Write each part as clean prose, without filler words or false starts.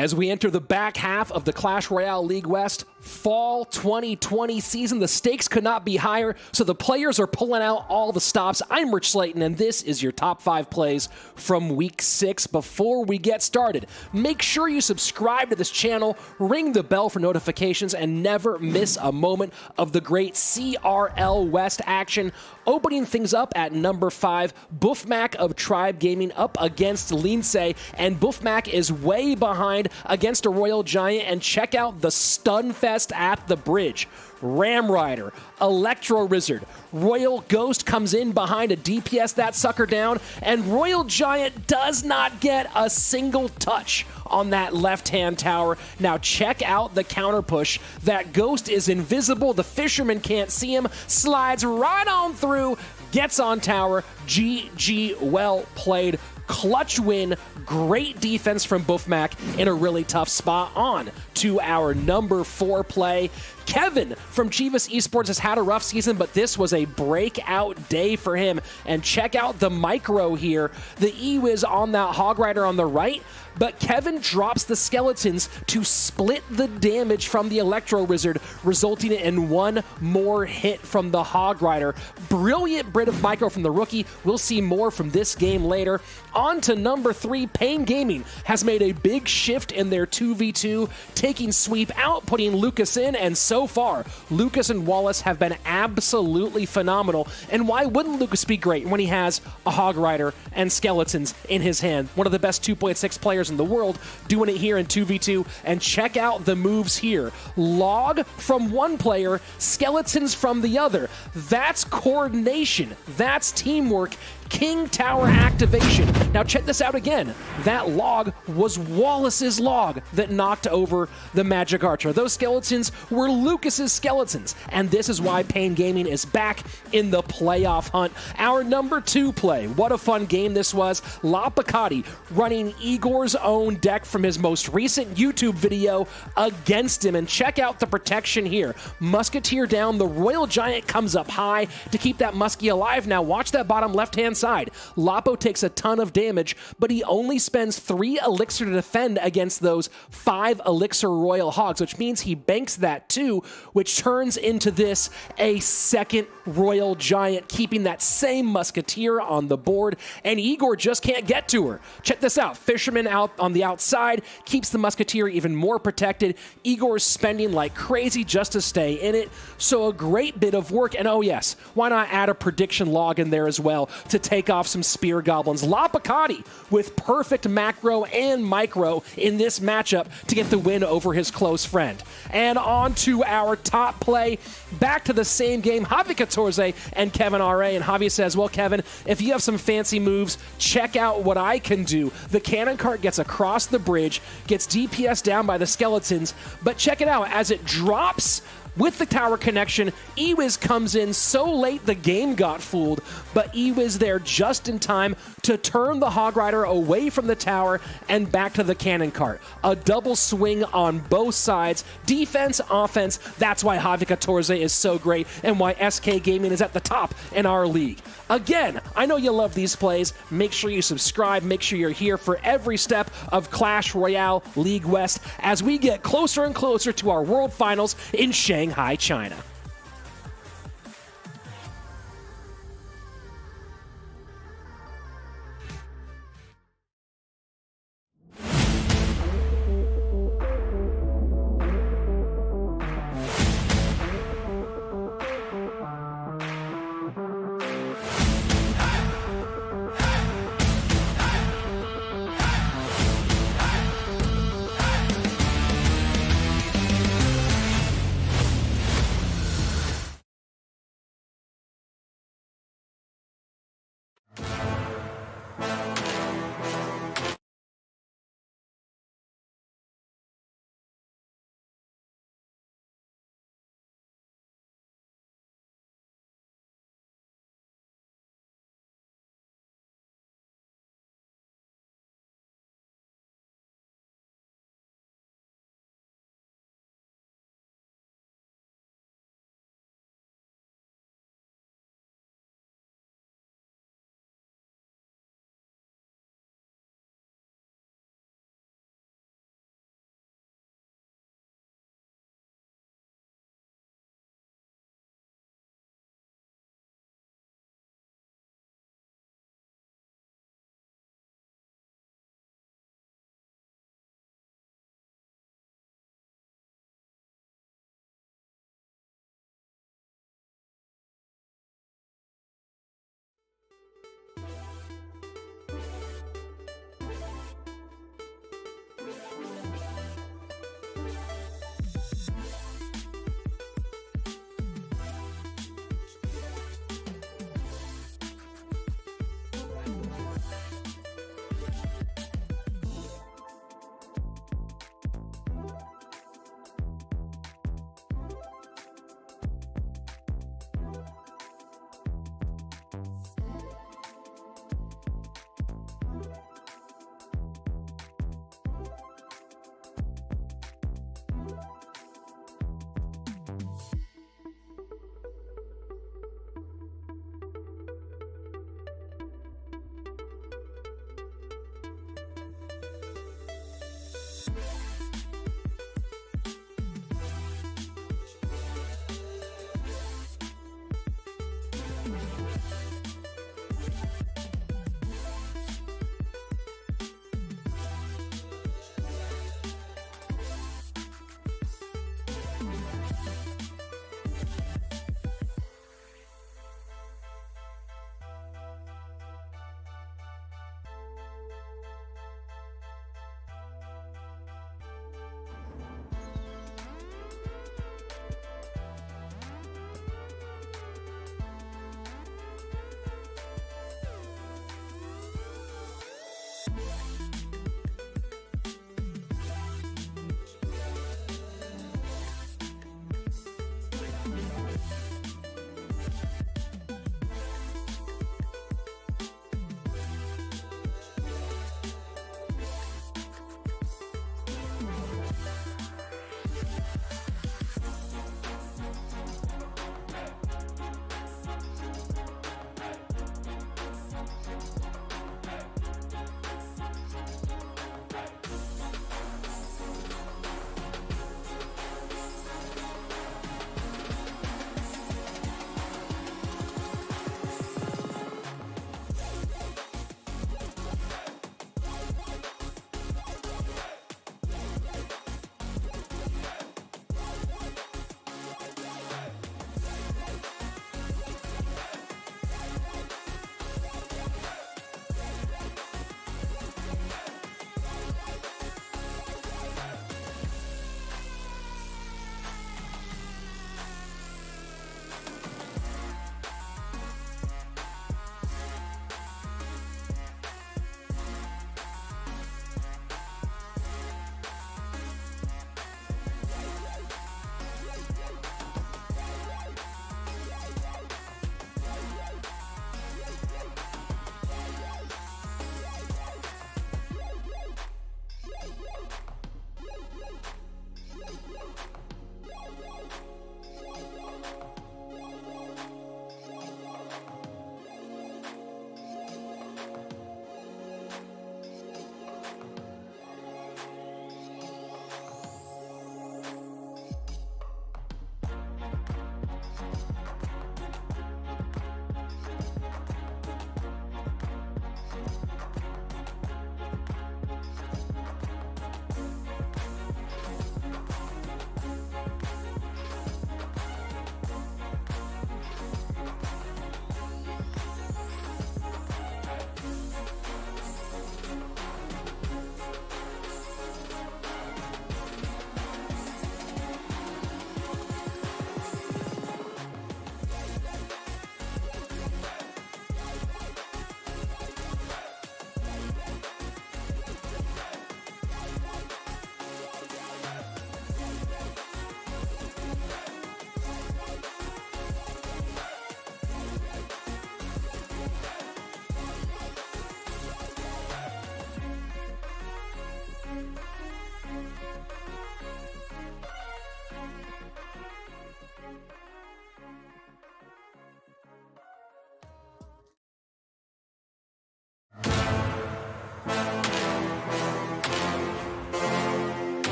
As we enter the back half of the Clash Royale League West Fall 2020 season, the stakes could not be higher, so the players are pulling out all the stops. I'm Rich Slayton, and this is your top 5 plays from Week 6. Before we get started, make sure you subscribe to this channel, ring the bell for notifications, and never miss a moment of the great CRL West action. Opening things up at number 5, Buffmac of Tribe Gaming up against Lindsay, and Buffmac is way behind against a Royal Giant, and check out the Stunfest at the bridge. Ram Rider, Electro Wizard, Royal Ghost comes in behind a DPS that sucker down, and Royal Giant does not get a single touch on that left-hand tower. Now check out the counter push. That Ghost is invisible, the Fisherman can't see him, slides right on through, gets on tower. GG, well played. Clutch win, great defense from Buffmac in a really tough spot. On to our number 4 play. Kevin from Chivas Esports has had a rough season, but this was a breakout day for him. And check out the micro here. The E-Wiz on that Hog Rider on the right, but Kevin drops the skeletons to split the damage from the Electro Wizard, resulting in one more hit from the Hog Rider. Brilliant bit of micro from the rookie. We'll see more from this game later. On to number 3, Pain Gaming has made a big shift in their 2v2, taking Sweep out, putting Lucas in, and so far, Lucas and Wallace have been absolutely phenomenal. And why wouldn't Lucas be great when he has a Hog Rider and skeletons in his hand? One of the best 2.6 players in the world doing it here in 2v2. And check out the moves here. Log from one player, skeletons from the other. That's coordination. That's teamwork. King Tower activation. Now check this out again. That log was Wallace's log that knocked over the Magic Archer. Those skeletons were Lucas's skeletons. And this is why Pain Gaming is back in the playoff hunt. Our number 2 play. What a fun game this was. Lapacati running Igor's own deck from his most recent YouTube video against him. And check out the protection here. Musketeer down. The Royal Giant comes up high to keep that Muskie alive. Now watch that bottom left-hand side. Lapo takes a ton of damage, but he only spends 3 elixir to defend against those 5 elixir Royal Hogs, which means he banks that too, which turns into this a second Royal Giant, keeping that same Musketeer on the board, and Igor just can't get to her. Check this out. Fisherman out on the outside keeps the Musketeer even more protected. Igor's spending like crazy just to stay in it, so a great bit of work. And oh yes, why not add a prediction log in there as well to take off some Spear Goblins. Lapacati with perfect macro and micro in this matchup to get the win over his close friend. And on to our top play. Back to the same game, Javi Catorze and Kevin R.A. And Javi says, well, Kevin, if you have some fancy moves, check out what I can do. The cannon cart gets across the bridge, gets DPS down by the skeletons, but check it out. As it drops with the tower connection, E-Wiz comes in so late the game got fooled, but E-Wiz there just in time to turn the Hog Rider away from the tower and back to the cannon cart. A double swing on both sides, defense, offense. That's why Javi Catorze is so great and why SK Gaming is at the top in our league. Again, I know you love these plays. Make sure you subscribe. Make sure you're here for every step of Clash Royale League West as we get closer and closer to our World Finals in Shanghai, China.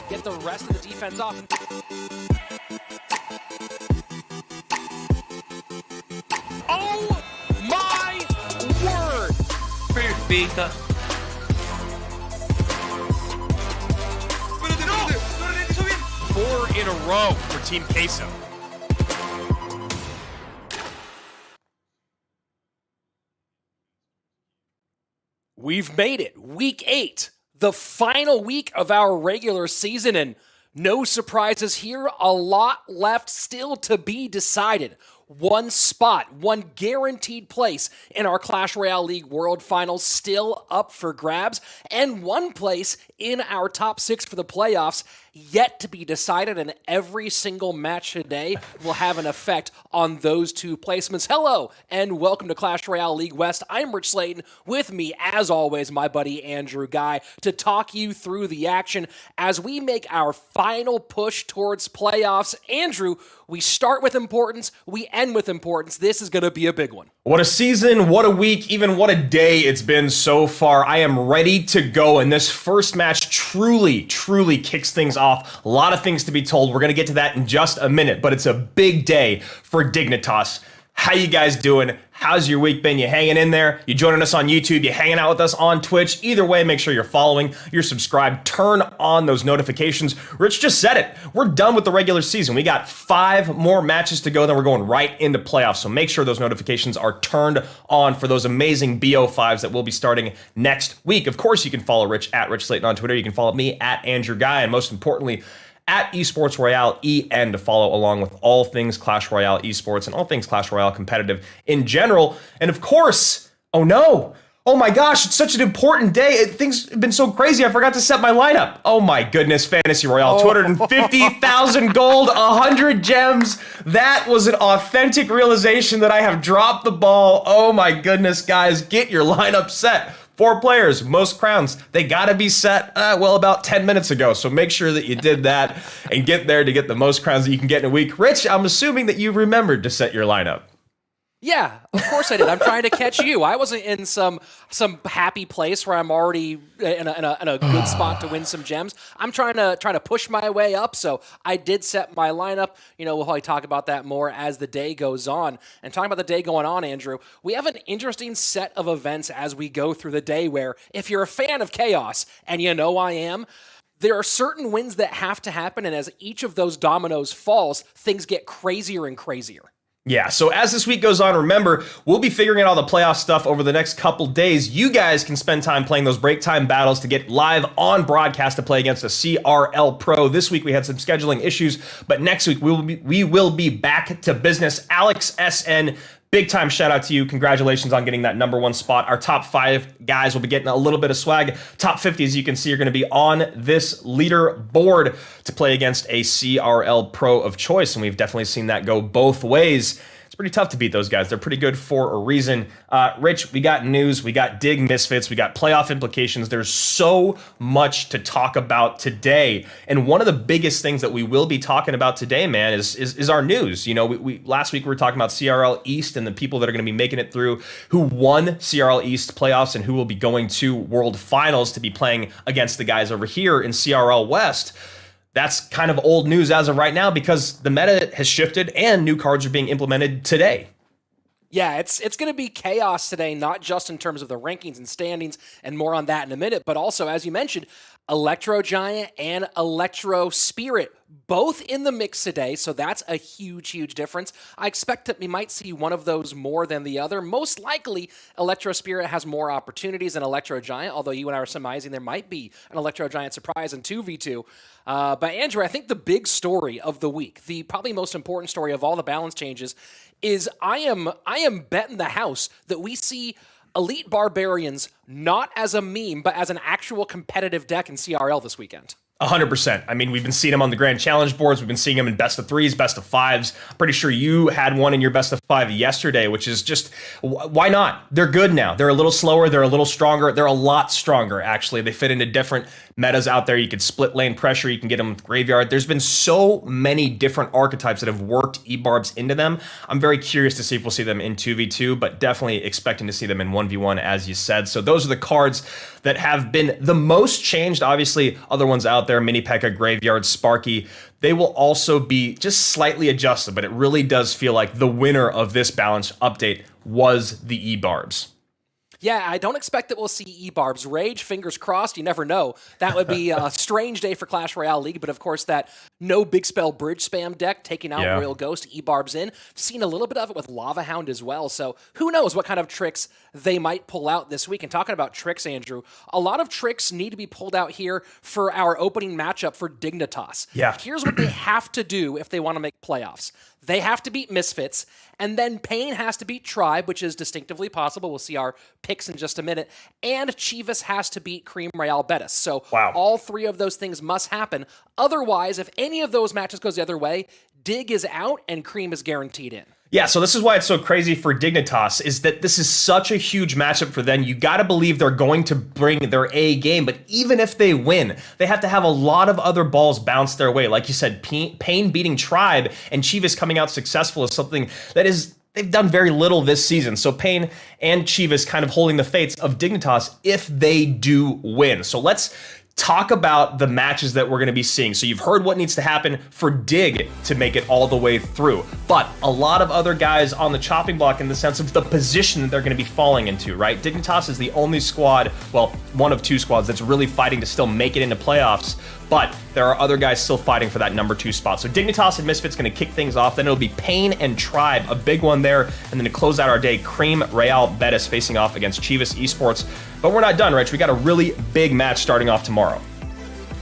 Get the rest of the defense off. Oh my word! Perfeita. 4 in a row for Team Queso. We've made it. Week 8, the final week of our regular season, and no surprises here. A lot left still to be decided. One spot, one guaranteed place in our Clash Royale League World Finals still up for grabs, and one place in our top 6 for the playoffs yet to be decided, and every single match today will have an effect on those 2 placements. Hello, and welcome to Clash Royale League West. I'm Rich Slayton. With me, as always, my buddy Andrew Guy, to talk you through the action as we make our final push towards playoffs. Andrew, we start with importance, we end with importance. This is going to be a big one. What a season, what a week, even what a day it's been so far. I am ready to go, and this first match truly kicks things off. A lot of things to be told. We're going to get to that in just a minute, but it's a big day for Dignitas. How you guys doing? How's your week been? You hanging in there? You joining us on YouTube? You hanging out with us on Twitch? Either way, make sure you're following, you're subscribed, turn on those notifications. Rich just said it. We're done with the regular season. We got 5 more matches to go, then we're going right into playoffs. So make sure those notifications are turned on for those amazing BO5s that will be starting next week. Of course, you can follow Rich at Rich Slayton on Twitter. You can follow me at Andrew Guy, and most importantly, at Esports Royale EN to follow along with all things Clash Royale Esports and all things Clash Royale competitive in general. And of course, oh no, oh my gosh, it's such an important day. Things have been so crazy, I forgot to set my lineup. Oh my goodness, Fantasy Royale, 250,000 gold, 100 gems. That was an authentic realization that I have dropped the ball. Oh my goodness, guys, get your lineup set. 4 players, most crowns. They got to be set, about 10 minutes ago. So make sure that you did that and get there to get the most crowns that you can get in a week. Rich, I'm assuming that you remembered to set your lineup. Yeah, of course I did. I'm trying to catch you. I wasn't in some happy place where I'm already in a good spot to win some gems. I'm trying to push my way up, so I did set my lineup. You know, we'll probably talk about that more as the day goes on. And talking about the day going on, Andrew, we have an interesting set of events as we go through the day where, if you're a fan of Chaos, and you know I am, there are certain wins that have to happen, and as each of those dominoes falls, things get crazier and crazier. Yeah, so as this week goes on, remember, we'll be figuring out all the playoff stuff over the next couple days. You guys can spend time playing those break time battles to get live on broadcast to play against a CRL Pro. This week we had some scheduling issues, but next week we will be back to business. Alex SN, big time shout out to you. Congratulations on getting that number 1 spot. Our top 5 guys will be getting a little bit of swag. Top 50, as you can see, are going to be on this leaderboard to play against a CRL Pro of choice, and we've definitely seen that go both ways. It's pretty tough to beat those guys. They're pretty good for a reason. Rich, we got news, we got Dig Misfits, we got playoff implications. There's so much to talk about today. And one of the biggest things that we will be talking about today, man, is our news. You know, we last week we were talking about CRL East and the people that are going to be making it through, who won CRL East playoffs and who will be going to World Finals to be playing against the guys over here in CRL West. That's kind of old news as of right now because the meta has shifted and new cards are being implemented today. Yeah, it's going to be chaos today, not just in terms of the rankings and standings, and more on that in a minute, but also, as you mentioned, Electro Giant and Electro Spirit, both in the mix today, so that's a huge difference. I expect that we might see one of those more than the other. Most likely, Electro Spirit has more opportunities than Electro Giant, although you and I are surmising there might be an Electro Giant surprise in 2v2. But Andrew, I think the big story of the week, the probably most important story of all the balance changes, is I am betting the house that we see Elite Barbarians not as a meme, but as an actual competitive deck in CRL this weekend. 100%. I mean, we've been seeing them on the Grand Challenge boards. We've been seeing them in best of threes, best of fives. I'm pretty sure you had one in your best of five yesterday, which is just, why not? They're good now. They're a little slower. They're a little stronger. They're a lot stronger, actually. They fit into different metas out there. You can split lane pressure. You can get them with Graveyard. There's been so many different archetypes that have worked E-Barbs into them. I'm very curious to see if we'll see them in 2v2, but definitely expecting to see them in 1v1, as you said. So those are the cards that have been the most changed. Obviously, other ones out there, Mini P.E.K.K.A, Graveyard, Sparky, they will also be just slightly adjusted, but it really does feel like the winner of this balance update was the E-Barbs. Yeah, I don't expect that we'll see E-Barbs. Rage, fingers crossed, you never know. That would be a strange day for Clash Royale League, but of course that no big spell bridge spam deck taking out Royal Ghost, E-Barbs in. Seen a little bit of it with Lava Hound as well, so who knows what kind of tricks they might pull out this week. And talking about tricks, Andrew, a lot of tricks need to be pulled out here for our opening matchup for Dignitas. Yeah. Here's what they have to do if they want to make playoffs. They have to beat Misfits, and then Pain has to beat Tribe, which is distinctively possible. We'll see our picks in just a minute. And Chivas has to beat Creem, Royale, Betis. So all three of those things must happen. Otherwise, if any of those matches goes the other way, Dig is out and Creem is guaranteed in. Yeah, so this is why it's so crazy for Dignitas, is that this is such a huge matchup for them. You got to believe they're going to bring their A game, but even if they win, they have to have a lot of other balls bounce their way. Like you said, Pain beating Tribe and Chivas coming out successful is something that is, they've done very little this season. So Pain and Chivas kind of holding the fates of Dignitas if they do win. So let's talk about the matches that we're going to be seeing. So you've heard what needs to happen for Dig to make it all the way through, but a lot of other guys on the chopping block in the sense of the position that they're going to be falling into, right? Dignitas is the only squad, well, one of two squads that's really fighting to still make it into playoffs, but there are other guys still fighting for that number 2 spot. So Dignitas and Misfits going to kick things off. Then it'll be Pain and Tribe, a big one there. And then to close out our day, Creem, Royale, Betis facing off against Chivas Esports. But we're not done, Rich. We got a really big match starting off tomorrow.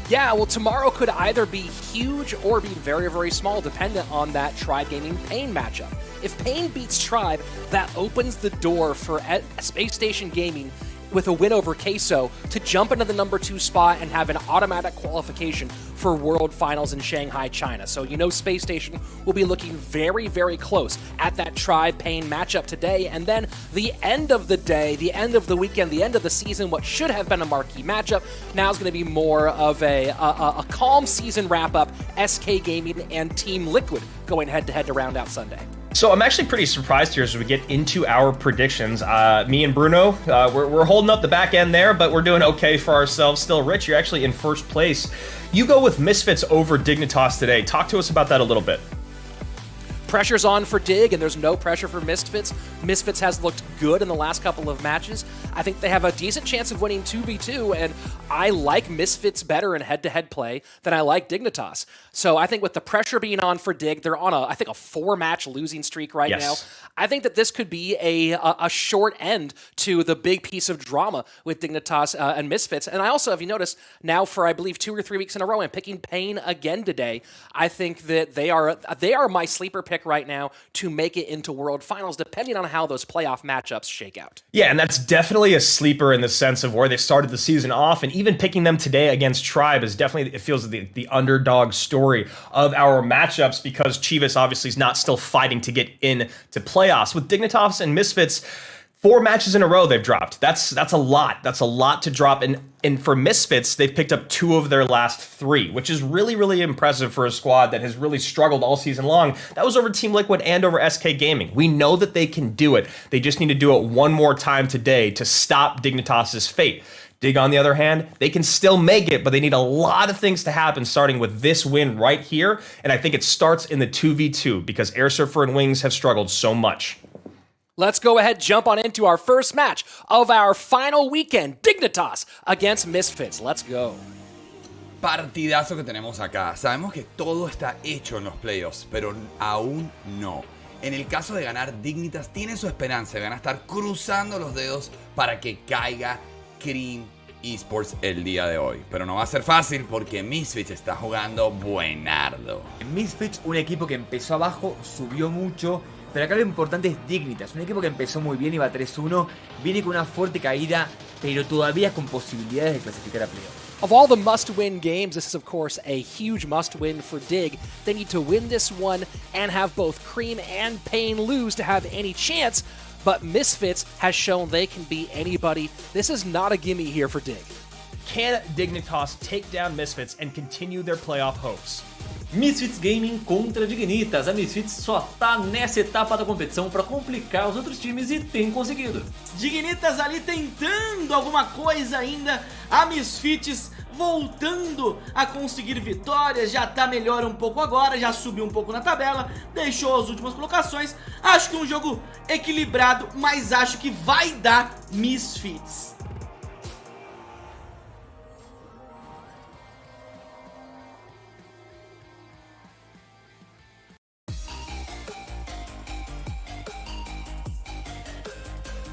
Yeah, well, tomorrow could either be huge or be very, very small, dependent on that Tribe Gaming Pain matchup. If Pain beats Tribe, that opens the door for Space Station Gaming with a win over Queso to jump into the number 2 spot and have an automatic qualification for World Finals in Shanghai, China. So you know Space Station will be looking very, very close at that Tribe Pain matchup today. And then the end of the day, the end of the weekend, the end of the season, what should have been a marquee matchup, now is going to be more of a calm season wrap-up, SK Gaming and Team Liquid going head-to-head to round out Sunday. So I'm actually pretty surprised here as we get into our predictions. Me and Bruno, we're holding up the back end there, but we're doing okay for ourselves still. Rich, you're actually in first place. You go with Misfits over Dignitas today. Talk to us about that a little bit. Pressure's on for Dig, and there's no pressure for Misfits. Misfits has looked good in the last couple of matches. I think they have a decent chance of winning 2v2, and I like Misfits better in head-to-head play than I like Dignitas. So I think with the pressure being on for Dig, they're on I think a 4-match losing streak right now. I think that this could be a short end to the big piece of drama with Dignitas and Misfits. And I also, if you notice, now for I believe 2 or 3 weeks in a row, I'm picking Pain again today. I think that they are my sleeper pick right now to make it into World Finals, depending on how those playoff matchups shake out. Yeah, and that's definitely a sleeper in the sense of where they started the season off, and even picking them today against Tribe is definitely, it feels the underdog story of our matchups, because Chivas obviously is not still fighting to get into playoffs. With Dignitas and Misfits, 4 matches in a row they've dropped. That's a lot. That's a lot to drop. And for Misfits, they've picked up 2 of their last 3, which is really, really impressive for a squad that has really struggled all season long. That was over Team Liquid and over SK Gaming. We know that they can do it. They just need to do it one more time today to stop Dignitas' fate. Dig, on the other hand, they can still make it, but they need a lot of things to happen, starting with this win right here. And I think it starts in the 2v2 because Air Surfer and Wings have struggled so much. Let's go ahead, jump on into our first match of our final weekend, Dignitas against Misfits. Let's go. Partidazo que tenemos acá. Sabemos que todo está hecho en los playoffs, pero aún no. En el caso de ganar, Dignitas tiene su esperanza y van a estar cruzando los dedos para que caiga Creem Esports el día de hoy. Pero no va a ser fácil porque Misfits está jugando buenardo. Misfits, un equipo que empezó abajo, subió mucho. Pero acá lo importante es Dignitas, un equipo que empezó muy bien, iba 3-1, viene con una fuerte caída, pero todavía con posibilidades de clasificar a playoff. Of all the must-win games, this is, of course, a huge must-win for Dig. They need to win this one and have both Creem and Pain lose to have any chance, but Misfits has shown they can beat anybody. This is not a gimme here for Dig. Can Dignitas take down Misfits and continue their playoff hopes? Misfits Gaming contra Dignitas. A Misfits só tá nessa etapa da competição para complicar os outros times e tem conseguido. Dignitas ali tentando alguma coisa ainda, a Misfits voltando a conseguir vitórias, já tá melhor um pouco agora, já subiu um pouco na tabela, deixou as últimas colocações. Acho que um jogo equilibrado, mas acho que vai dar Misfits.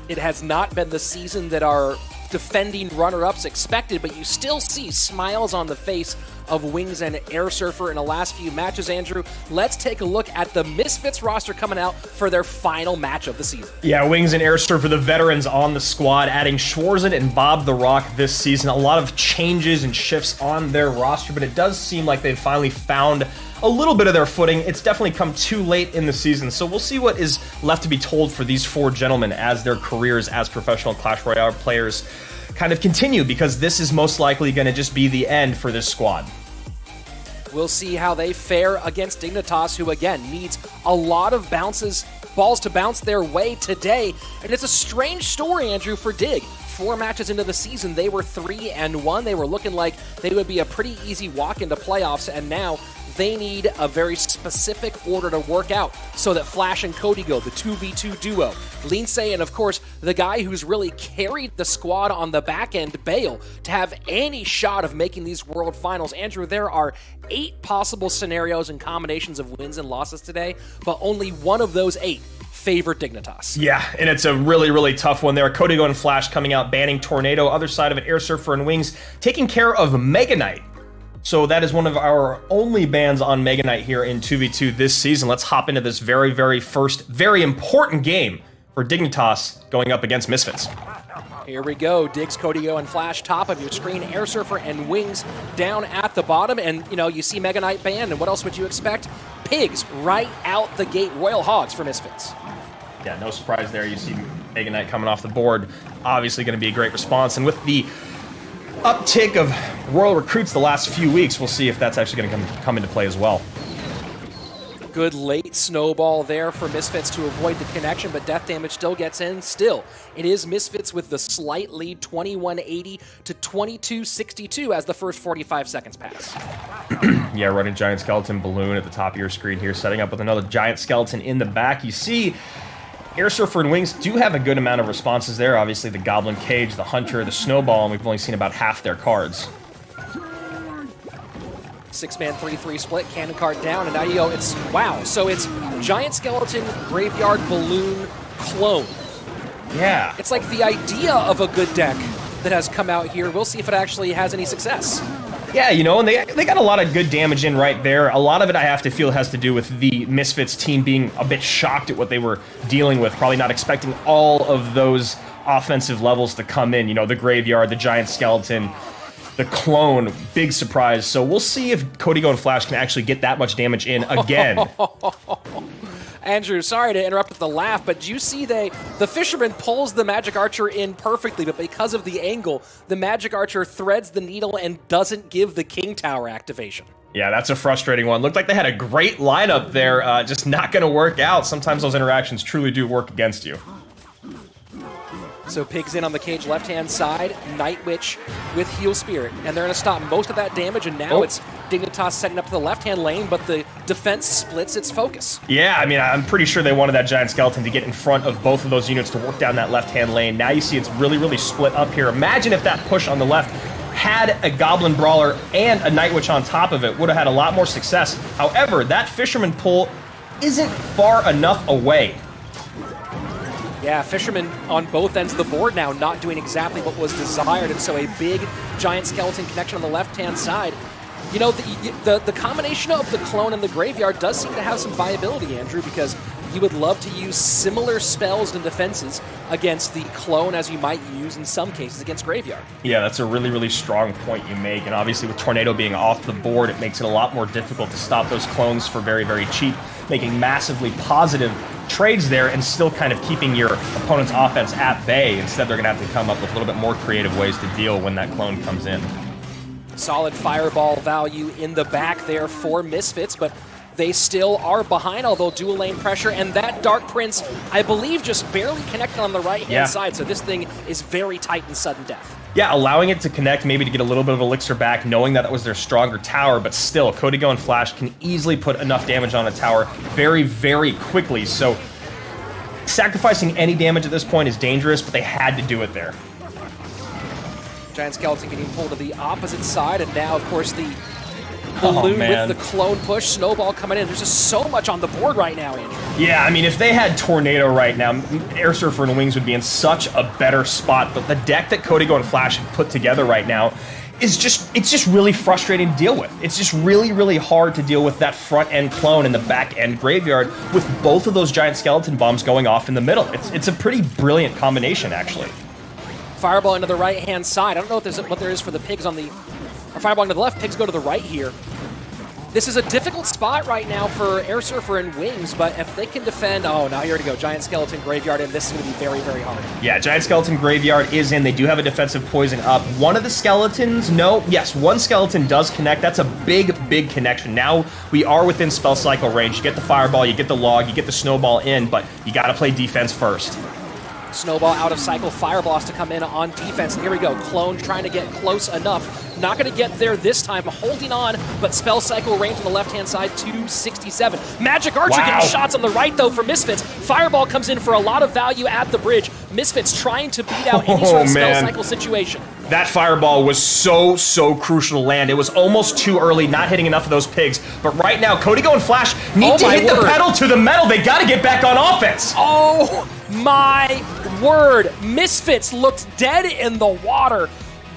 It has not been the season that our defending runner-ups expected, but you still see smiles on the face of Wings and Air Surfer in the last few matches, Andrew. Let's take a look at the Misfits roster coming out for their final match of the season. Yeah, Wings and Air Surfer, the veterans on the squad, adding Schwarzen and Bob the Rock this season. A lot of changes and shifts on their roster, but it does seem like they've finally found a little bit of their footing. It's definitely come too late in the season, so we'll see what is left to be told for these four gentlemen as their careers as professional Clash Royale players kind of continue, because this is most likely going to just be the end for this squad. We'll see how they fare against Dignitas, who again needs a lot of balls to bounce their way today. And it's a strange story, Andrew, for Dig. 4 matches into the season, they were 3-1. They were looking like they would be a pretty easy walk into playoffs, and now they need a very specific order to work out so that Flash and Cody go, the 2v2 duo. Lindsay and, of course, the guy who's really carried the squad on the back end, Bale, to have any shot of making these World Finals. Andrew, there are 8 possible scenarios and combinations of wins and losses today, but only one of those 8 favor Dignitas. Yeah, and it's a really, really tough one there. Kodigo and Flash coming out, banning Tornado. Other side of it, Air Surfer and Wings taking care of Mega Knight. So that is one of our only bans on Mega Knight here in 2v2 this season. Let's hop into this very, very first, very important game for Dignitas going up against Misfits. Here we go. Diggs, Kodigo, and Flash top of your screen. Air Surfer and Wings down at the bottom. And, you know, you see Mega Knight banned, and what else would you expect? Pigs right out the gate. Royal Hogs for Misfits. Yeah, no surprise there. You see Mega Knight coming off the board. Obviously going to be a great response. And with the uptick of Royal recruits the last few weeks, we'll see if that's actually going to come into play as well. Good late snowball there for Misfits to avoid the connection, but death damage still gets in. Still, it is Misfits with the slight lead, 2180 to 2262 as the first 45 seconds pass. Yeah, running Giant Skeleton Balloon at the top of your screen here, setting up with another Giant Skeleton in the back. You see Air Surfer and Wings do have a good amount of responses there. Obviously, the Goblin Cage, the Hunter, the Snowball, and we've only seen about half their cards. 6-man 3-3 split, cannon card down, and now you go, it's, wow, so it's Giant Skeleton, Graveyard, Balloon, Clone. Yeah. It's like the idea of a good deck that has come out here. We'll see if it actually has any success. Yeah, you know, and they got a lot of good damage in right there. A lot of it, I have to feel, has to do with the Misfits team being a bit shocked at what they were dealing with, probably not expecting all of those offensive levels to come in. You know, the Graveyard, the Giant Skeleton, the Clone, big surprise. So we'll see if Kodigo and Flash can actually get that much damage in again. Andrew, sorry to interrupt with the laugh, but do you see the Fisherman pulls the Magic Archer in perfectly, but because of the angle, the Magic Archer threads the needle and doesn't give the King Tower activation. Yeah, that's a frustrating one. Looked like they had a great lineup there, just not going to work out. Sometimes those interactions truly do work against you. So Pigs in on the cage left-hand side, Night Witch with Heal Spirit, and they're going to stop most of that damage, and now it's Dignitas setting up to the left-hand lane, but the defense splits its focus. Yeah, I mean, I'm pretty sure they wanted that Giant Skeleton to get in front of both of those units to work down that left-hand lane. Now you see it's really, really split up here. Imagine if that push on the left had a Goblin Brawler and a Night Witch on top of it, would have had a lot more success. However, that Fisherman pull isn't far enough away. Yeah, Fisherman on both ends of the board now, not doing exactly what was desired, and so a big Giant Skeleton connection on the left-hand side. You know, the combination of the Clone and the Graveyard does seem to have some viability, Andrew, because you would love to use similar spells and defenses against the clone as you might use in some cases against Graveyard. Yeah, that's a really, really strong point you make. And obviously with Tornado being off the board, it makes it a lot more difficult to stop those clones for very, very cheap, making massively positive trades there and still kind of keeping your opponent's offense at bay. Instead, they're going to have to come up with a little bit more creative ways to deal when that clone comes in. Solid fireball value in the back there for Misfits, but they still are behind, although dual lane pressure, and that Dark Prince, I believe, just barely connected on the right-hand side, so this thing is very tight and sudden death. Yeah, allowing it to connect, maybe to get a little bit of elixir back, knowing that was their stronger tower, but still, KOTH and Flash can easily put enough damage on a tower very, very quickly, so sacrificing any damage at this point is dangerous, but they had to do it there. Giant Skeleton getting pulled to the opposite side, and now, of course, the balloon with the clone push, Snowball coming in. There's just so much on the board right now, Andrew. Yeah, I mean, if they had Tornado right now, Air Surfer and Wings would be in such a better spot, but the deck that KOTH and Flash have put together right now is it's just really frustrating to deal with. It's just really, really hard to deal with that front-end clone and the back-end Graveyard with both of those Giant Skeleton bombs going off in the middle. It's a pretty brilliant combination, actually. Fireball into the right-hand side. I don't know what there is for the pigs on the... Or fireball into the left. Pigs go to the right here. This is a difficult spot right now for Air Surfer and Wings, but if they can defend... Oh, now here we go. Giant Skeleton Graveyard, and this is going to be very, very hard. Yeah, Giant Skeleton Graveyard is in. They do have a defensive poison up. One of the skeletons... No. Yes, one skeleton does connect. That's a big, big connection. Now we are within spell cycle range. You get the fireball, you get the log, you get the snowball in, but you got to play defense first. Snowball out of cycle, Fireball has to come in on defense. And here we go, Clone trying to get close enough. Not going to get there this time, holding on, but spell cycle range on the left-hand side, 267. Magic Archer getting shots on the right, though, for Misfits. Fireball comes in for a lot of value at the bridge. Misfits trying to beat out any sort of spell cycle situation. That fireball was so crucial to land. It was almost too early, not hitting enough of those pigs. But right now, KOTH and Flash need to hit the pedal to the metal. They got to get back on offense. Oh my word. Misfits looked dead in the water.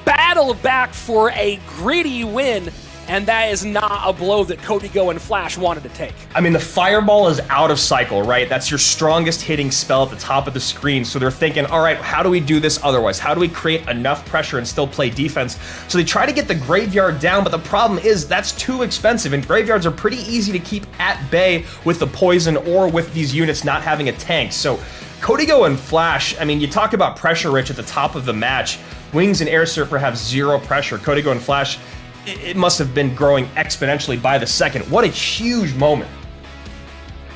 Battled back for a gritty win. And that is not a blow that KOTH and Flash wanted to take. I mean, the fireball is out of cycle, right? That's your strongest hitting spell at the top of the screen. So they're thinking, all right, how do we do this otherwise? How do we create enough pressure and still play defense? So they try to get the Graveyard down, but the problem is that's too expensive. And Graveyards are pretty easy to keep at bay with the poison or with these units not having a tank. So KOTH and Flash, I mean, you talk about pressure rich at the top of the match. Wings and Air Surfer have zero pressure. KOTH and Flash, it must have been growing exponentially by the second. What a huge moment.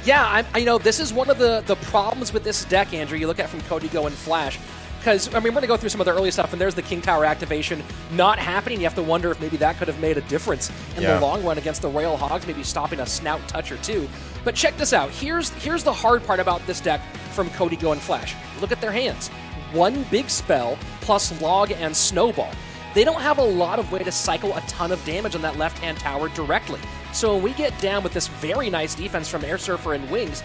Yeah, I know this is one of the problems with this deck, Andrew. You look at from KOTH and Flash. Because, I mean, we're going to go through some of the early stuff, and there's the King Tower activation not happening. You have to wonder if maybe that could have made a difference in the long run against the Royal Hogs, maybe stopping a snout touch or two. But check this out. Here's the hard part about this deck from KOTH and Flash. Look at their hands. One big spell plus log and snowball. They don't have a lot of way to cycle a ton of damage on that left-hand tower directly. So when we get down with this very nice defense from Air Surfer and Wings,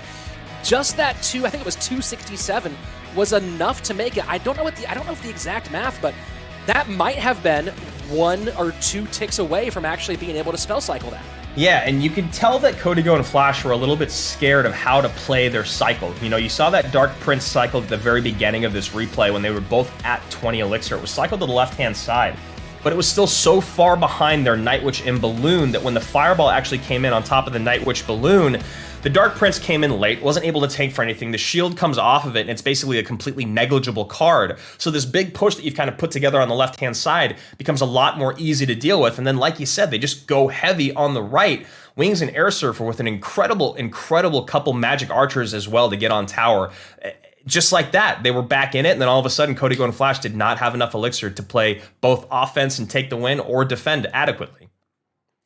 just that I think it was 267, was enough to make it. I don't know if the exact math, but that might have been 1 or 2 ticks away from actually being able to spell cycle that. Yeah, and you could tell that KOTH and Flash were a little bit scared of how to play their cycle. You know, you saw that Dark Prince cycle at the very beginning of this replay when they were both at 20 Elixir. It was cycled to the left-hand side, but it was still so far behind their Night Witch and Balloon that when the Fireball actually came in on top of the Night Witch Balloon, the Dark Prince came in late, wasn't able to tank for anything. The shield comes off of it, and it's basically a completely negligible card. So this big push that you've kind of put together on the left-hand side becomes a lot more easy to deal with. And then, like you said, they just go heavy on the right. Wings and Air Surfer with an incredible couple Magic Archers as well to get on tower. Just like that, they were back in it, and then all of a sudden, KOTH and Flash did not have enough Elixir to play both offense and take the win or defend adequately.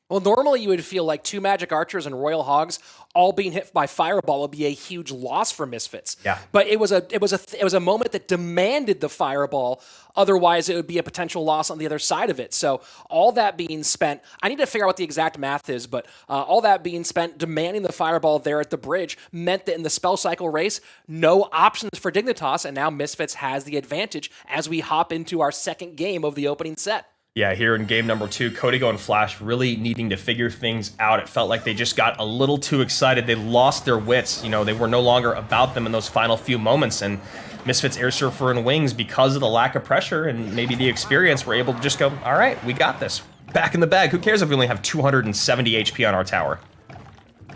Well, normally you would feel like 2 Magic Archers and Royal Hogs all being hit by Fireball would be a huge loss for Misfits. Yeah. But it was a moment that demanded the Fireball. Otherwise, it would be a potential loss on the other side of it. So all that being spent, I need to figure out what the exact math is, but all that being spent, demanding the Fireball there at the bridge, meant that in the spell cycle race, no options for Dignitas, and now Misfits has the advantage as we hop into our second game of the opening set. Yeah, here in game number 2, KOTH and Flash really needing to figure things out. It felt like they just got a little too excited. They lost their wits. You know, they were no longer about them in those final few moments. And Misfits, Air Surfer, and Wings, because of the lack of pressure and maybe the experience, were able to just go, all right, we got this. Back in the bag. Who cares if we only have 270 HP on our tower?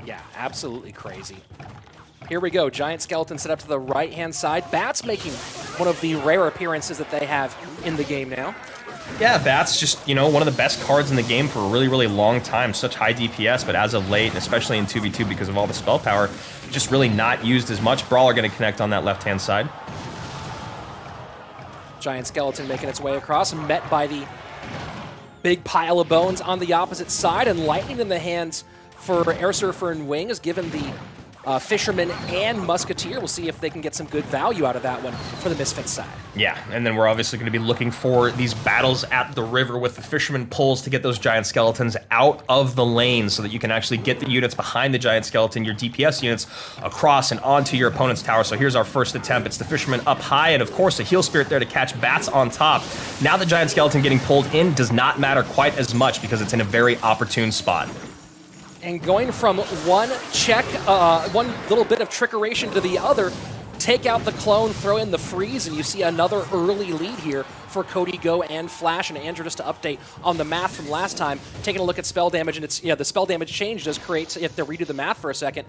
Yeah, absolutely crazy. Here we go. Giant Skeleton set up to the right-hand side. Bats making one of the rare appearances that they have in the game now. Yeah, Bat's just, you know, one of the best cards in the game for a really, really long time. Such high DPS, but as of late, and especially in 2v2 because of all the spell power, just really not used as much. Brawler going to connect on that left-hand side. Giant Skeleton making its way across, met by the big pile of bones on the opposite side, and lightning in the hands for Air Surfer and Wings, given the Fisherman and Musketeer. We'll see if they can get some good value out of that one for the Misfits side. Yeah, and then we're obviously going to be looking for these battles at the river with the Fisherman pulls to get those Giant Skeletons out of the lane so that you can actually get the units behind the Giant Skeleton, your DPS units, across and onto your opponent's tower. So here's our first attempt. It's the Fisherman up high, and of course a Heal Spirit there to catch Bats on top. Now the Giant Skeleton getting pulled in does not matter quite as much because it's in a very opportune spot. And going from one little bit of trickeration to the other, take out the clone, throw in the freeze, and you see another early lead here for KOTH and Flash. And Andrew, just to update on the math from last time, taking a look at spell damage, and it's the spell damage change does create, you have to redo the math for a second.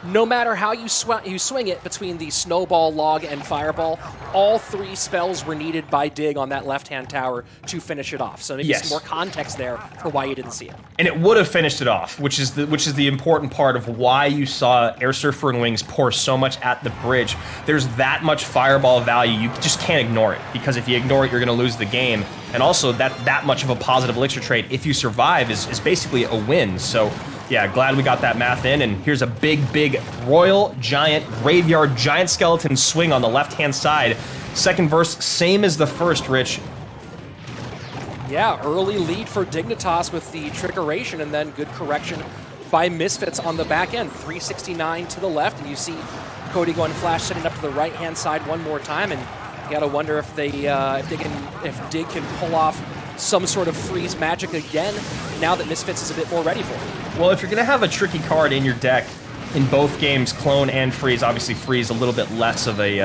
No matter how you swing it between the Snowball, Log, and Fireball, all 3 spells were needed by Dig on that left-hand tower to finish it off. So maybe some more context there for why you didn't see it. And it would have finished it off, which is the important part of why you saw Air Surfer and Wings pour so much at the bridge. There's that much Fireball value, you just can't ignore it, because if you ignore it, you're going to lose the game. And also that much of a positive elixir trade, if you survive, is basically a win. So yeah, glad we got that math in. And here's a big Royal Giant Graveyard Giant Skeleton swing on the left-hand side. Second verse, same as the first, Rich. Yeah, early lead for Dignitas with the trickeration, and then good correction by Misfits on the back end. 369 to the left, and you see KOTH and Flash setting up to the right-hand side one more time, and you gotta wonder if Dig can pull off some sort of freeze magic again now that Misfits is a bit more ready for it. Well, if you're gonna have a tricky card in your deck in both games, Clone and Freeze, obviously Freeze a little bit less of a,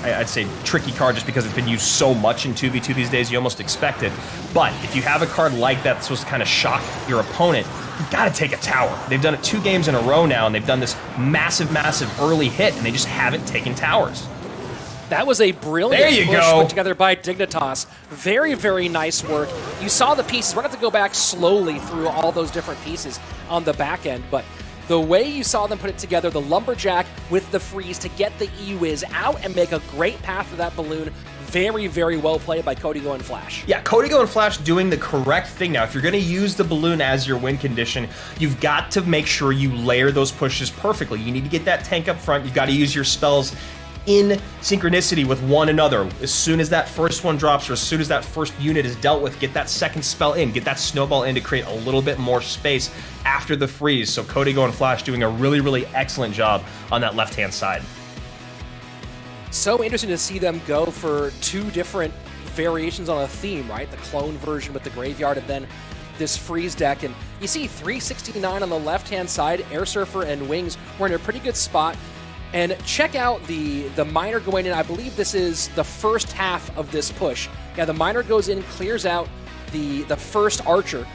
I'd say tricky card just because it's been used so much in 2v2 these days, you almost expect it. But if you have a card like that that's supposed to kind of shock your opponent, you've got to take a tower. They've done it 2 games in a row now, and they've done this massive early hit, and they just haven't taken towers. That was a brilliant push put together by Dignitas. Very nice work. You saw the pieces. We're going to have to go back slowly through all those different pieces on the back end, but the way you saw them put it together, the Lumberjack with the freeze to get the E-Wiz out and make a great path for that balloon. Very well played by KOTH and Flash. Yeah, KOTH and Flash doing the correct thing now. If you're going to use the balloon as your win condition, you've got to make sure you layer those pushes perfectly. You need to get that tank up front. You've got to use your spells in synchronicity with one another. As soon as that first one drops, or as soon as that first unit is dealt with, get that second spell in, get that snowball in to create a little bit more space after the freeze. So KOTH and Flash doing a really excellent job on that left-hand side. So interesting to see them go for 2 different variations on a theme, right? The clone version with the graveyard, and then this freeze deck. And you see 369 on the left-hand side. Air Surfer and Wings were in a pretty good spot. And check out the miner going in. I believe this is the first half of this push. Yeah, the miner goes in, clears out the first archer.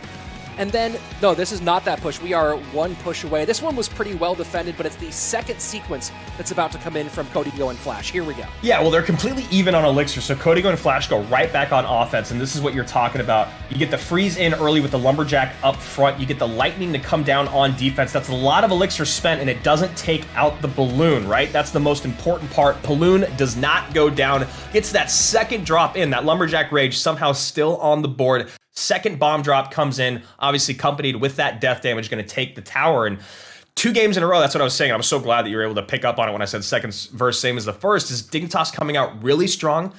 And then, no, this is not that push. We are 1 push away. This one was pretty well defended, but it's the second sequence that's about to come in from KOTH and Flash. Here we go. Yeah, well, they're completely even on Elixir, so KOTH and Flash go right back on offense, and this is what you're talking about. You get the freeze in early with the Lumberjack up front. You get the lightning to come down on defense. That's a lot of Elixir spent, and it doesn't take out the balloon, right? That's the most important part. Balloon does not go down. Gets that second drop in. That Lumberjack Rage somehow still on the board. Second bomb drop comes in, obviously accompanied with that death damage, going to take the tower. And 2 games in a row, that's what I was saying. I'm so glad that you were able to pick up on it when I said second verse, same as the first, is Dignitas coming out really strong.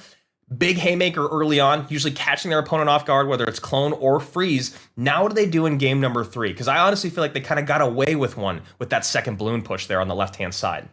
Big haymaker early on, usually catching their opponent off guard, whether it's clone or freeze. Now what do they do in game number 3? Because I honestly feel like they kind of got away with one with that second balloon push there on the left-hand side.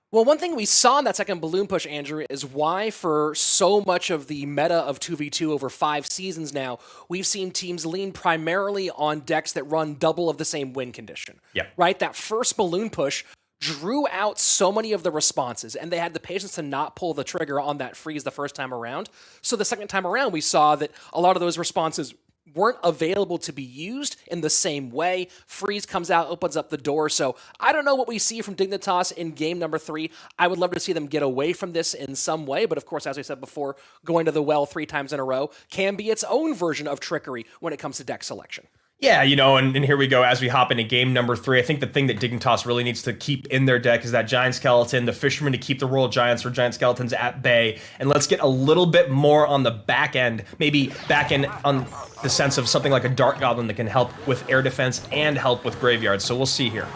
Well, one thing we saw in that second balloon push, Andrew, is why for so much of the meta of 2v2 over 5 seasons now, we've seen teams lean primarily on decks that run double of the same win condition. Yeah. Right? That first balloon push drew out so many of the responses, and they had the patience to not pull the trigger on that freeze the first time around. So the second time around, we saw that a lot of those responses weren't available to be used in the same way. Freeze comes out, opens up the door. So I don't know what we see from Dignitas in game number 3. I would love to see them get away from this in some way. But of course, as I said before, going to the well 3 times in a row can be its own version of trickery when it comes to deck selection. Yeah, and here we go as we hop into game number 3. I think the thing that Dignitas really needs to keep in their deck is that Giant Skeleton, the Fisherman to keep the Royal Giants or Giant Skeletons at bay. And let's get a little bit more on the back end, maybe back end on the sense of something like a Dark Goblin that can help with air defense and help with graveyards. So we'll see here.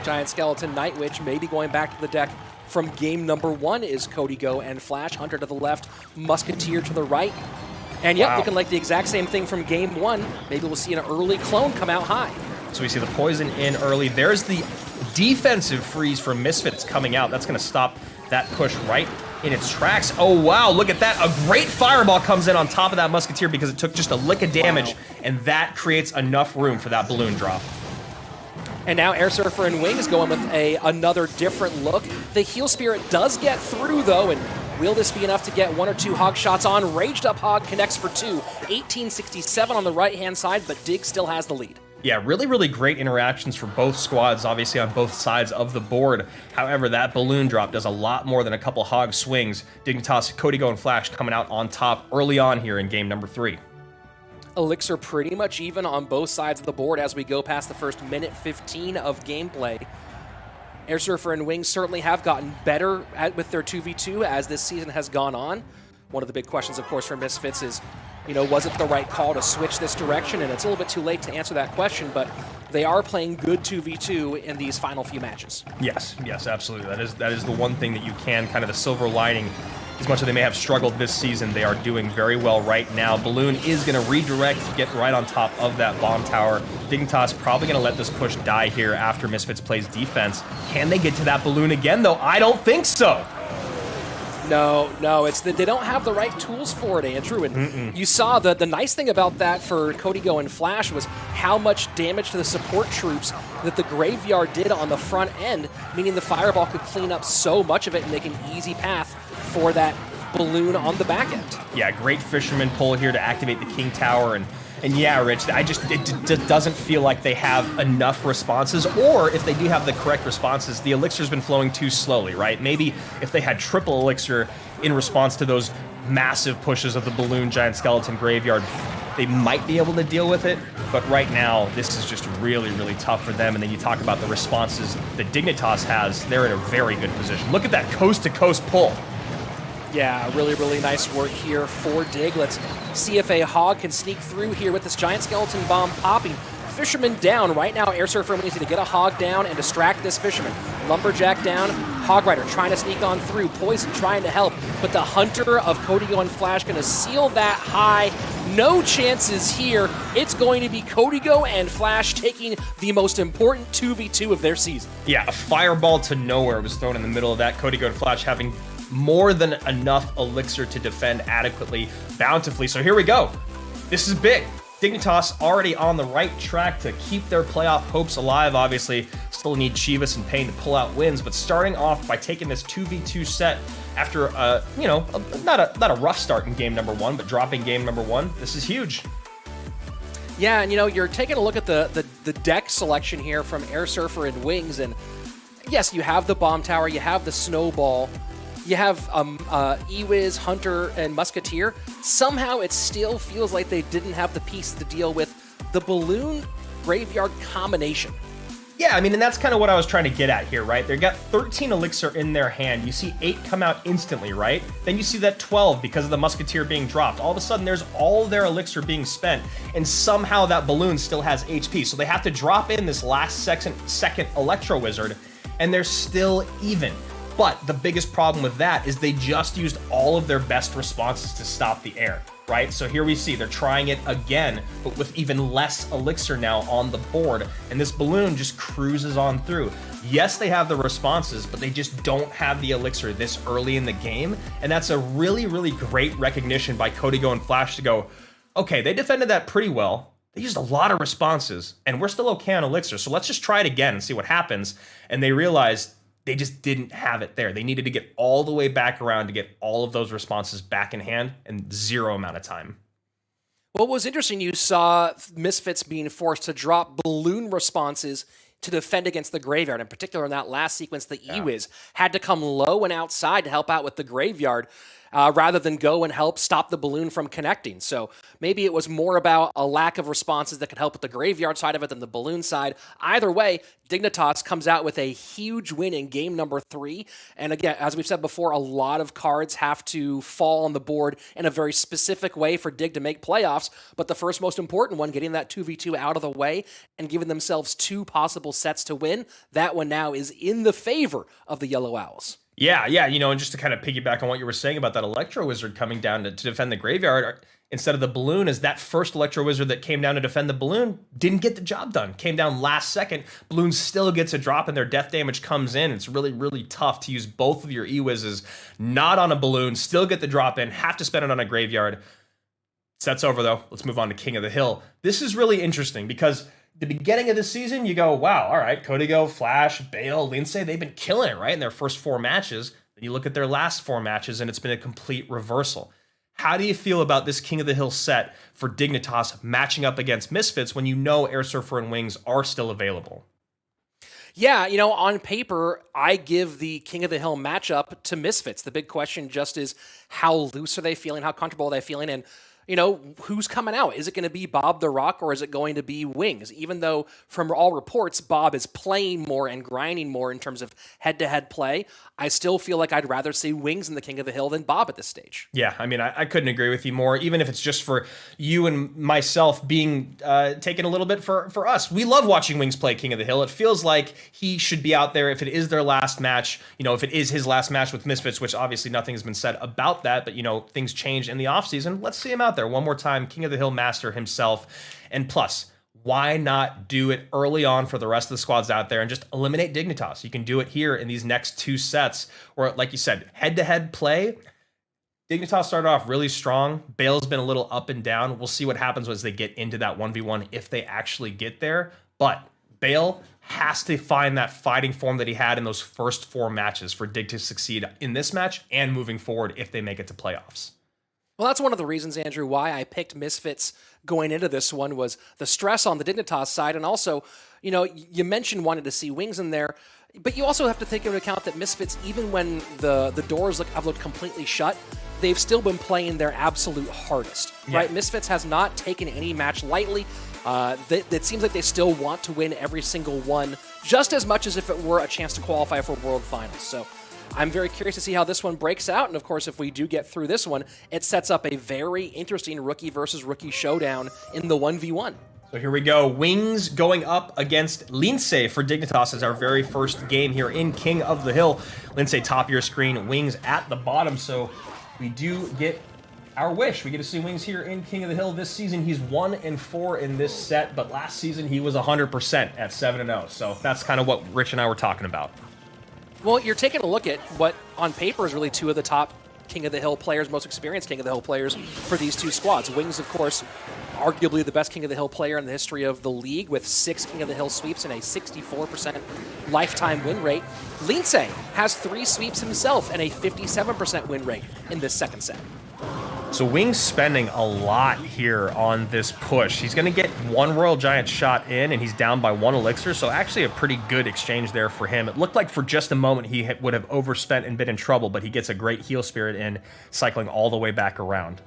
Giant Skeleton, Night Witch, maybe going back to the deck from game number 1 is KOTH and Flash. Hunter to the left, Musketeer to the right. And yep, looking like the exact same thing from game 1. Maybe we'll see an early clone come out high. So we see the poison in early. There's the defensive freeze from Misfits coming out. That's going to stop that push right in its tracks. Oh, wow, look at that. A great fireball comes in on top of that Musketeer because it took just a lick of damage, and that creates enough room for that balloon drop. And now Air Surfer and Wings going with another different look. The Heal Spirit does get through, though, and will this be enough to get 1 or 2 Hog shots on? Raged Up Hog connects for 2. 1867 on the right-hand side, but Dig still has the lead. Yeah, really, really great interactions for both squads, obviously on both sides of the board. However, that balloon drop does a lot more than a couple Hog swings. Dignitas, KOTH and Flash coming out on top early on here in game number 3. Elixir pretty much even on both sides of the board as we go past the first minute 15 of gameplay. Air Surfer and Wings certainly have gotten better with their 2v2 as this season has gone on. One of the big questions, of course, for Misfits is, was it the right call to switch this direction? And it's a little bit too late to answer that question, but they are playing good 2v2 in these final few matches. Yes, absolutely. That is the one thing that you can, kind of the silver lining. As much as they may have struggled this season, they are doing very well right now. Balloon is going to redirect, get right on top of that bomb tower. Dignitas probably going to let this push die here after Misfits plays defense. Can they get to that balloon again, though? I don't think so. No, they don't have the right tools for it, Andrew. And you saw the nice thing about that for KOTH and Flash was how much damage to the support troops that the Graveyard did on the front end, meaning the Fireball could clean up so much of it and make an easy path for that balloon on the back end. Yeah, great Fisherman pull here to activate the King Tower. And yeah, Rich, it doesn't feel like they have enough responses, or if they do have the correct responses, the Elixir's been flowing too slowly, right? Maybe if they had triple Elixir in response to those massive pushes of the Balloon Giant Skeleton Graveyard, they might be able to deal with it, but right now, this is just really, really tough for them. And then you talk about the responses that Dignitas has, they're in a very good position. Look at that coast-to-coast pull. Yeah, really, really nice work here for Dig. Let's see if a Hog can sneak through here with this Giant Skeleton Bomb popping. Fisherman down. Right now, Air Surfer needs to get a Hog down and distract this Fisherman. Lumberjack down. Hog Rider trying to sneak on through. Poison trying to help. But the Hunter of KOTH and Flash going to seal that high. No chances here. It's going to be KOTH and Flash taking the most important 2v2 of their season. Yeah, a fireball to nowhere was thrown in the middle of that. KOTH and Flash having more than enough Elixir to defend adequately, bountifully. So here we go. This is big. Dignitas already on the right track to keep their playoff hopes alive. Obviously, still need Chivas and Pain to pull out wins, but starting off by taking this 2v2 set after, not a rough start in game number 1, but dropping game number 1, this is huge. Yeah, and you're taking a look at the deck selection here from Air Surfer and Wings, and yes, you have the Bomb Tower, you have the Snowball, you have Ewiz, Hunter, and Musketeer. Somehow it still feels like they didn't have the piece to deal with the Balloon Graveyard combination. Yeah, I mean, and that's kind of what I was trying to get at here, right? They've got 13 Elixir in their hand. You see 8 come out instantly, right? Then you see that 12 because of the Musketeer being dropped. All of a sudden, there's all their Elixir being spent, and somehow that Balloon still has HP. So they have to drop in this last second Electro Wizard, and they're still even. But the biggest problem with that is they just used all of their best responses to stop the air. right? So here we see they're trying it again, but with even less elixir now on the board, and this balloon just cruises on through. Yes, they have the responses, but they just don't have the elixir this early in the game, and that's a really, really great recognition by KOTH and Flash to go, okay, they defended that pretty well. They used a lot of responses, and we're still okay on elixir, so let's just try it again and see what happens. And they realized they just didn't have it there. They needed to get all the way back around to get all of those responses back in hand in 0 amount of time. What was interesting, you saw Misfits being forced to drop balloon responses to defend against the Graveyard. In particular, in that last sequence, the Ewiz had to come low and outside to help out with the Graveyard rather than go and help stop the balloon from connecting. So maybe it was more about a lack of responses that could help with the Graveyard side of it than the balloon side. Either way, Dignitas comes out with a huge win in game number 3. And again, as we've said before, a lot of cards have to fall on the board in a very specific way for Dig to make playoffs. But the first most important one, getting that 2v2 out of the way and giving themselves 2 possible sets to win, that one now is in the favor of the Yellow Owls. Yeah, you know, and just to kind of piggyback on what you were saying about that Electro Wizard coming down to defend the Graveyard instead of the balloon, is that first Electro Wizard that came down to defend the balloon didn't get the job done. Came down last second. Balloon still gets a drop and their death damage comes in. It's really, really tough to use both of your E-Wizzes not on a balloon, still get the drop in, have to spend it on a Graveyard. Set's over though. Let's move on to King of the Hill. This is really interesting because the beginning of the season, you go, wow, all right, KOTH, Flash, Bale, Lindsay, they've been killing it, right, in their first 4 matches. Then you look at their last 4 matches, and it's been a complete reversal. How do you feel about this King of the Hill set for Dignitas matching up against Misfits when you know Air Surfer and Wings are still available? Yeah, you know, on paper, I give the King of the Hill matchup to Misfits. The big question just is how loose are they feeling, how comfortable are they feeling, and you know, who's coming out? Is it going to be Bob the Rock or is it going to be Wings? Even though from all reports, Bob is playing more and grinding more in terms of head-to-head play, I still feel like I'd rather see Wings in the King of the Hill than Bob at this stage. Yeah, I mean, I couldn't agree with you more, even if it's just for you and myself being taken a little bit for us. We love watching Wings play King of the Hill. It feels like he should be out there if it is their last match, you know, if it is his last match with Misfits, which obviously nothing has been said about that, but, you know, things change in the offseason. Let's see him out there one more time, King of the Hill master himself. And plus, why not do it early on for the rest of the squads out there and just eliminate Dignitas? You can do it here in these next 2 sets where, like you said, head-to-head play. Dignitas started off really strong. Bale's been a little up and down. We'll see what happens as they get into that 1v1 if they actually get there. But Bale has to find that fighting form that he had in those first 4 matches for Dig to succeed in this match and moving forward if they make it to playoffs. Well, that's one of the reasons, Andrew, why I picked Misfits going into this one was the stress on the Dignitas side. And also, you know, you mentioned wanting to see Wings in there, but you also have to take into account that Misfits, even when the doors have looked completely shut, they've still been playing their absolute hardest, right? Misfits has not taken any match lightly. It seems like they still want to win every single one, just as much as if it were a chance to qualify for World Finals. So I'm very curious to see how this one breaks out. And of course, if we do get through this one, it sets up a very interesting rookie versus rookie showdown in the 1v1. So here we go. Wings going up against Lindsay for Dignitas as our very first game here in King of the Hill. Lindsay top of your screen, Wings at the bottom. So we do get our wish. We get to see Wings here in King of the Hill this season. He's 1-4 in this set, but last season he was 100% at 7-0. So that's kind of what Rich and I were talking about. Well, you're taking a look at what on paper is really 2 of the top King of the Hill players, most experienced King of the Hill players for these 2 squads. Wings, of course, arguably the best King of the Hill player in the history of the league with 6 King of the Hill sweeps and a 64% lifetime win rate. Lindsay has 3 sweeps himself and a 57% win rate in this second set. So Wings spending a lot here on this push. He's going to get 1 Royal Giant shot in, and he's down by 1 elixir, so actually a pretty good exchange there for him. It looked like for just a moment he would have overspent and been in trouble, but he gets a great heal spirit in, cycling all the way back around.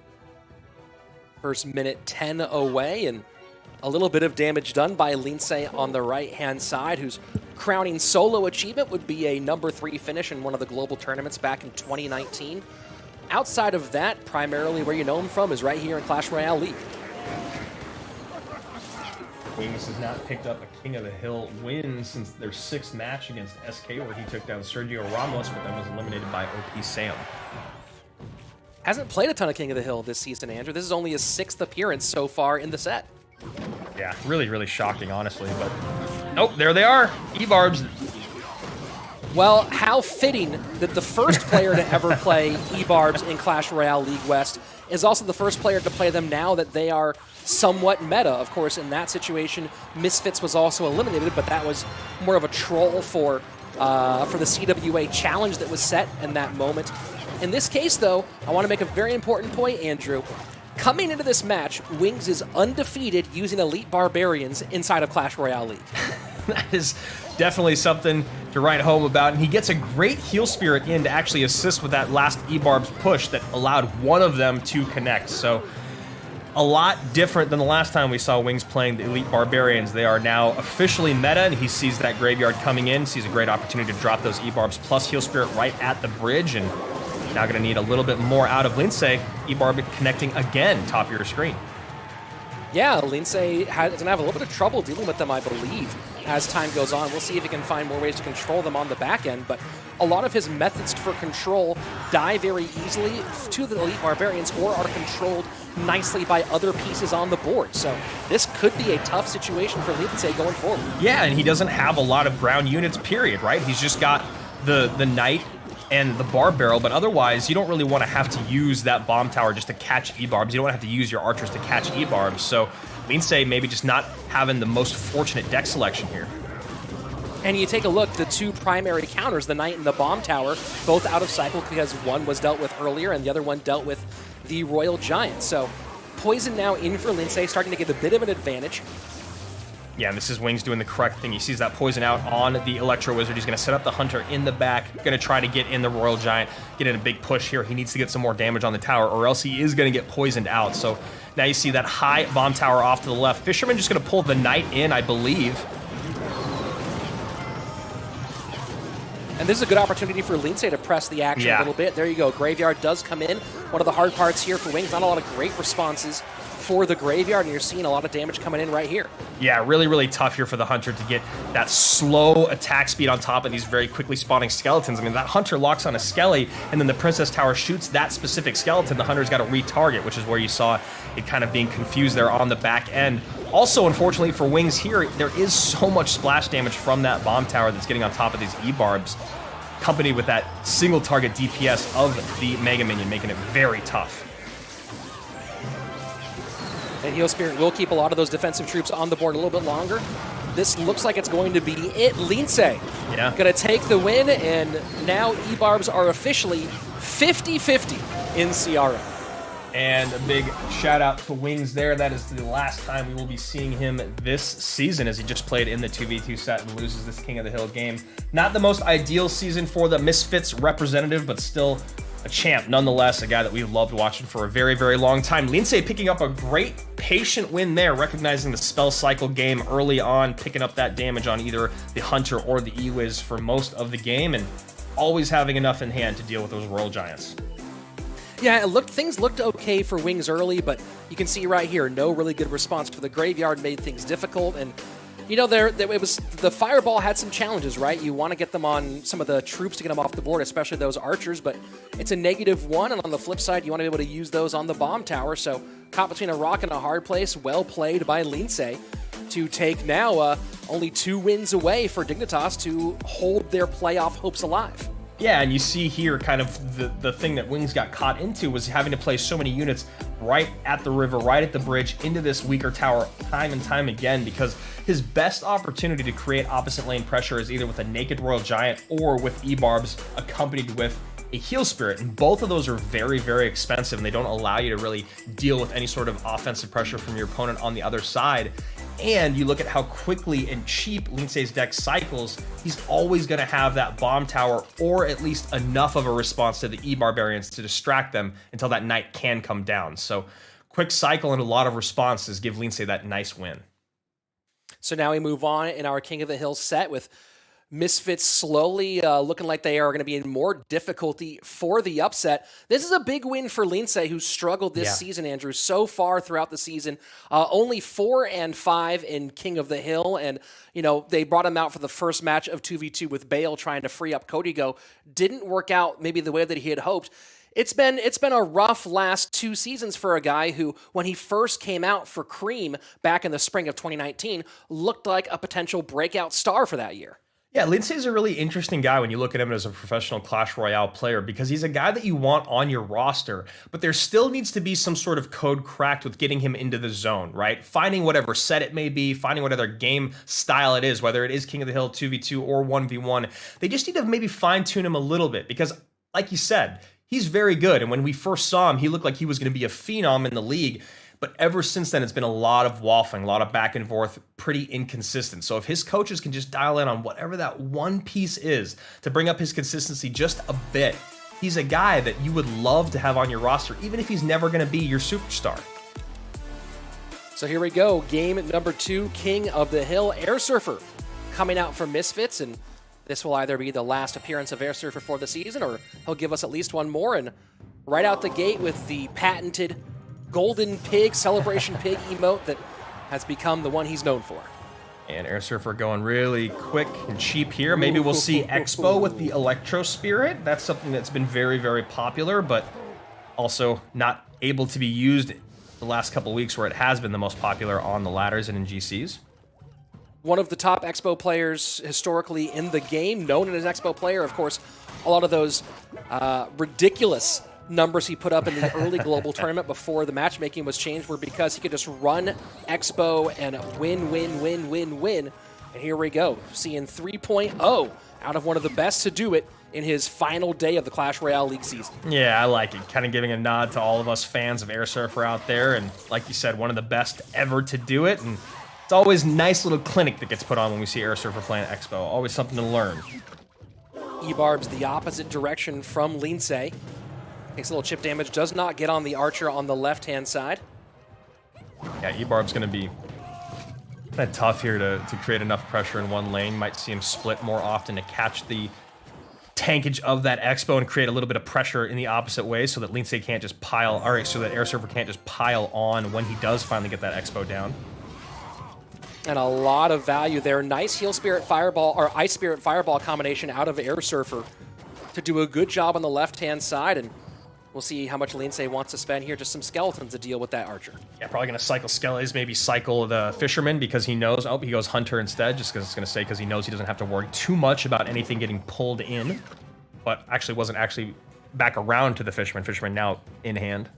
First minute 10 away, and a little bit of damage done by Lindsay on the right-hand side, whose crowning solo achievement would be a number 3 finish in one of the global tournaments back in 2019. Outside of that, primarily where you know him from is right here in Clash Royale League. Wings has not picked up a King of the Hill win since their 6th match against SK, where he took down Sergio Ramos, but then was eliminated by OP Sam. Hasn't played a ton of King of the Hill this season, Andrew. This is only his 6th appearance so far in the set. Yeah, really, really shocking, honestly. But, oh, there they are. E-Barbs. Well, how fitting that the first player to ever play E-Barbs in Clash Royale League West is also the first player to play them now that they are somewhat meta. Of course, in that situation, Misfits was also eliminated, but that was more of a troll for the CWA challenge that was set in that moment. In this case, though, I want to make a very important point, Andrew. Coming into this match, Wings is undefeated using Elite Barbarians inside of Clash Royale League. That is definitely something to write home about, and he gets a great heal spirit in to actually assist with that last E-Barb's push that allowed one of them to connect. So a lot different than the last time we saw Wings playing the Elite Barbarians. They are now officially meta, and he sees that graveyard coming in, sees a great opportunity to drop those E-Barbs plus heal spirit right at the bridge, and now going to need a little bit more out of Lindsay. E-Barb connecting again, top of your screen. Yeah, Lindsay is going to have a little bit of trouble dealing with them, I believe, as time goes on. We'll see if he can find more ways to control them on the back end, but a lot of his methods for control die very easily to the Elite Barbarians or are controlled nicely by other pieces on the board. So this could be a tough situation for Lindsay going forward. Yeah, and he doesn't have a lot of ground units, period, right? He's just got the Knight and the Bar Barrel, but otherwise you don't really want to have to use that bomb tower just to catch E-Barbs. You don't want to have to use your archers to catch E-Barbs. So Lindsay maybe just not having the most fortunate deck selection here. And you take a look, the two primary counters, the Knight and the Bomb Tower, both out of cycle because one was dealt with earlier and the other one dealt with the Royal Giant. So Poison now in for Lindsay, starting to get a bit of an advantage. Yeah, and this is Wings doing the correct thing. He sees that Poison out on the Electro Wizard. He's going to set up the Hunter in the back, going to try to get in the Royal Giant, get in a big push here. He needs to get some more damage on the tower, or else he is going to get poisoned out. So now you see that high bomb tower off to the left. Fisherman just going to pull the Knight in, I believe. And this is a good opportunity for Lindsay to press the action a little bit. There you go. Graveyard does come in. One of the hard parts here for Wings, not a lot of great responses for the Graveyard, and you're seeing a lot of damage coming in right here. Yeah, really, really tough here for the Hunter to get that slow attack speed on top of these very quickly spawning skeletons. I mean, that Hunter locks on a Skelly, and then the Princess Tower shoots that specific skeleton. The Hunter's got to retarget, which is where you saw it kind of being confused there on the back end. Also, unfortunately for Wings here, there is so much splash damage from that bomb tower that's getting on top of these E-Barbs, accompanied with that single target DPS of the Mega Minion, making it very tough. And Heal Spirit will keep a lot of those defensive troops on the board a little bit longer. This looks like it's going to be it. Lindsay going to take the win, and now E-Barbs are officially 50-50 in CRL. And a big shout out to Wings there. That is the last time we will be seeing him this season, as he just played in the 2v2 set and loses this King of the Hill game. Not the most ideal season for the Misfits representative, but still a champ nonetheless, a guy that we've loved watching for a very, very long time. Lindsay picking up a great patient win there, recognizing the spell cycle game early on, picking up that damage on either the Hunter or the E-Wiz for most of the game, and always having enough in hand to deal with those Royal Giants. Yeah, things looked okay for Wings early, but you can see right here, no really good response for the Graveyard, made things difficult, and you know, it was the Fireball had some challenges, right? You want to get them on some of the troops to get them off the board, especially those archers, but it's a -1, and on the flip side, you want to be able to use those on the bomb tower, so caught between a rock and a hard place. Well played by Lindsay to take now only 2 wins away for Dignitas to hold their playoff hopes alive. Yeah, and you see here kind of the thing that Wings got caught into was having to play so many units right at the river, right at the bridge, into this weaker tower time and time again, because his best opportunity to create opposite lane pressure is either with a naked Royal Giant or with E-Barbs accompanied with a Heal Spirit, and both of those are very, very expensive, and they don't allow you to really deal with any sort of offensive pressure from your opponent on the other side. And you look at how quickly and cheap Lindsay's deck cycles, he's always going to have that bomb tower or at least enough of a response to the E-Barbarians to distract them until that Knight can come down. So quick cycle and a lot of responses give Lindsay that nice win. So now we move on in our King of the Hill set with Misfits slowly looking like they are going to be in more difficulty for the upset. This is a big win for Lindsay, who struggled this season, Andrew, so far throughout the season. Only 4-5 in King of the Hill, and you know they brought him out for the first match of 2v2 with Bale trying to free up Cody Go. Didn't work out maybe the way that he had hoped. It's been a rough last 2 seasons for a guy who, when he first came out for Creem back in the spring of 2019, looked like a potential breakout star for that year. Yeah, Lindsay's a really interesting guy when you look at him as a professional Clash Royale player because he's a guy that you want on your roster, but there still needs to be some sort of code cracked with getting him into the zone, right? Finding whatever set it may be, finding what other game style it is, whether it is King of the Hill 2v2 or 1v1. They just need to maybe fine-tune him a little bit because, like you said, he's very good. And when we first saw him, he looked like he was going to be a phenom in the league. But ever since then, it's been a lot of waffling, a lot of back and forth, pretty inconsistent. So if his coaches can just dial in on whatever that one piece is to bring up his consistency just a bit, he's a guy that you would love to have on your roster, even if he's never going to be your superstar. So here we go. Game number 2, King of the Hill, Air Surfer coming out from Misfits. And this will either be the last appearance of Air Surfer for the season, or he'll give us at least one more. And right out the gate with the patented golden pig, celebration pig emote that has become the one he's known for. And Air Surfer going really quick and cheap here. Maybe we'll see Expo with the Electro Spirit. That's something that's been very, very popular, but also not able to be used the last couple of weeks where it has been the most popular on the ladders and in GCs. One of the top Expo players historically in the game, known as an Expo player. Of course, a lot of those ridiculous numbers he put up in the early global tournament before the matchmaking was changed were because he could just run Expo and win. And here we go, seeing 3.0 out of one of the best to do it in his final day of the Clash Royale League season. Yeah, I like it. Kind of giving a nod to all of us fans of Air Surfer out there. And like you said, one of the best ever to do it. And it's always a nice little clinic that gets put on when we see Air Surfer playing Expo. Always something to learn. E-Barb's the opposite direction from Lindsay. Takes a little chip damage, does not get on the Archer on the left-hand side. Yeah, E-Barb's going to be kind of tough here to create enough pressure in one lane. Might see him split more often to catch the tankage of that Expo and create a little bit of pressure in the opposite way so that Lindsay can't just pile, all right, so that Air Surfer can't just pile on when he does finally get that Expo down. And a lot of value there. Nice Heal Spirit Fireball, or Ice Spirit Fireball combination out of Air Surfer to do a good job on the left-hand side. And we'll see how much Lindsay wants to spend here. Just some skeletons to deal with that Archer. Yeah, probably going to cycle skeletons, maybe cycle the Fisherman because he knows, oh, he goes Hunter instead, just because it's going to say because he knows he doesn't have to worry too much about anything getting pulled in. But actually wasn't actually back around to the Fisherman. Fisherman now in hand.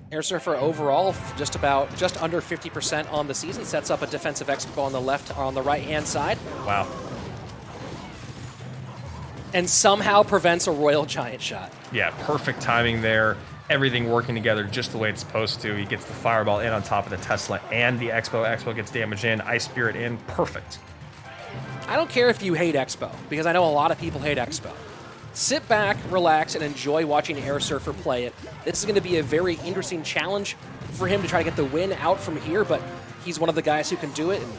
Air Surfer overall just under 50% on the season. Sets up a defensive Expo on the left or on the right-hand side. Wow. And somehow prevents a Royal Giant shot. Yeah, perfect timing there. Everything working together just the way it's supposed to. He gets the Fireball in on top of the Tesla and the Expo. Expo gets damage in, Ice Spirit in. Perfect. I don't care if you hate Expo, because I know a lot of people hate Expo. Sit back, relax, and enjoy watching Air Surfer play it. This is going to be a very interesting challenge for him to try to get the win out from here, but he's one of the guys who can do it, and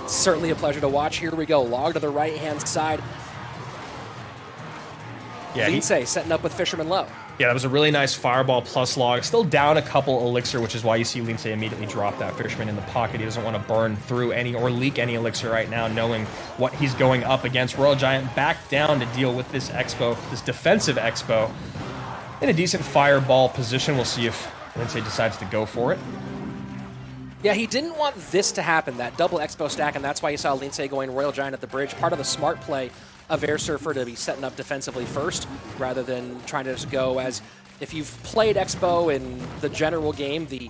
it's certainly a pleasure to watch. Here we go, log to the right-hand side. Yeah, Lindsay setting up with Fisherman low. Yeah, that was a really nice Fireball plus log. Still down a couple Elixir, which is why you see Lindsay immediately drop that Fisherman in the pocket. He doesn't want to burn through any or leak any Elixir right now, knowing what he's going up against. Royal Giant back down to deal with this Expo, this defensive Expo. In a decent Fireball position. We'll see if Lindsay decides to go for it. Yeah, he didn't want this to happen, that double Expo stack, and that's why you saw Lindsay going Royal Giant at the bridge. Part of the smart play of Air Surfer to be setting up defensively first, rather than trying to just go as, if you've played Expo in the general game, the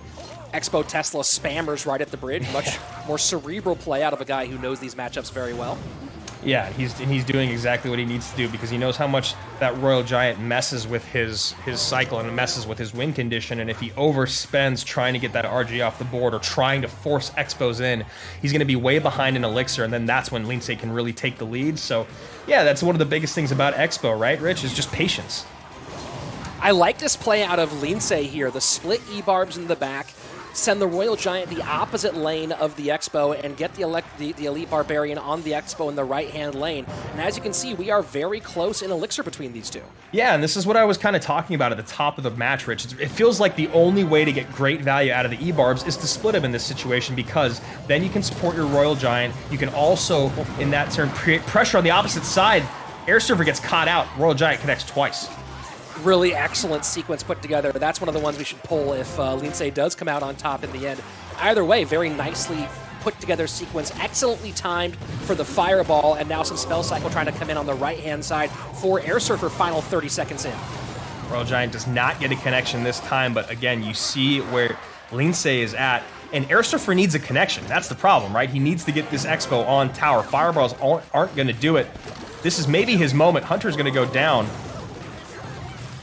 Expo Tesla spammers right at the bridge. Much more cerebral play out of a guy who knows these matchups very well. Yeah, he's doing exactly what he needs to do because he knows how much that Royal Giant messes with his cycle and messes with his win condition, and if he overspends trying to get that RG off the board or trying to force Expos in, he's going to be way behind in Elixir, and then that's when Lindsay can really take the lead. So, yeah, that's one of the biggest things about Expo, right, Rich, is just patience. I like this play out of Lindsay here. The split E-Barbs in the back, send the Royal Giant the opposite lane of the Expo and get the Elite Barbarian on the Expo in the right-hand lane. And as you can see, we are very close in Elixir between these two. Yeah, and this is what I was kind of talking about at the top of the match, Rich. It feels like the only way to get great value out of the E-Barbs is to split them in this situation, because then you can support your Royal Giant. You can also, in that turn, create pressure on the opposite side. Air Surfer gets caught out. Royal Giant connects twice. really excellent sequence put together. That's one of the ones we should pull if Lince does come out on top in the end. Either way, very nicely put together sequence, excellently timed for the fireball, and now some spell cycle trying to come in on the right-hand side for Air Surfer, final 30 seconds in. Royal Giant does not get a connection this time, but again, you see where Lince is at, and Air Surfer needs a connection. That's the problem, right? He needs to get this Expo on tower. Fireballs aren't going to do it. This is maybe his moment. Hunter's going to go down.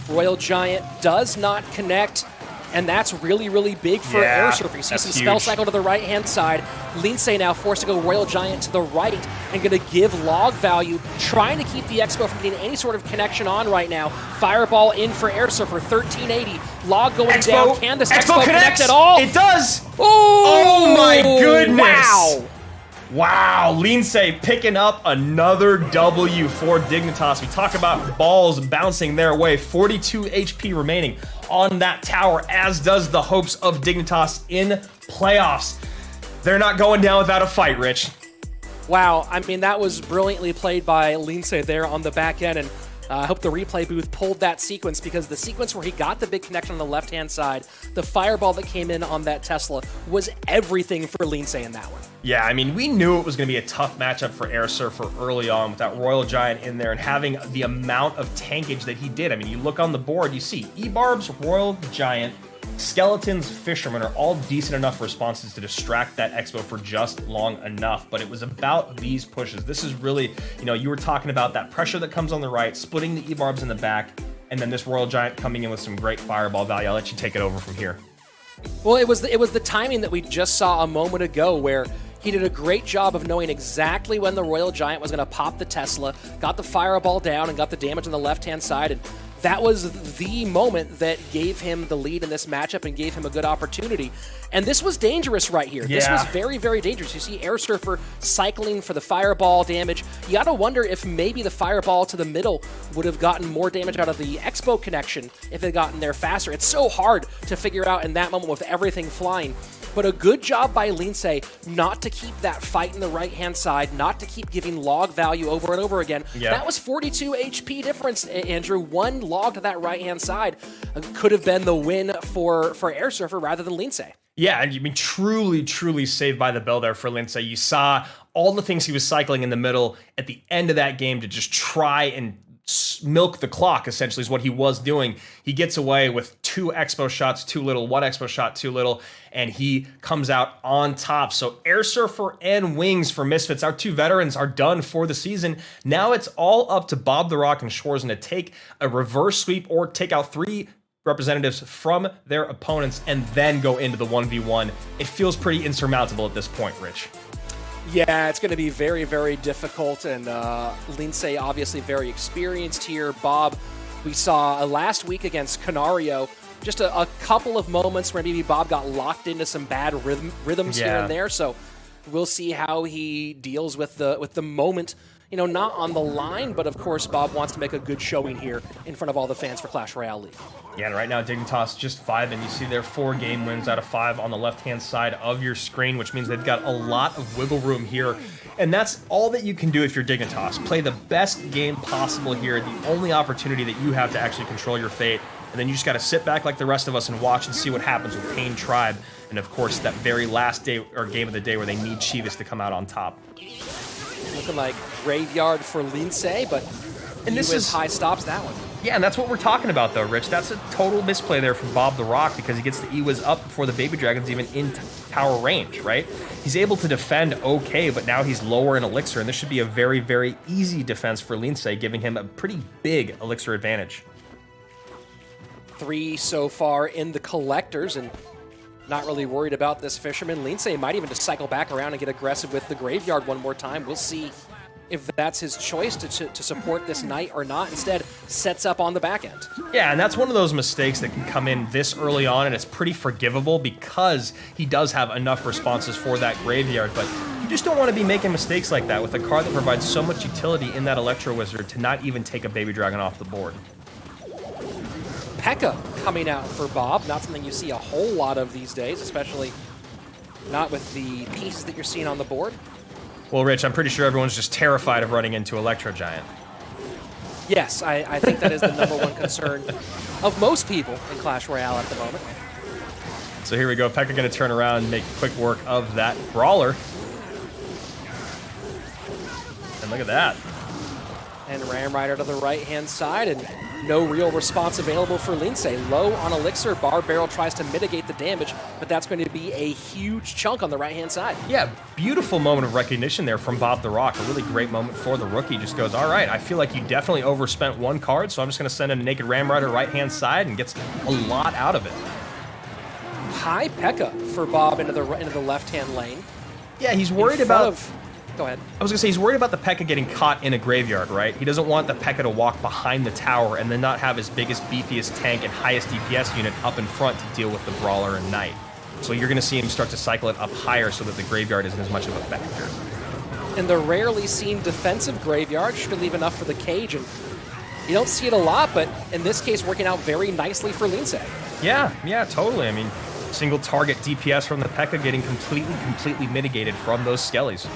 Royal Giant does not connect, and that's really, really big for Air Surfer. You see some spell cycle to the right-hand side. Lince now forced to go Royal Giant to the right and going to give log value, trying to keep the Expo from getting any sort of connection on right now. Fireball in for Air Surfer, 1380. Log going down. Can this Expo connect at all? It does! Oh my goodness! Wow! Wow, Lince picking up another W for Dignitas. We talk about balls bouncing their way. 42 HP remaining on that tower, as does the hopes of Dignitas in playoffs. They're not going down without a fight, Rich. Wow, I mean, that was brilliantly played by Lince there on the back end, and I hope the replay booth pulled that sequence, because the sequence where he got the big connection on the left-hand side, the fireball that came in on that Tesla, was everything for Lince in that one. Yeah, I mean, we knew it was going to be a tough matchup for Air Surfer early on with that Royal Giant in there and having the amount of tankage that he did. I mean, you look on the board, you see E-Barbs, Royal Giant, Skeletons, Fisherman are all decent enough responses to distract that Expo for just long enough, but it was about these pushes. This is really, you know, you were talking about that pressure that comes on the right, splitting the E-Barbs in the back, and then this Royal Giant coming in with some great fireball value. I'll let you take it over from here. Well, it was the timing that we just saw a moment ago where he did a great job of knowing exactly when the Royal Giant was going to pop the Tesla, got the fireball down, and got the damage on the left-hand side, and that was the moment that gave him the lead in this matchup and gave him a good opportunity. And this was dangerous right here. Yeah. This was very, very dangerous. You see Air Surfer cycling for the fireball damage. You got to wonder if maybe the fireball to the middle would have gotten more damage out of the Expo connection if it had gotten there faster. It's so hard to figure out in that moment with everything flying. But a good job by Lince not to keep that fight in the right-hand side, not to keep giving log value over and over again. Yeah. That was 42 HP difference, Andrew. One log to that right-hand side could have been the win for Air Surfer rather than Lince. Yeah, and you mean truly, truly saved by the bell there for Lince. You saw all the things he was cycling in the middle at the end of that game to just try and milk the clock, essentially, is what he was doing. He gets away with 2 Expo shots too little, 1 Expo shot too little, and he comes out on top. So Air Surfer and Wings for Misfits, our 2 veterans, are done for the season. Now it's all up to Bob the Rock and Schwarzen to take a reverse sweep or take out 3 representatives from their opponents and then go into the 1v1. It feels pretty insurmountable at this point, Rich. Yeah, it's going to be very, very difficult, and Lince obviously very experienced here. Bob, we saw last week against Canario, just a couple of moments where maybe Bob got locked into some bad rhythms here and there, so we'll see how he deals with the moment. You know, not on the line, but of course Bob wants to make a good showing here in front of all the fans for Clash Royale League. Yeah, and right now Dignitas just 5, and you see their 4 game wins out of 5 on the left-hand side of your screen, which means they've got a lot of wiggle room here. And that's all that you can do if you're Dignitas. Play the best game possible here, the only opportunity that you have to actually control your fate. And then you just got to sit back like the rest of us and watch and see what happens with Pain Tribe. And of course, that very last day or game of the day where they need Chivas to come out on top. Looking like graveyard for Lince, but this is high stops that one. Yeah, and that's what we're talking about, though, Rich. That's a total misplay there from Bob the Rock because he gets the E-Wiz up before the Baby Dragon's even in tower range, right? He's able to defend okay, but now he's lower in Elixir, and this should be a very, very easy defense for Lince, giving him a pretty big Elixir advantage. 3 so far in the Collectors, and not really worried about this Fisherman. Lince might even just cycle back around and get aggressive with the Graveyard one more time. We'll see if that's his choice to support this Knight or not. Instead, sets up on the back end. Yeah, and that's one of those mistakes that can come in this early on, and it's pretty forgivable because he does have enough responses for that Graveyard, but you just don't want to be making mistakes like that with a card that provides so much utility in that Electro Wizard to not even take a Baby Dragon off the board. P.E.K.K.A. coming out for Bob. Not something you see a whole lot of these days, especially not with the pieces that you're seeing on the board. Well, Rich, I'm pretty sure everyone's just terrified of running into Electro Giant. Yes, I think that is the number one concern of most people in Clash Royale at the moment. So here we go. Pekka going to turn around and make quick work of that brawler. And look at that. And Ram Rider to the right-hand side, and no real response available for Lindsay. Low on Elixir, Bar Barrel tries to mitigate the damage, but that's going to be a huge chunk on the right-hand side. Yeah, beautiful moment of recognition there from Bob the Rock. A really great moment for the rookie. Just goes, all right, I feel like you definitely overspent one card, so I'm just going to send in a Naked Ram Rider right-hand side and gets a lot out of it. High Pekka for Bob into the left-hand lane. Yeah, he's worried about... Go ahead. I was going to say, he's worried about the Pekka getting caught in a graveyard, right? He doesn't want the Pekka to walk behind the tower and then not have his biggest, beefiest tank and highest DPS unit up in front to deal with the Brawler and Knight. So you're going to see him start to cycle it up higher so that the graveyard isn't as much of a factor. And the rarely seen defensive graveyard should leave enough for the cage, and you don't see it a lot, but in this case, working out very nicely for Lindsay. Yeah, totally. I mean, single target DPS from the Pekka getting completely mitigated from those skellies.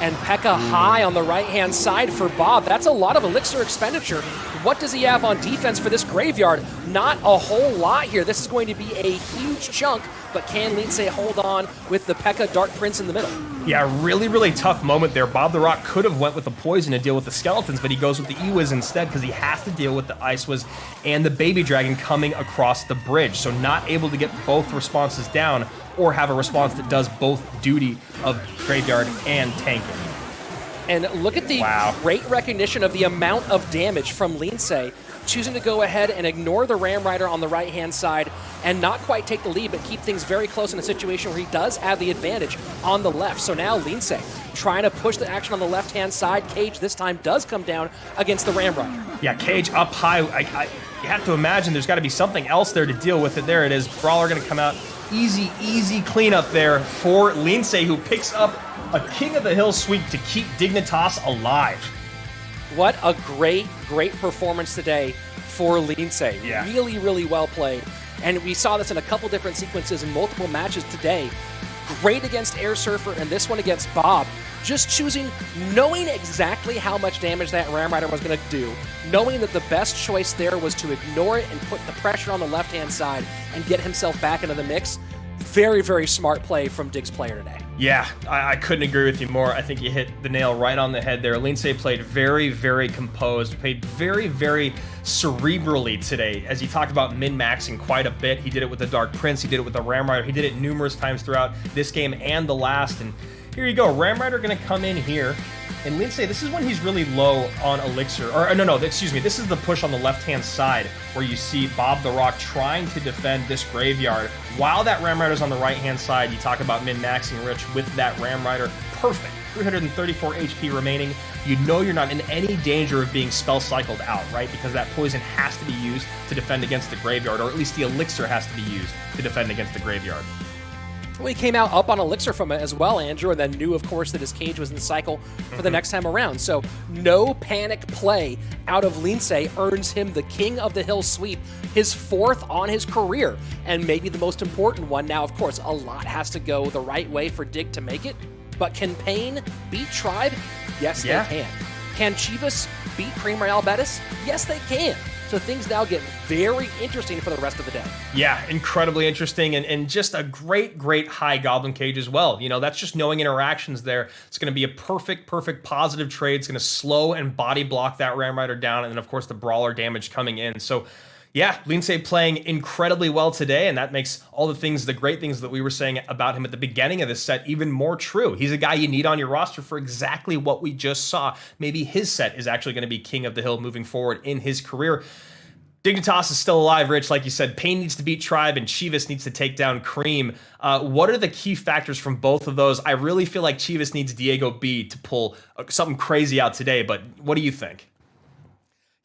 And Pekka high on the right-hand side for Bob. That's a lot of Elixir expenditure. What does he have on defense for this graveyard? Not a whole lot here. This is going to be a huge chunk, but can Lindsay hold on with the Pekka Dark Prince in the middle? Yeah, really tough moment there. Bob the Rock could have went with the poison to deal with the skeletons, but he goes with the E-Wiz instead because he has to deal with the Ice Wiz and the Baby Dragon coming across the bridge. So not able to get both responses down or have a response that does both duty of graveyard and tanking. And look at the great recognition of the amount of damage from Lindsay, choosing to go ahead and ignore the Ram Rider on the right-hand side and not quite take the lead, but keep things very close in a situation where he does have the advantage on the left. So now Lindsay trying to push the action on the left-hand side. Cage this time does come down against the Ram Rider. Yeah, Cage up high. You have to imagine there's got to be something else there to deal with it. There it is. Brawler going to come out. Easy cleanup there for Lindsay, who picks up a King of the Hill sweep to keep Dignitas alive. What a great performance today for Lindsay. Yeah. Really well played. And we saw this in a couple different sequences in multiple matches today. Great against Air Surfer and this one against Bob. Just choosing, knowing exactly how much damage that Ram Rider was going to do, knowing that the best choice there was to ignore it and put the pressure on the left-hand side and get himself back into the mix. Very smart play from Dig's player today. Yeah, I couldn't agree with you more. I think you hit the nail right on the head there. Lindsay played very composed, played very cerebrally today. As he talked about min-maxing quite a bit. He did it with the Dark Prince, he did it with the Ram Rider, he did it numerous times throughout this game and the last. And here you go, Ram Rider going to come in here. And Lindsay, this is when he's really low on Elixir. Excuse me, this is the push on the left-hand side where you see Bob the Rock trying to defend this graveyard. While that Ram Rider's on the right-hand side, you talk about min-maxing Rich with that Ram Rider. Perfect. 334 HP remaining. You know you're not in any danger of being spell cycled out, right? Because that poison has to be used to defend against the graveyard, or at least the Elixir has to be used to defend against the graveyard. Well, he came out up on Elixir from it as well, Andrew, and then knew, of course, that his cage was in the cycle for the next time around. So no panic play out of Lindsay earns him the King of the Hill sweep, his 4th on his career, and maybe the most important one. Now, of course, a lot has to go the right way for Dig to make it, but can Pain beat Tribe? Yes, they can. Can Chivas beat Creem Royale Betis? Yes, they can. So things now get very interesting for the rest of the day. Yeah, incredibly interesting, and just a great high Goblin Cage as well. You know, that's just knowing interactions there. It's going to be a perfect positive trade. It's going to slow and body block that Ram Rider down, and then, of course, the Brawler damage coming in. So, yeah, Lindsay playing incredibly well today, and that makes all the great things that we were saying about him at the beginning of this set even more true. He's a guy you need on your roster for exactly what we just saw. Maybe his set is actually going to be King of the Hill moving forward in his career. Dignitas is still alive, Rich. Like you said, Pain needs to beat Tribe, and Chivas needs to take down Creem. What are the key factors from both of those? I really feel like Chivas needs Diego B to pull something crazy out today, but what do you think?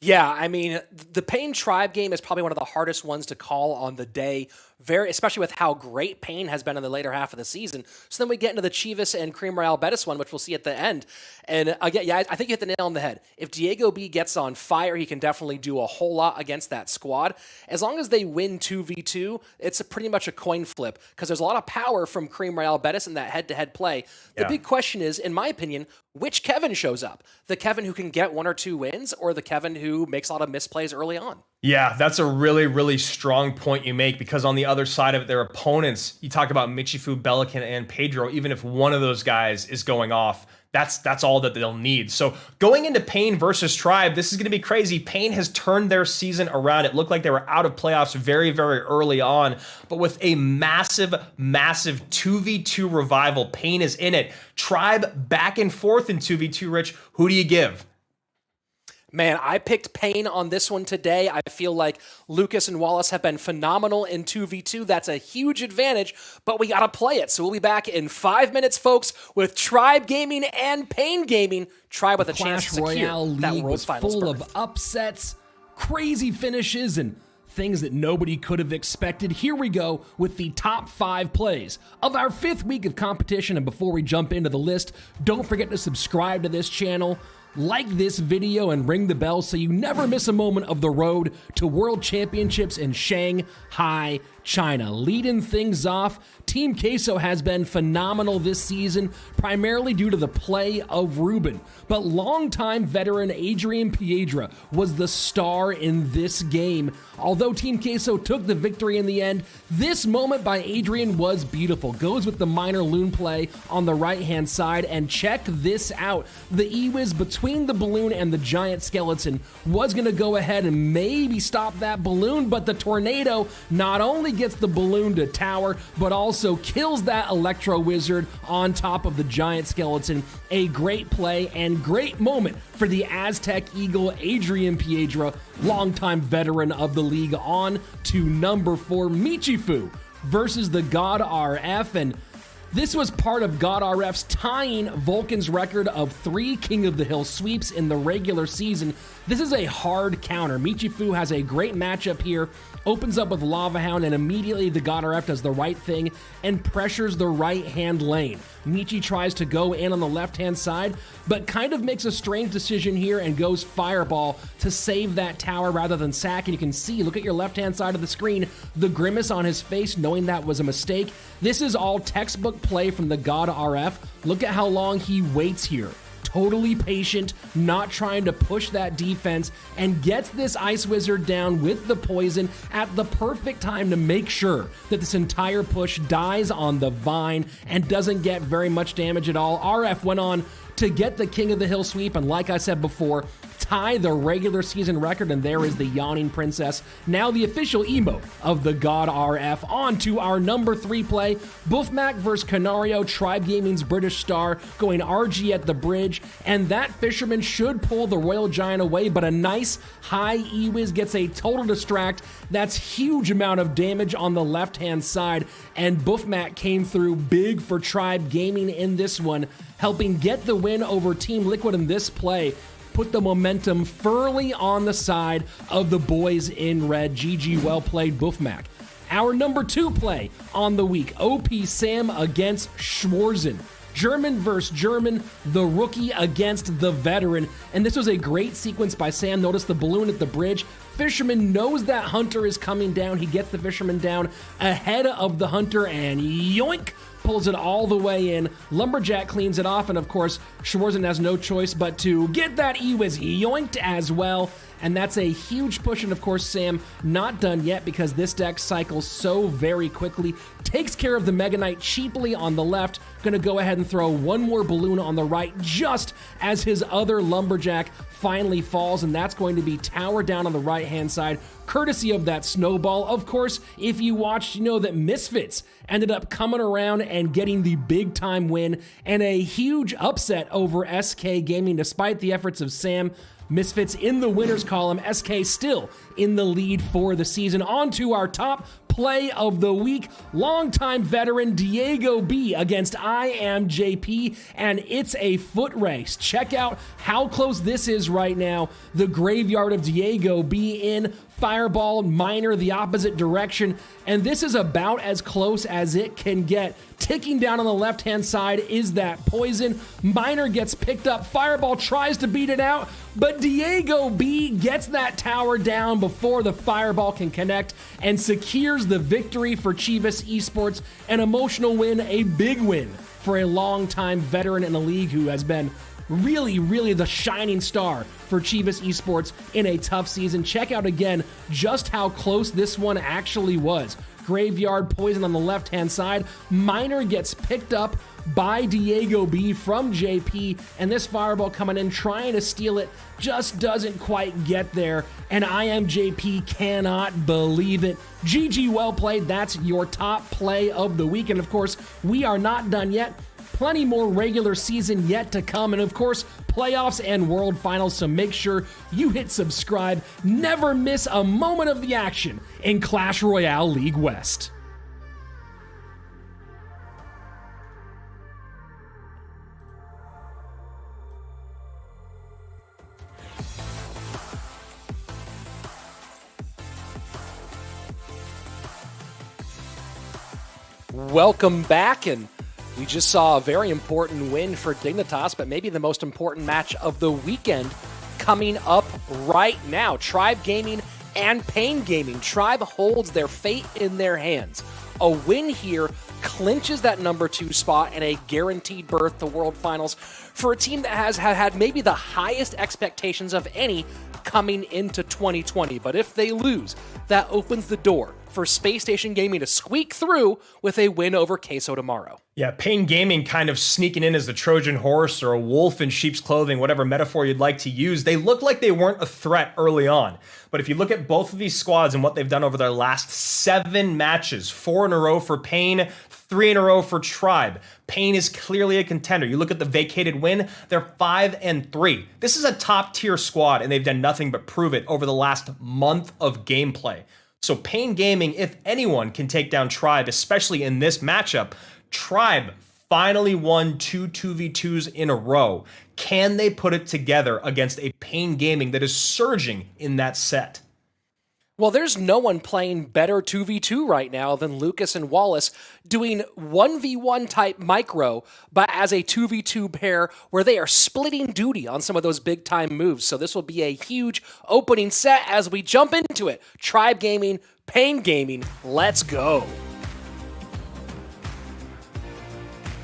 Yeah, I mean, the Pain Tribe game is probably one of the hardest ones to call on the day especially with how great Pain has been in the later half of the season. So then we get into the Chivas and Creem Royale Betis one, which we'll see at the end. And again, yeah, I think you hit the nail on the head. If Diego B gets on fire, he can definitely do a whole lot against that squad. As long as they win 2v2, it's pretty much a coin flip because there's a lot of power from Creem Royale Betis in that head-to-head play. The big question is, in my opinion, which Kevin shows up? The Kevin who can get 1 or 2 wins, or the Kevin who makes a lot of misplays early on? Yeah, that's a really, really strong point you make, because on the other side of it, their opponents, you talk about Michifu, Belican, and Pedro, even if one of those guys is going off, that's all that they'll need. So going into Pain versus Tribe, this is going to be crazy. Pain has turned their season around. It looked like they were out of playoffs very, very early on, but with a massive, massive 2v2 revival, Pain is in it. Tribe back and forth in 2v2, Rich. Who do you give? Man, I picked Pain on this one today. I feel like Lucas and Wallace have been phenomenal in 2v2. That's a huge advantage, but we got to play it. So we'll be back in 5 minutes, folks, with Tribe Gaming and Pain Gaming. Tribe with a chance to secure Royale that League World was Finals full berth. of upsets, crazy finishes, and things that nobody could have expected. Here we go with the top 5 plays of our 5th week of competition. And before we jump into the list, don't forget to subscribe to this channel, like this video, and ring the bell so you never miss a moment of the road to World Championships in Shanghai, China. Leading things off, Team Queso has been phenomenal this season, primarily due to the play of Ruben. But longtime veteran Adrian Piedra was the star in this game. Although Team Queso took the victory in the end, this moment by Adrian was beautiful. Goes with the minor loon play on the right-hand side, and check this out. The E-Wiz between the balloon and the giant skeleton was going to go ahead and maybe stop that balloon, but the tornado not only gets the balloon to tower, but also kills that Electro Wizard on top of the giant skeleton. A great play and great moment for the Aztec Eagle Adrian Piedra, longtime veteran of the league. On to number 4, Michifu versus the God RF, and this was part of God RF's tying Vulcan's record of 3 King of the Hill sweeps in the regular season. This is a hard counter. Michifu has a great matchup here, opens up with Lava Hound, and immediately the God RF does the right thing and pressures the right-hand lane. Michi tries to go in on the left-hand side, but kind of makes a strange decision here and goes Fireball to save that tower rather than sack. And you can see, look at your left-hand side of the screen, the grimace on his face, knowing that was a mistake. This is all textbook play from the God RF. Look at how long he waits here. Totally patient, not trying to push that defense, and gets this Ice Wizard down with the poison at the perfect time to make sure that this entire push dies on the vine and doesn't get very much damage at all. RF went on to get the King of the Hill sweep, and like I said before, tie the regular season record, and there is the Yawning Princess, now the official emote of the God RF. On to our number 3 play, Buffmac versus Canario, Tribe Gaming's British star, going RG at the bridge, and that Fisherman should pull the Royal Giant away, but a nice high E-Wiz gets a total distract. That's huge amount of damage on the left-hand side, and Buffmac came through big for Tribe Gaming in this one, helping get the win over Team Liquid in this play. Put the momentum firmly on the side of the boys in red. GG, well played, Buffmac. Our number 2 play on the week, OP Sam against Schwarzen. German versus German, the rookie against the veteran. And this was a great sequence by Sam. Notice the balloon at the bridge. Fisherman knows that Hunter is coming down. He gets the Fisherman down ahead of the Hunter, and yoink, pulls it all the way in. Lumberjack cleans it off, and of course, Schwarzen has no choice but to get that E-Wiz yoinked as well. And that's a huge push, and of course, Sam not done yet because this deck cycles so very quickly. Takes care of the Mega Knight cheaply on the left. Gonna go ahead and throw one more balloon on the right just as his other Lumberjack finally falls, and that's going to be tower down on the right-hand side, courtesy of that snowball. Of course, if you watched, you know that Misfits ended up coming around and getting the big-time win and a huge upset over SK Gaming despite the efforts of Sam. Misfits in the winners column, SK still in the lead for the season. On to our top play of the week. Longtime veteran Diego B against IMJP, and it's a foot race. Check out how close this is right now. The graveyard of Diego B in Fireball, Miner the opposite direction, and this is about as close as it can get. Ticking down on the left-hand side is that poison. Miner gets picked up. Fireball tries to beat it out, but Diego B gets that tower down before the Fireball can connect and secures the victory for Chivas Esports. An emotional win, a big win for a longtime veteran in the league who has been really the shining star for Chivas Esports in a tough season. Check out again just how close this one actually was. Graveyard poison on the left-hand side. Miner gets picked up by Diego B from JP, and this Fireball coming in trying to steal it just doesn't quite get there, and IMJP cannot believe it. GG, well played. That's your top play of the week, and of course, we are not done yet. Plenty more regular season yet to come, and of course, playoffs and world finals, so make sure you hit subscribe. Never miss a moment of the action in Clash Royale League West. Welcome back, and we just saw a very important win for Dignitas, but maybe the most important match of the weekend coming up right now. Tribe Gaming and Pain Gaming. Tribe holds their fate in their hands. A win here clinches that number 2 spot and a guaranteed berth to World Finals for a team that has had maybe the highest expectations of any coming into 2020. But if they lose, that opens the door for Space Station Gaming to squeak through with a win over Queso tomorrow. Yeah, Pain Gaming kind of sneaking in as the Trojan horse or a wolf in sheep's clothing, whatever metaphor you'd like to use. They look like they weren't a threat early on. But if you look at both of these squads and what they've done over their last 7 matches, 4 in a row for Pain, 3 in a row for Tribe. Pain is clearly a contender. You look at the vacated win, they're 5-3. This is a top tier squad, and they've done nothing but prove it over the last month of gameplay. So Pain Gaming, if anyone can take down Tribe, especially in this matchup, Tribe finally won 2 2v2s in a row. Can they put it together against a Pain Gaming that is surging in that set? Well, there's no one playing better 2v2 right now than Lucas and Wallace, doing 1v1 type micro, but as a 2v2 pair where they are splitting duty on some of those big time moves. So this will be a huge opening set as we jump into it. Tribe Gaming, Pain Gaming, let's go.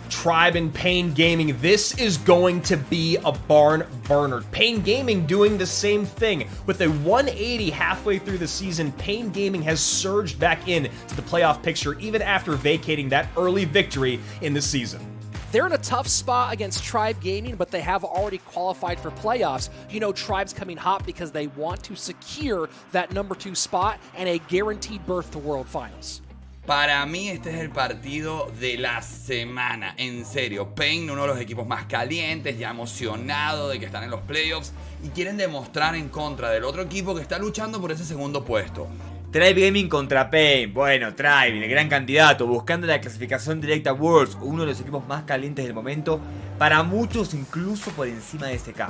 Tribe and Pain Gaming, this is going to be a barn burner. Pain Gaming doing the same thing. With a 180 halfway through the season, Pain Gaming has surged back in to the playoff picture even after vacating that early victory in the season. They're in a tough spot against Tribe Gaming, but they have already qualified for playoffs. You know, Tribe's coming hot because they want to secure that number 2 spot and a guaranteed berth to World Finals. Para mí este es el partido de la semana, en serio. Pain, uno de los equipos más calientes, ya emocionado de que están en los playoffs y quieren demostrar en contra del otro equipo que está luchando por ese segundo puesto. Tribe Gaming contra Pain. Bueno, Tribe, el gran candidato, buscando la clasificación directa a Worlds, uno de los equipos más calientes del momento, para muchos incluso por encima de SK.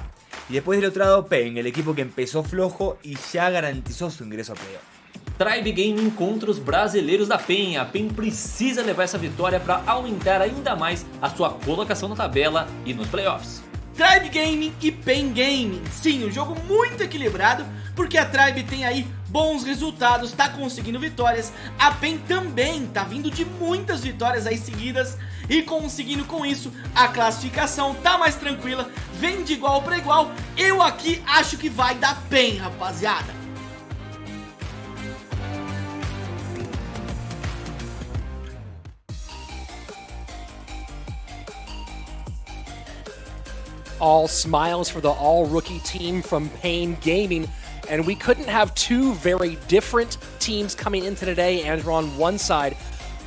Y después del otro lado, Pain, el equipo que empezó flojo y ya garantizó su ingreso a playoff. Tribe Gaming contra os brasileiros da PEN. A PEN precisa levar essa vitória para aumentar ainda mais a sua colocação na tabela e nos playoffs. Tribe Gaming e Pain Gaming. Sim, um jogo muito equilibrado, porque a Tribe tem aí bons resultados, tá conseguindo vitórias. A Pain também tá vindo de muitas vitórias aí seguidas e conseguindo com isso a classificação, tá mais tranquila, vem de igual para igual. Eu aqui acho que vai dar Pain, rapaziada. All smiles for the all-rookie team from Pain Gaming, and we couldn't have 2 very different teams coming into today. Andrew, on one side,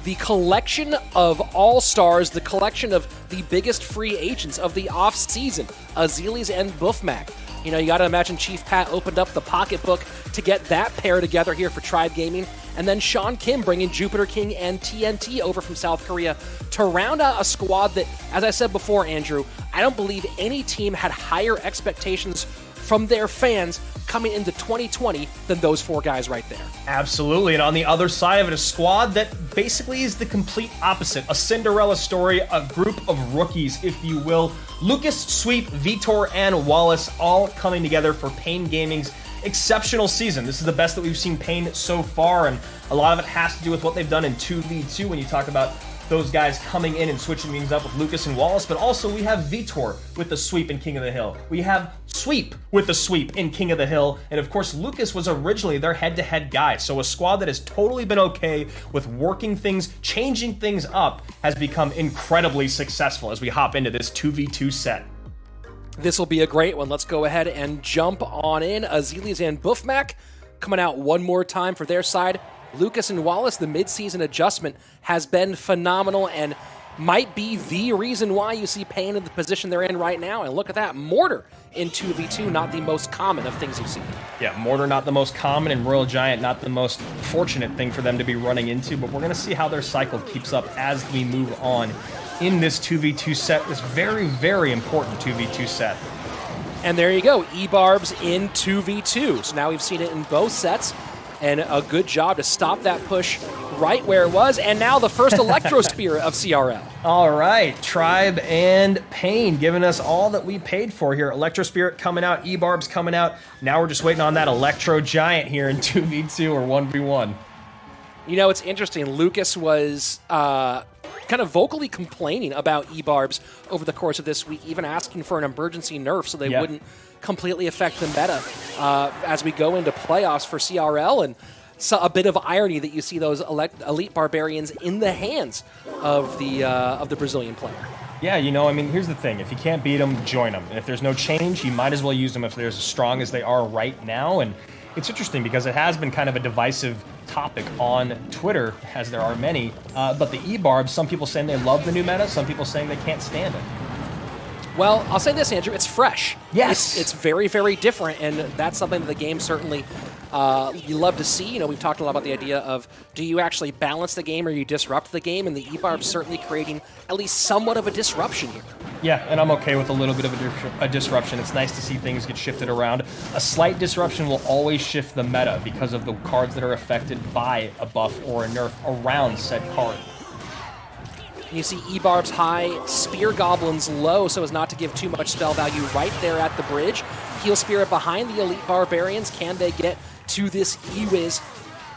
the collection of all-stars, the collection of the biggest free agents of the off-season, Azealis and Buffmac. You know, you gotta imagine Chief Pat opened up the pocketbook to get that pair together here for Tribe Gaming. and then Sean Kim bringing Jupiter King and TNT over from South Korea to round out a squad that, as I said before, Andrew, I don't believe any team had higher expectations from their fans coming into 2020 than those 4 guys right there. Absolutely, and on the other side of it, a squad that basically is the complete opposite. A Cinderella story, a group of rookies, if you will. Lucas, Sweep, Vitor, and Wallace all coming together for Pain Gaming's exceptional season. This is the best that we've seen Pain so far, and a lot of it has to do with what they've done in 2v2 when you talk about those guys coming in and switching things up with Lucas and Wallace, but also we have Vitor with the sweep in King of the Hill. We have Sweep with the sweep in King of the Hill, and of course Lucas was originally their head-to-head guy, so a squad that has totally been okay with working things, changing things up, has become incredibly successful as we hop into this 2v2 set. This will be a great one. Let's go ahead and jump on in. Azilius and Buffmac coming out one more time for their side. Lucas and Wallace, the midseason adjustment has been phenomenal and might be the reason why you see Pain in the position they're in right now. And look at that, Mortar in 2v2, not the most common of things you've seen. Yeah, Mortar not the most common, and Royal Giant not the most fortunate thing for them to be running into, but we're going to see how their cycle keeps up as we move on in this 2v2 set, this very, very important 2v2 set. And there you go, E-Barbs in 2v2. So now we've seen it in both sets, and a good job to stop that push right where it was, and now the first Electro Spear of CRL. All right, Tribe and Pain giving us all that we paid for here. Electro Spirit coming out, E-Barbs coming out. Now we're just waiting on that Electro Giant here in 2v2 or 1v1. You know, it's interesting. Lucas was kind of vocally complaining about E-Barbs over the course of this week, even asking for an emergency nerf so they wouldn't completely affect the meta as we go into playoffs for CRL, and so a bit of irony that you see those elite barbarians in the hands of the Brazilian player. Yeah, you know, I mean, here's the thing. If you can't beat them, join them. And if there's no change, you might as well use them if they're as strong as they are right now. And it's interesting because it has been kind of a divisive topic on Twitter, as there are many. But the E-Barbs, some people saying they love the new meta, some people saying they can't stand it. Well, I'll say this, Andrew, it's fresh. Yes. It's very, very different, and that's something that the game certainly you love to see. You know, we've talked a lot about the idea of, do you actually balance the game or you disrupt the game, and the E-Barb's certainly creating at least somewhat of a disruption here. Yeah, and I'm okay with a little bit of a disruption. It's nice to see things get shifted around. A slight disruption will always shift the meta because of the cards that are affected by a buff or a nerf around said card. You see E-Barbs high, Spear Goblins low so as not to give too much spell value right there at the bridge. Heal Spirit behind the Elite Barbarians. Can they get to this E-Wiz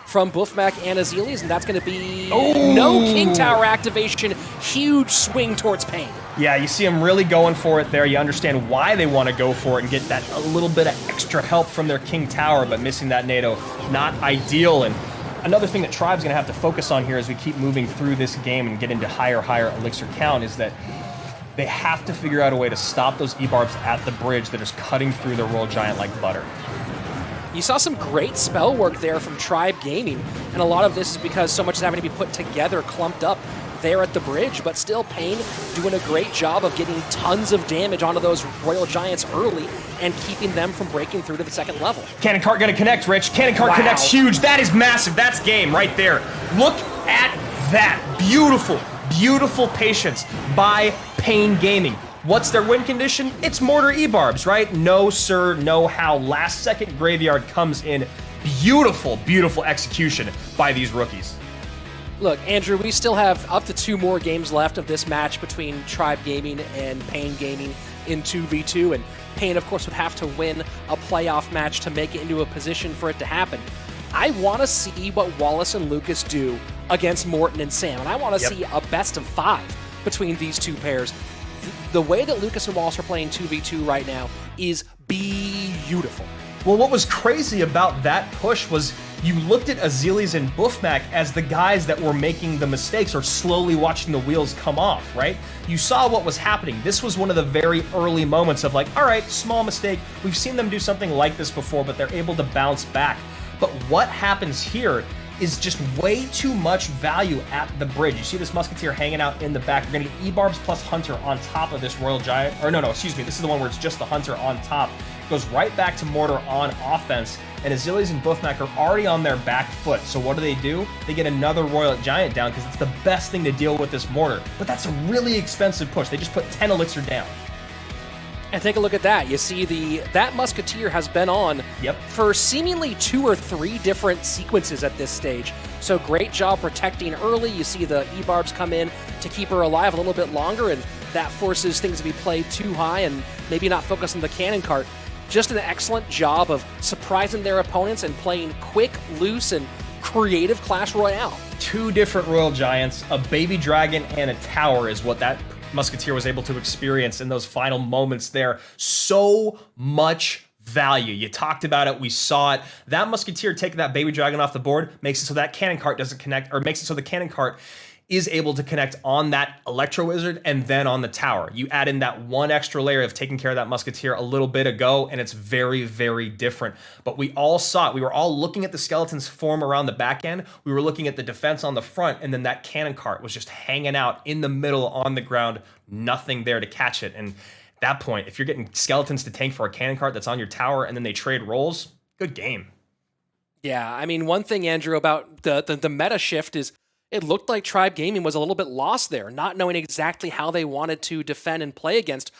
from Buffmac and Azilius? And that's going to be no King Tower activation. Huge swing towards Pain. Yeah, you see them really going for it there. You understand why they want to go for it and get that a little bit of extra help from their King Tower, but missing that NATO, not ideal. And another thing that Tribe's going to have to focus on here as we keep moving through this game and get into higher elixir count is that they have to figure out a way to stop those E-Barbs at the bridge that is cutting through the Royal Giant like butter. You saw some great spell work there from Tribe Gaming, and a lot of this is because so much is having to be put together, clumped up there at the bridge, but still Pain doing a great job of getting tons of damage onto those Royal Giants early and keeping them from breaking through to the second level. Cannon Cart gonna connect, Rich. Cannon Cart connects huge. That is massive. That's game right there. Look at that. Beautiful, beautiful patience by Pain Gaming. What's their win condition? It's Mortar E-Barbs, right? No, sir, no how. Last second Graveyard comes in. Beautiful, beautiful execution by these rookies. Look, Andrew, we still have up to 2 more games left of this match between Tribe Gaming and Pain Gaming in 2v2, and Pain, of course, would have to win a playoff match to make it into a position for it to happen. I want to see what Wallace and Lucas do against Morton and Sam, and I want to see a best of 5 between these two pairs. The way that Lucas and Wallace are playing 2v2 right now is beautiful. Well, what was crazy about that push was you looked at Azilius and Buffmac as the guys that were making the mistakes or slowly watching the wheels come off, right? You saw what was happening. This was one of the very early moments of like, all right, small mistake. We've seen them do something like this before, but they're able to bounce back. But what happens here is just way too much value at the bridge. You see this Musketeer hanging out in the back. We're going to get E-Barbs plus Hunter on top of this Royal Giant. Or no, excuse me. This is the one where it's just the Hunter on top. goes right back to Mortar on offense, and Azilius and Buffmac are already on their back foot. So what do? They get another Royal Giant down because it's the best thing to deal with this Mortar. But that's a really expensive push. They just put 10 Elixir down. And take a look at that. You see that Musketeer has been on for seemingly 2 or 3 different sequences at this stage. So great job protecting early. You see the E-Barbs come in to keep her alive a little bit longer, and that forces things to be played too high and maybe not focus on the cannon cart. Just an excellent job of surprising their opponents and playing quick, loose, and creative Clash Royale. 2 different Royal Giants, a Baby Dragon, and a Tower is what that Musketeer was able to experience in those final moments there. So much value. You talked about it. We saw it. That Musketeer taking that Baby Dragon off the board makes it so that cannon cart doesn't connect, or makes it so the cannon cart is able to connect on that Electro Wizard and then on the tower. You add in that one extra layer of taking care of that Musketeer a little bit ago, and it's very, very different. But we all saw it. We were all looking at the skeletons form around the back end. We were looking at the defense on the front, and then that cannon cart was just hanging out in the middle on the ground, nothing there to catch it. And at that point, if you're getting skeletons to tank for a cannon cart that's on your tower and then they trade roles, good game. Yeah, I mean, one thing, Andrew, about the meta shift is it looked like Tribe Gaming was a little bit lost there, not knowing exactly how they wanted to defend and play against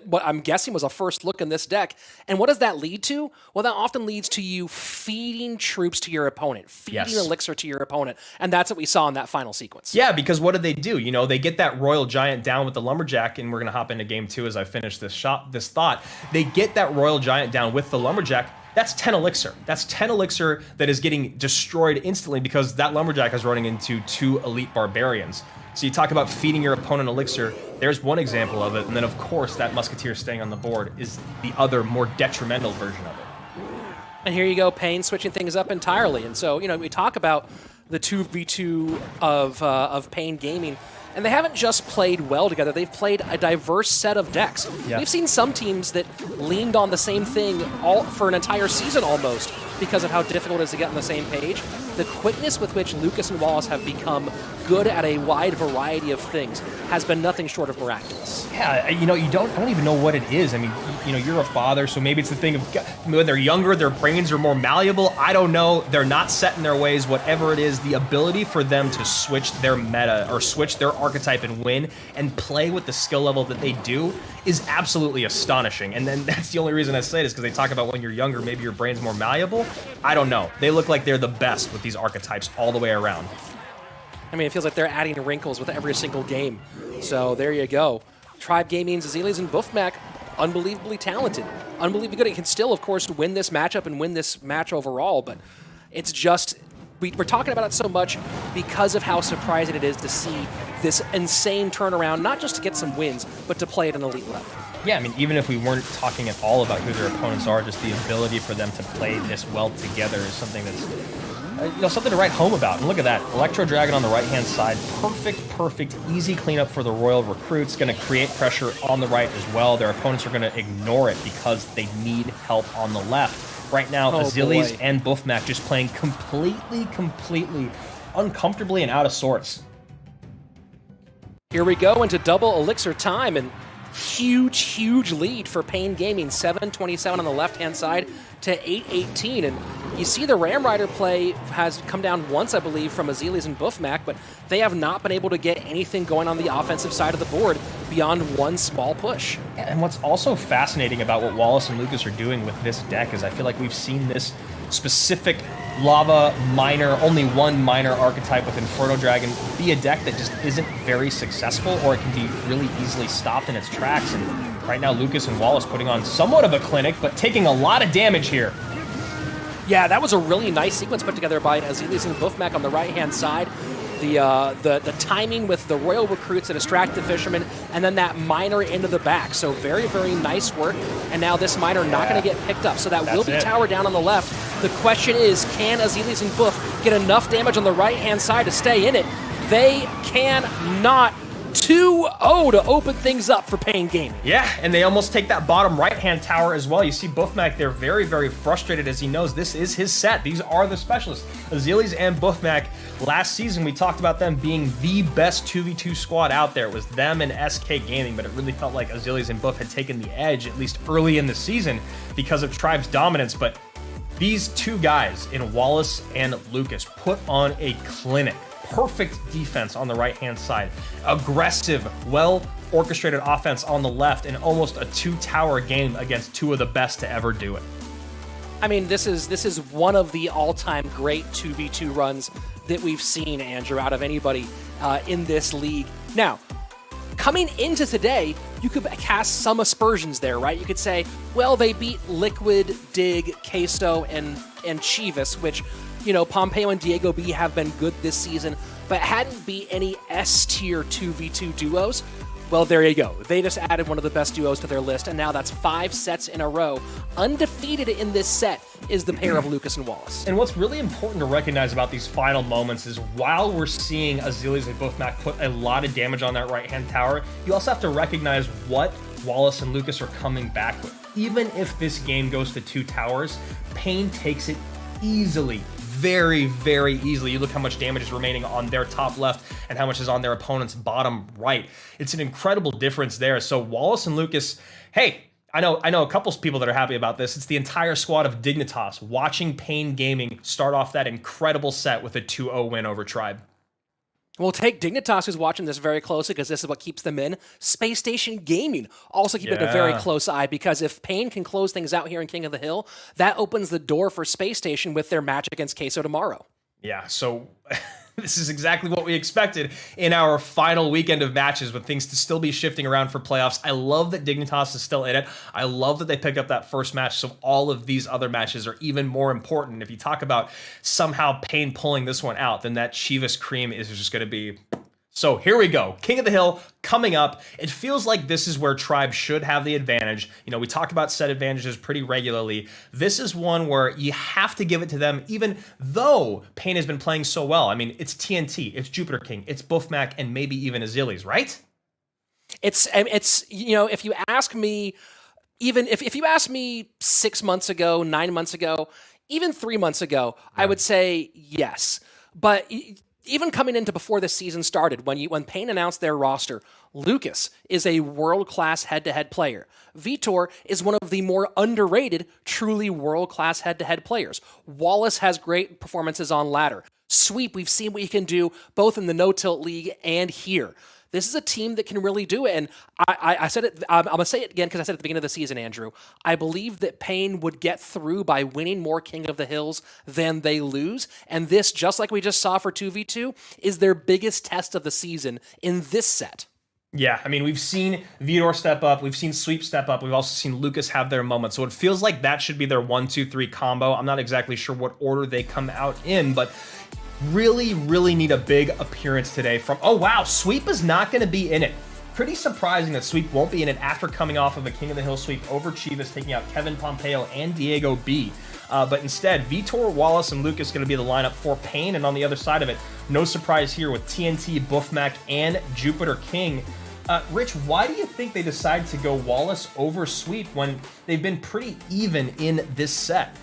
what I'm guessing was a first look in this deck. And what does that lead to? Well, that often leads to you feeding troops to your opponent, feeding Elixir to your opponent. And that's what we saw in that final sequence. Yeah, because what did they do? You know, they get that Royal Giant down with the Lumberjack, and we're going to hop into game 2 as I finish this thought. They get that Royal Giant down with the Lumberjack. That's 10 Elixir. That's 10 Elixir that is getting destroyed instantly because that Lumberjack is running into 2 Elite Barbarians. So you talk about feeding your opponent Elixir, there's one example of it, and then of course that Musketeer staying on the board is the other, more detrimental version of it. And here you go, Pain switching things up entirely. And so, you know, we talk about the 2v2 of Pain Gaming, and they haven't just played well together, they've played a diverse set of decks. Yeah. We've seen some teams that leaned on the same thing all for an entire season almost because of how difficult it is to get on the same page. The quickness with which Lucas and Wallace have become good at a wide variety of things has been nothing short of miraculous. Yeah, you know, I don't even know what it is. I mean, you know, you're a father, so maybe it's the thing of when they're younger, their brains are more malleable. I don't know. They're not set in their ways. Whatever it is, the ability for them to switch their meta or switch their archetype and win and play with the skill level that they do is absolutely astonishing. And then that's the only reason I say it is because they talk about when you're younger, maybe your brain's more malleable. I don't know. They look like they're the best with these archetypes all the way around. I mean, it feels like they're adding wrinkles with every single game. So there you go. Tribe Gaming's Azilius and Buffmac, unbelievably talented, unbelievably good. It can still, of course, win this matchup and win this match overall, but it's just, we're talking about it so much because of how surprising it is to see this insane turnaround, not just to get some wins, but to play at an elite level. Yeah, I mean, even if we weren't talking at all about who their opponents are, just the ability for them to play this well together is something that's, something to write home about. And look at that, Electro Dragon on the right-hand side, perfect, easy cleanup for the Royal Recruits, going to create pressure on the right as well. Their opponents are going to ignore it because they need help on the left. Right now, Azilius and Buffmac just playing completely uncomfortably and out of sorts. Here we go into double Elixir time, and huge lead for Pain Gaming, 7-27 on the left-hand side to 8-18. And you see the Ram Rider play has come down once, I believe, from Azilius and Buffmac, but they have not been able to get anything going on the offensive side of the board beyond one small push. And what's also fascinating about what Wallace and Lucas are doing with this deck is I feel like we've seen this specific lava minor, only one minor archetype with Inferno Dragon be a deck that just isn't very successful, or it can be really easily stopped in its tracks. And right now Lucas and Wallace putting on somewhat of a clinic, but taking a lot of damage here. Yeah, that was a really nice sequence put together by Azilius and Buffmac on the right-hand side. The timing with the Royal Recruits that distract the Fisherman, and then that miner into the back. So very nice work. And now this miner not going to get picked up. So that will be tower down on the left. The question is, can Azilius and Buff get enough damage on the right-hand side to stay in it? They cannot. 2-0 to open things up for Pain Gaming. Yeah, and they almost take that bottom right-hand tower as well. You see Buffmac there very, very frustrated as he knows this is his set. These are the specialists. Azelis and Buffmac, last season we talked about them being the best 2v2 squad out there. It was them and SK Gaming, but it really felt like Azelis and Buff had taken the edge, at least early in the season, because of Tribe's dominance. But these two guys in Wallace and Lucas put on a clinic. Perfect defense on the right-hand side. Aggressive, well-orchestrated offense on the left, and almost a two-tower game against two of the best to ever do it. I mean, this is one of the all-time great 2v2 runs that we've seen, Andrew, out of anybody in this league. Now, coming into today, you could cast some aspersions there, right? You could say, well, they beat Liquid, Dig, Queso, and Chivas, which, you know, Pompeo and Diego B have been good this season, but hadn't beat any S-tier 2v2 duos. Well, there you go. They just added one of the best duos to their list, and now that's 5 sets in a row. Undefeated in this set is the pair of Lucas and Wallace. And what's really important to recognize about these final moments is while we're seeing Azelis and Buffmac put a lot of damage on that right-hand tower, you also have to recognize what Wallace and Lucas are coming back with. Even if this game goes to 2 towers, Pain takes it easily. Very, very easily. You look how much damage is remaining on their top left and how much is on their opponent's bottom right. It's an incredible difference there. So Wallace and Lucas, hey, I know a couple people that are happy about this. It's the entire squad of Dignitas watching Pain Gaming start off that incredible set with a 2-0 win over Tribe. We'll take Dignitas, who's watching this very closely because this is what keeps them in. Space Station Gaming also keep it a very close eye, because if Pain can close things out here in King of the Hill, that opens the door for Space Station with their match against Queso tomorrow. Yeah, so this is exactly what we expected in our final weekend of matches, with things to still be shifting around for playoffs. I love that Dignitas is still in it. I love that they picked up that first match, so all of these other matches are even more important. If you talk about somehow Pain pulling this one out, then that Chivas Creem is just going to be... So here we go. King of the Hill coming up. It feels like this is where Tribe should have the advantage. You know, we talk about set advantages pretty regularly. This is one where you have to give it to them, even though Pain has been playing so well. I mean, it's TNT, it's Jupiter King, it's Buffmac, and maybe even Azelis, right? It's you know, if you ask me, even if you asked me 6 months ago, 9 months ago, even 3 months ago, I would say yes. But even coming into before the season started, when Pain announced their roster, Lucas is a world-class head-to-head player. Vitor is one of the more underrated, truly world-class head-to-head players. Wallace has great performances on ladder. Sweep, we've seen what he can do both in the No-Tilt League and here. This is a team that can really do it, and I said it. I'm going to say it again because I said it at the beginning of the season, Andrew. I believe that Pain would get through by winning more King of the Hills than they lose, and this, just like we just saw for 2v2, is their biggest test of the season in this set. Yeah, I mean, we've seen Vitor step up, we've seen Sweep step up, we've also seen Lucas have their moment, so it feels like that should be their 1-2-3 combo. I'm not exactly sure what order they come out in, but really, really need a big appearance today from... Oh, wow, Sweep is not going to be in it. Pretty surprising that Sweep won't be in it after coming off of a King of the Hill sweep over Chivas, taking out Kevin Pompeo and Diego B. But instead, Vitor, Wallace, and Lucas going to be the lineup for Pain, and on the other side of it, no surprise here with TNT, Buffmac, and Jupiter King. Rich, why do you think they decide to go Wallace over Sweep when they've been pretty even in this set?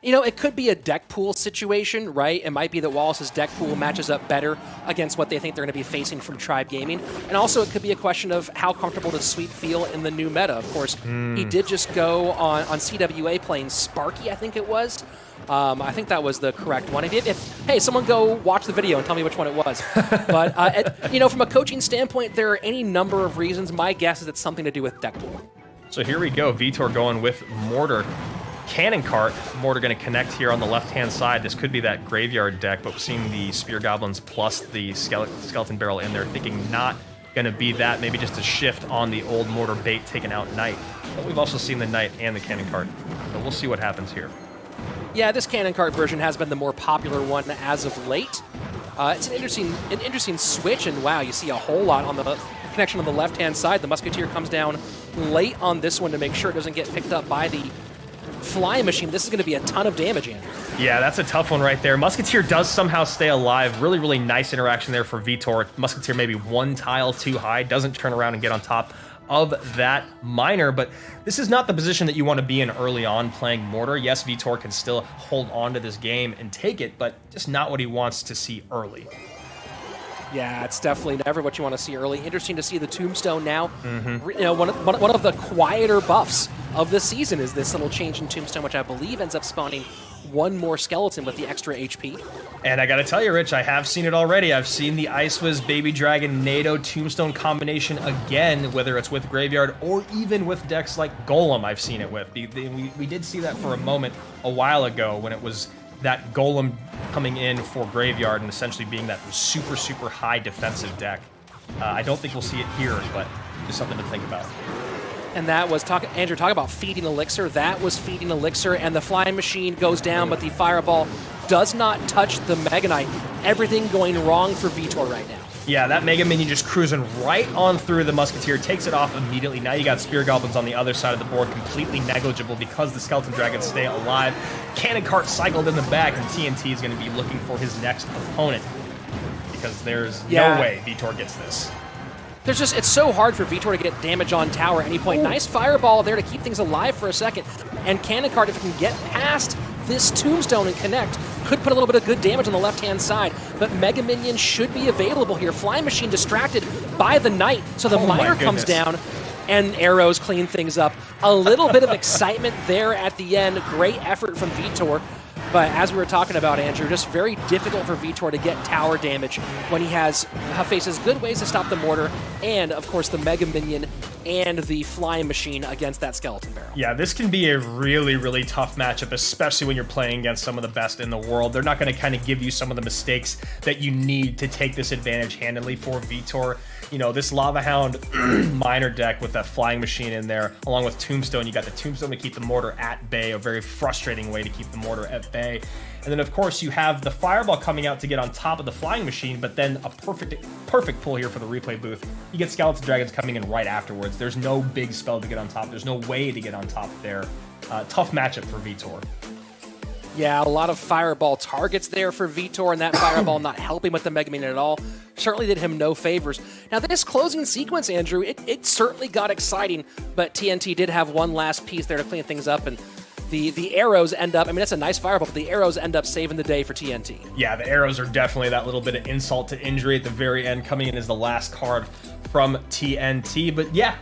You know, it could be a deck pool situation, right? It might be that Wallace's deck pool matches up better against what they think they're going to be facing from Tribe Gaming. And also, it could be a question of how comfortable does Sweep feel in the new meta. Of course, he did just go on CWA playing Sparky, I think it was. I think that was the correct one. Hey, someone go watch the video and tell me which one it was. But, you know, from a coaching standpoint, there are any number of reasons. My guess is it's something to do with deck pool. So here we go. Vitor going with Mortar. Cannon Cart, Mortar going to connect here on the left-hand side. This could be that graveyard deck, but we're seeing the Spear Goblins plus the Skeleton Barrel in there, thinking not going to be that. Maybe just a shift on the old Mortar bait, taking out Knight. But we've also seen the Knight and the Cannon Cart, so we'll see what happens here. Yeah, this Cannon Cart version has been the more popular one as of late. It's an interesting switch, and wow, you see a whole lot on the connection on the left-hand side. The Musketeer comes down late on this one to make sure it doesn't get picked up by the Flying Machine. This is going to be a ton of damage, Andrew. Yeah, that's a tough one right there. Musketeer does somehow stay alive. Really, really nice interaction there for Vitor. Musketeer maybe one tile too high, doesn't turn around and get on top of that Miner, but this is not the position that you want to be in early on playing Mortar. Yes, Vitor can still hold on to this game and take it, but just not what he wants to see early. Yeah, it's definitely never what you want to see early. Interesting to see the Tombstone now. You know, one of the quieter buffs of the season is this little change in Tombstone, which I believe ends up spawning one more skeleton with the extra HP. And I gotta tell you, Rich, I have seen it already. I've seen the Ice Wiz, Baby Dragon, NATO, Tombstone combination again, whether it's with Graveyard or even with decks like Golem I've seen it with. We did see that for a moment a while ago when it was that Golem coming in for Graveyard and essentially being that super, super high defensive deck. I don't think we'll see it here, but just something to think about. And that was, Andrew, talk about feeding Elixir. That was feeding Elixir, and the Flying Machine goes down, but the Fireball does not touch the Mega Knight. Everything going wrong for Vitor right now. Yeah, that Mega Minion just cruising right on through the Musketeer, takes it off immediately. Now you got Spear Goblins on the other side of the board, completely negligible because the Skeleton Dragons stay alive. Cannon Cart cycled in the back, and TNT is going to be looking for his next opponent because there's no way Vitor gets this. It's so hard for Vitor to get damage on tower at any point. Nice Fireball there to keep things alive for a second. And Cannon Cart, if it can get past this Tombstone and connect, could put a little bit of good damage on the left-hand side. But Mega Minion should be available here. Flying Machine distracted by the Knight, so the Miner comes down, and arrows clean things up. A little bit of excitement there at the end. Great effort from Vitor. But as we were talking about, Andrew, just very difficult for Vitor to get tower damage when he faces good ways to stop the Mortar and, of course, the Mega Minion and the Flying Machine against that Skeleton Barrel. Yeah, this can be a really, really tough matchup, especially when you're playing against some of the best in the world. They're not going to kind of give you some of the mistakes that you need to take this advantage handily for Vitor. You know, this Lava Hound Miner deck with that Flying Machine in there, along with Tombstone, you got the Tombstone to keep the Mortar at bay, a very frustrating way to keep the Mortar at bay. And then, of course, you have the Fireball coming out to get on top of the Flying Machine, but then a perfect pull here for the replay booth. You get Skeleton Dragons coming in right afterwards. There's no big spell to get on top. There's no way to get on top there. Tough matchup for Vitor. Yeah, a lot of Fireball targets there for Vitor, and that Fireball not helping with the Mega Minion at all. Certainly did him no favors. Now, this closing sequence, Andrew, it certainly got exciting, but TNT did have one last piece there to clean things up, and the arrows end up, I mean, that's a nice Fireball, but the arrows end up saving the day for TNT. Yeah, the arrows are definitely that little bit of insult to injury at the very end, coming in as the last card from TNT, but yeah,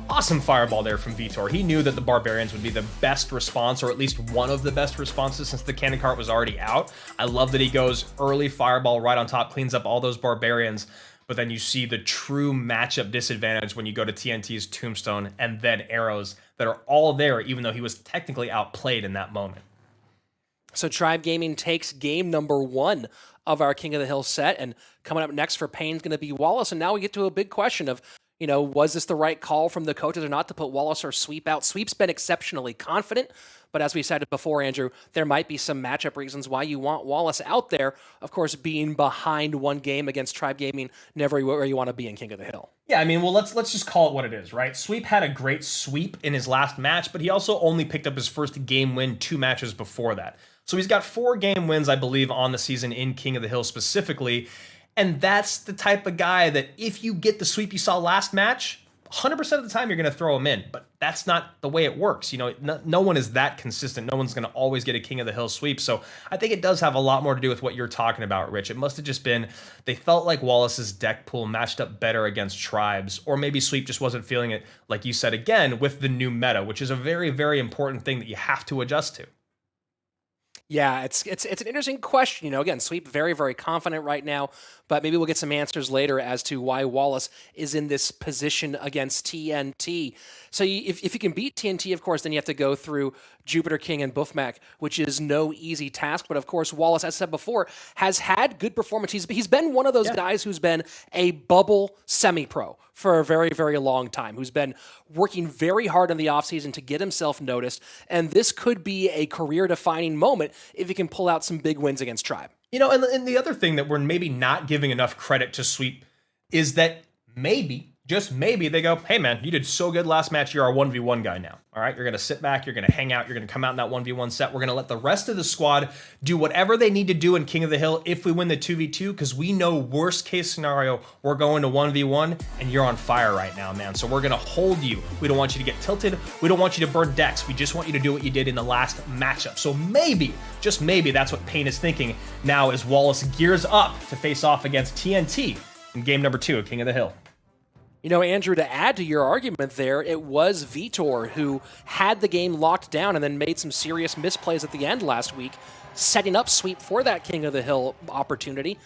awesome Fireball there from Vitor. He knew that the Barbarians would be the best response, or at least one of the best responses, since the Cannon Cart was already out. I love that he goes early Fireball right on top, cleans up all those Barbarians, but then you see the true matchup disadvantage when you go to TNT's Tombstone and then arrows that are all there, even though he was technically outplayed in that moment. So Tribe Gaming takes game number 1 of our King of the Hill set, and coming up next for Pain's going to be Wallace, and now we get to a big question of, you know, was this the right call from the coaches or not to put Wallace or Sweep out? Sweep's been exceptionally confident, but as we said before, Andrew, there might be some matchup reasons why you want Wallace out there. Of course, being behind one game against Tribe Gaming, never where you want to be in King of the Hill. Yeah, I mean, well, let's just call it what it is, right? Sweep had a great sweep in his last match, but he also only picked up his first game win 2 matches before that. So he's got 4 game wins, I believe, on the season in King of the Hill specifically. And that's the type of guy that if you get the sweep you saw last match, 100% of the time you're going to throw him in. But that's not the way it works. You know, no one is that consistent. No one's going to always get a King of the Hill sweep. So I think it does have a lot more to do with what you're talking about, Rich. It must have just been they felt like Wallace's deck pool matched up better against Tribes, or maybe Sweep just wasn't feeling it, like you said, again, with the new meta, which is a very, very important thing that you have to adjust to. Yeah, it's an interesting question. You know, again, Sweep very, very confident right now, but maybe we'll get some answers later as to why Wallace is in this position against TNT. So if you can beat TNT, of course, then you have to go through Jupiter King and Buffmac, which is no easy task. But of course, Wallace, as I said before, has had good performance. He's been one of those guys who's been a bubble semi-pro for a very, very long time, who's been working very hard in the offseason to get himself noticed. And this could be a career-defining moment if he can pull out some big wins against Tribe. You know, and the other thing that we're maybe not giving enough credit to Sweep is that maybe, just maybe they go, hey man, you did so good last match, you're our 1v1 guy now. All right, you're going to sit back, you're going to hang out, you're going to come out in that 1v1 set. We're going to let the rest of the squad do whatever they need to do in King of the Hill if we win the 2v2, because we know worst case scenario, we're going to 1v1 and you're on fire right now, man. So we're going to hold you. We don't want you to get tilted. We don't want you to burn decks. We just want you to do what you did in the last matchup. So maybe, just maybe, that's what Pain is thinking now as Wallace gears up to face off against TNT in game number 2 of King of the Hill. You know, Andrew, to add to your argument there, it was Vitor who had the game locked down and then made some serious misplays at the end last week, setting up Sweep for that King of the Hill opportunity.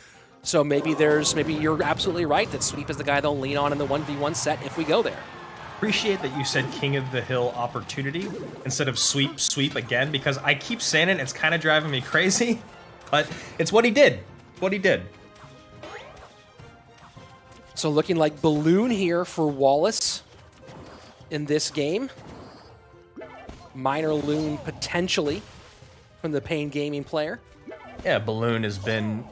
So maybe you're absolutely right that Sweep is the guy they'll lean on in the 1v1 set if we go there. Appreciate that you said King of the Hill opportunity instead of sweep again, because I keep saying it, it's kind of driving me crazy, but it's what he did. It's what he did. So looking like Balloon here for Wallace in this game. Minor Loon potentially from the Pain Gaming player. Yeah, Balloon has been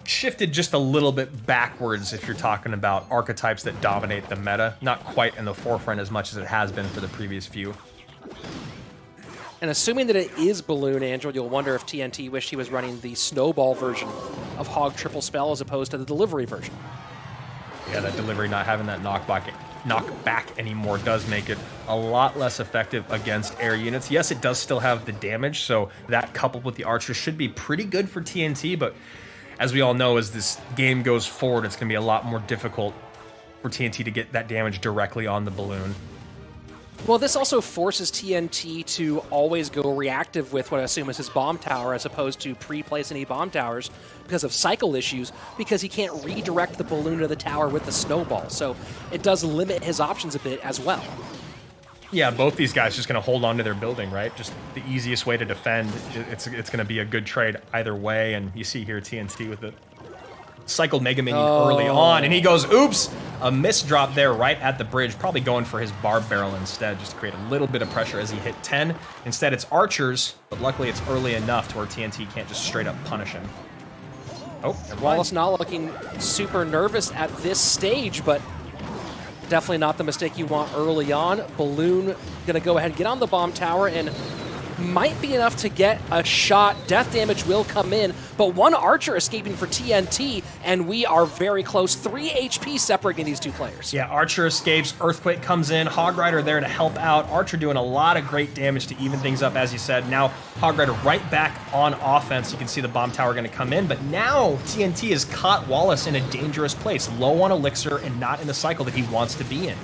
shifted just a little bit backwards if you're talking about archetypes that dominate the meta. Not quite in the forefront as much as it has been for the previous few. And assuming that it is Balloon, Andrew, you'll wonder if TNT wished he was running the Snowball version of Hog Triple Spell as opposed to the Delivery version. Yeah, that delivery not having that knockback anymore does make it a lot less effective against air units. Yes, it does still have the damage, so that coupled with the archers should be pretty good for TNT, but as we all know, as this game goes forward, it's going to be a lot more difficult for TNT to get that damage directly on the Balloon. Well, this also forces TNT to always go reactive with what I assume is his bomb tower as opposed to pre-place any bomb towers because of cycle issues, because he can't redirect the Balloon to the tower with the Snowball. So it does limit his options a bit as well. Yeah, both these guys just going to hold on to their building, right? Just the easiest way to defend. It's going to be a good trade either way, and you see here TNT with the cycled Mega Minion early on, and he goes, oops, a miss drop there right at the bridge, probably going for his Barb Barrel instead, just to create a little bit of pressure as he hit 10. Instead, it's Archers, but luckily it's early enough to where TNT can't just straight up punish him. Oh, Wallace not looking super nervous at this stage, but definitely not the mistake you want early on. Balloon gonna go ahead and get on the bomb tower, and might be enough to get a shot. Death damage will come in, but one Archer escaping for TNT, and we are very close. 3 HP separating these two players. Yeah, Archer escapes, Earthquake comes in, Hog Rider there to help out. Archer doing a lot of great damage to even things up, as you said. Now, Hog Rider right back on offense. You can see the bomb tower going to come in, but now TNT has caught Wallace in a dangerous place, low on Elixir and not in the cycle that he wants to be in.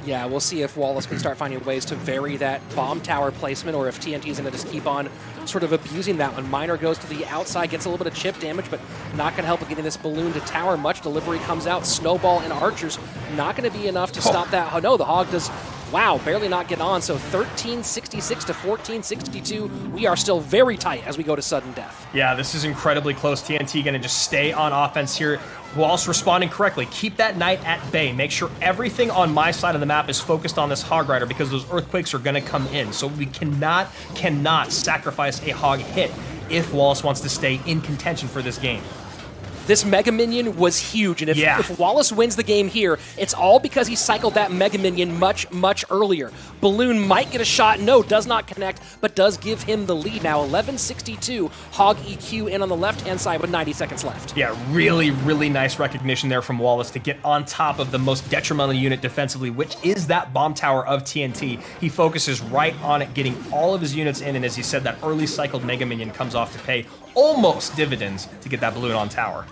Yeah, we'll see if Wallace can start finding ways to vary that bomb tower placement, or if TNT is going to just keep on sort of abusing that one. Miner goes to the outside, gets a little bit of chip damage, but not going to help with getting this Balloon to tower much. Delivery comes out, Snowball and Archers not going to be enough to stop that. Oh, no, the Hog does, wow, barely not get on. So 1366 to 1462. We are still very tight as we go to sudden death. Yeah, this is incredibly close. TNT going to just stay on offense here. Wallace responding correctly. Keep that Knight at bay. Make sure everything on my side of the map is focused on this Hog Rider, because those Earthquakes are going to come in. So we cannot sacrifice a Hog hit if Wallace wants to stay in contention for this game. This Mega Minion was huge, and if Wallace wins the game here, it's all because he cycled that Mega Minion much, much earlier. Balloon might get a shot, no, does not connect, but does give him the lead now. 1162, Hog EQ in on the left-hand side with 90 seconds left. Yeah, really, really nice recognition there from Wallace to get on top of the most detrimental unit defensively, which is that bomb tower of TNT. He focuses right on it, getting all of his units in, and as he said, that early cycled Mega Minion comes off to pay almost dividends to get that Balloon on tower.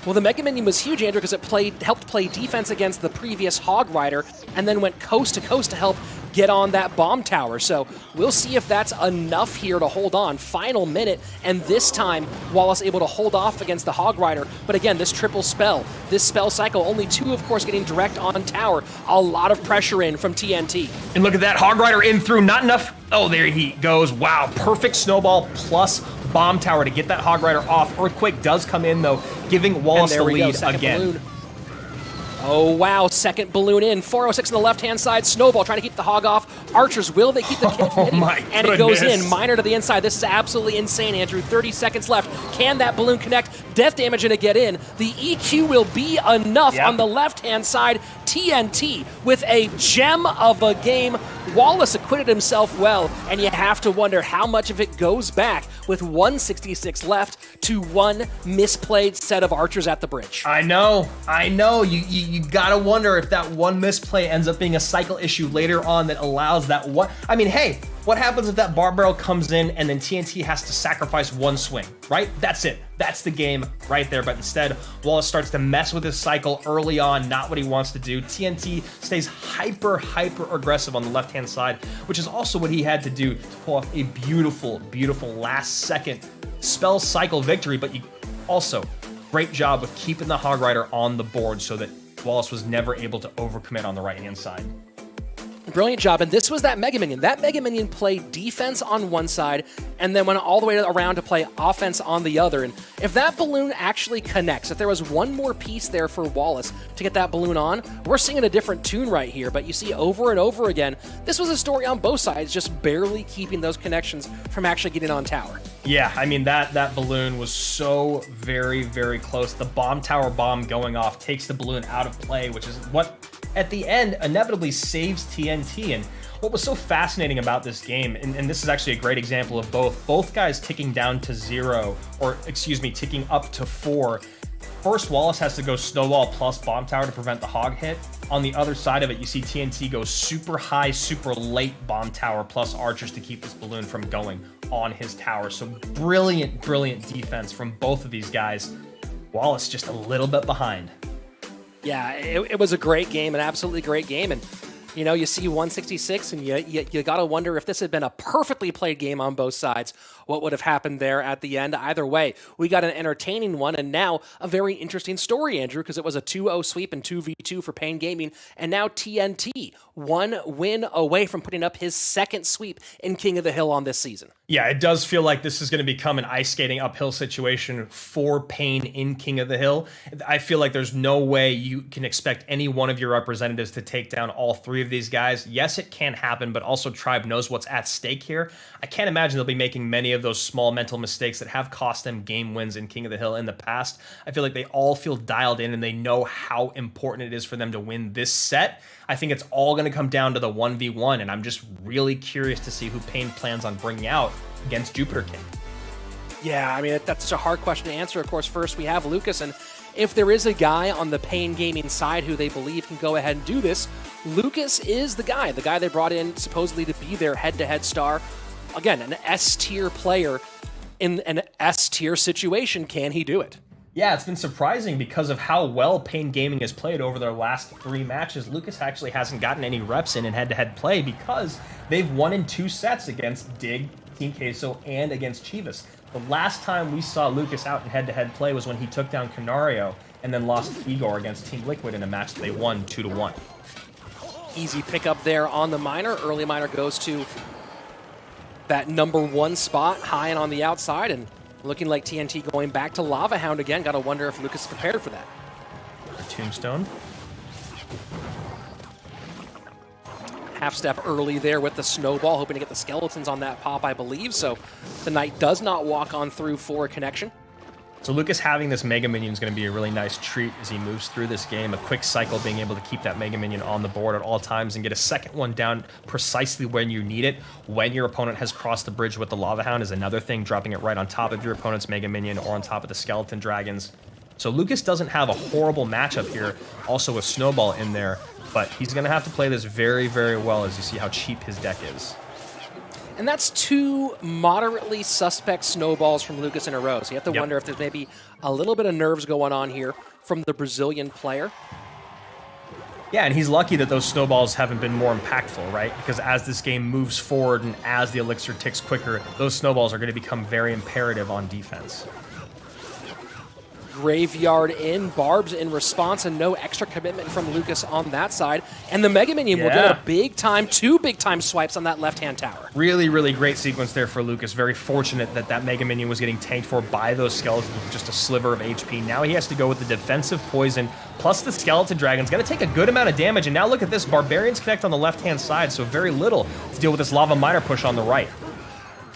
Well, the Mega Minion was huge, Andrew, because it helped play defense against the previous Hog Rider, and then went coast to coast to help get on that bomb tower. So we'll see if that's enough here to hold on. Final minute, and this time Wallace able to hold off against the Hog Rider. But again, this triple spell, this spell cycle, only 2, of course, getting direct on tower. A lot of pressure in from TNT. And look at that, Hog Rider in through, not enough. Oh, there he goes. Wow, perfect Snowball plus bomb tower to get that Hog Rider off. Earthquake does come in, though, giving Wallace the lead again. Balloon. Oh, wow. Second balloon in. 406 on the left-hand side. Snowball trying to keep the hog off. Archers, will they keep the kill? Oh, my And it goes goodness. in. Miner to the inside. This is absolutely insane, Andrew. 30 seconds left. Can that balloon connect? Death damage going to get in. The EQ will be enough on the left-hand side. TNT with a gem of a game. Wallace acquitted himself well, and you have to wonder how much of it goes back with 166 left to one misplayed set of archers at the bridge. I know. You gotta wonder if that one misplay ends up being a cycle issue later on that allows that one. I mean, hey, what happens if that bar barrel comes in and then TNT has to sacrifice one swing, right? That's it. That's the game right there. But instead, Wallace starts to mess with his cycle early on, not what he wants to do. TNT stays hyper aggressive on the left-hand side, which is also what he had to do to pull off a beautiful last-second spell cycle victory. But you also, great job with keeping the Hog Rider on the board so that Wallace was never able to overcommit on the right-hand side. Brilliant job, and this was that Mega Minion. That Mega Minion played defense on one side and then went all the way around to play offense on the other. And if that balloon actually connects, if there was one more piece there for Wallace to get that balloon on, we're singing a different tune right here. But you see over and over again, this was a story on both sides, just barely keeping those connections from actually getting on tower. Yeah, I mean, that balloon was so very close. The bomb tower bomb going off takes the balloon out of play, which is what, at the end, inevitably saves TNT. And what was so fascinating about this game, and this is actually a great example of both guys ticking down to 0, or excuse me, ticking up to 4. First, Wallace has to go Snowball plus Bomb Tower to prevent the hog hit. On the other side of it, you see TNT go super high, super late Bomb Tower plus Archers to keep this balloon from going on his tower. So brilliant defense from both of these guys. Wallace just a little bit behind. Yeah, it was a great game, an absolutely great game. And, you know, you see 166, and you got to wonder if this had been a perfectly played game on both sides, what would have happened there at the end. Either way, we got an entertaining one, and now a very interesting story, Andrew, because it was a 2-0 sweep and 2v2 for Pain Gaming, and now TNT, one win away from putting up his second sweep in King of the Hill on this season. Yeah, it does feel like this is going to become an ice skating uphill situation for Pain in King of the Hill. I feel like there's no way you can expect any one of your representatives to take down all three of these guys. Yes, it can happen, but also Tribe knows what's at stake here. I can't imagine they'll be making many of those small mental mistakes that have cost them game wins in King of the Hill in the past. I feel like they all feel dialed in and they know how important it is for them to win this set. I think it's all going to come down to the 1v1, and I'm just really curious to see who Pain plans on bringing out against Jupiter King. Yeah, I mean, that's such a hard question to answer. Of course, first we have Lucas, and if there is a guy on the Pain Gaming side who they believe can go ahead and do this, Lucas is the guy they brought in supposedly to be their head-to-head star. Again, an S-tier player in an S-tier situation. Can he do it? Yeah, it's been surprising because of how well Pain Gaming has played over their last 3 matches. Lucas actually hasn't gotten any reps in head-to-head play because they've won in 2 sets against Dig, Team Queso, and against Chivas. The last time we saw Lucas out in head-to-head play was when he took down Canario and then lost Igor against Team Liquid in a match that they won 2-1. Easy pickup there on the Miner. Early Miner goes to that number 1 spot, high and on the outside, and looking like TNT going back to Lava Hound again. Gotta wonder if Lucas is prepared for that. Tombstone. Half step early there with the Snowball, hoping to get the skeletons on that pop, I believe. So the Knight does not walk on through for a connection. So Lucas having this Mega Minion is going to be a really nice treat as he moves through this game. A quick cycle, being able to keep that Mega Minion on the board at all times and get a second one down precisely when you need it. When your opponent has crossed the bridge with the Lava Hound is another thing, dropping it right on top of your opponent's Mega Minion or on top of the Skeleton Dragons. So Lucas doesn't have a horrible matchup here, also with Snowball in there, but he's going to have to play this very well as you see how cheap his deck is. And that's 2 moderately suspect snowballs from Lucas in a row. So you have to wonder if there's maybe a little bit of nerves going on here from the Brazilian player. Yeah, and he's lucky that those snowballs haven't been more impactful, right? Because as this game moves forward and as the elixir ticks quicker, those snowballs are going to become very imperative on defense. Graveyard in, Barbs in response, and no extra commitment from Lucas on that side. And the Mega Minion will get two big-time swipes on that left-hand tower. Really, really great sequence there for Lucas. Very fortunate that that Mega Minion was getting tanked for by those skeletons with just a sliver of HP. Now he has to go with the defensive poison, plus the Skeleton Dragon's going to take a good amount of damage. And now look at this, Barbarians connect on the left-hand side, so very little to deal with this Lava Miner push on the right.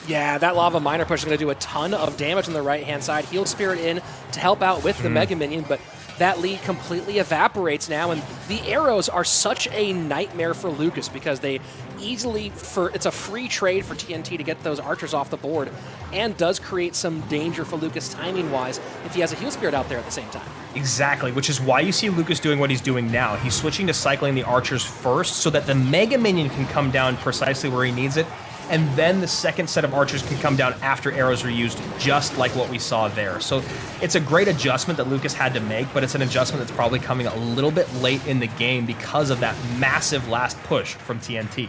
Yeah, that Lava Miner push is going to do a ton of damage on the right-hand side. Heal Spirit in to help out with the Mega Minion, but that lead completely evaporates now, and the arrows are such a nightmare for Lucas because they easily, it's a free trade for TNT to get those archers off the board, and does create some danger for Lucas timing-wise if he has a Heal Spirit out there at the same time. Exactly, which is why you see Lucas doing what he's doing now. He's switching to cycling the archers first so that the Mega Minion can come down precisely where he needs it, and then the second set of archers can come down after arrows are used, just like what we saw there. So it's a great adjustment that Lucas had to make, but it's an adjustment that's probably coming a little bit late in the game because of that massive last push from TNT.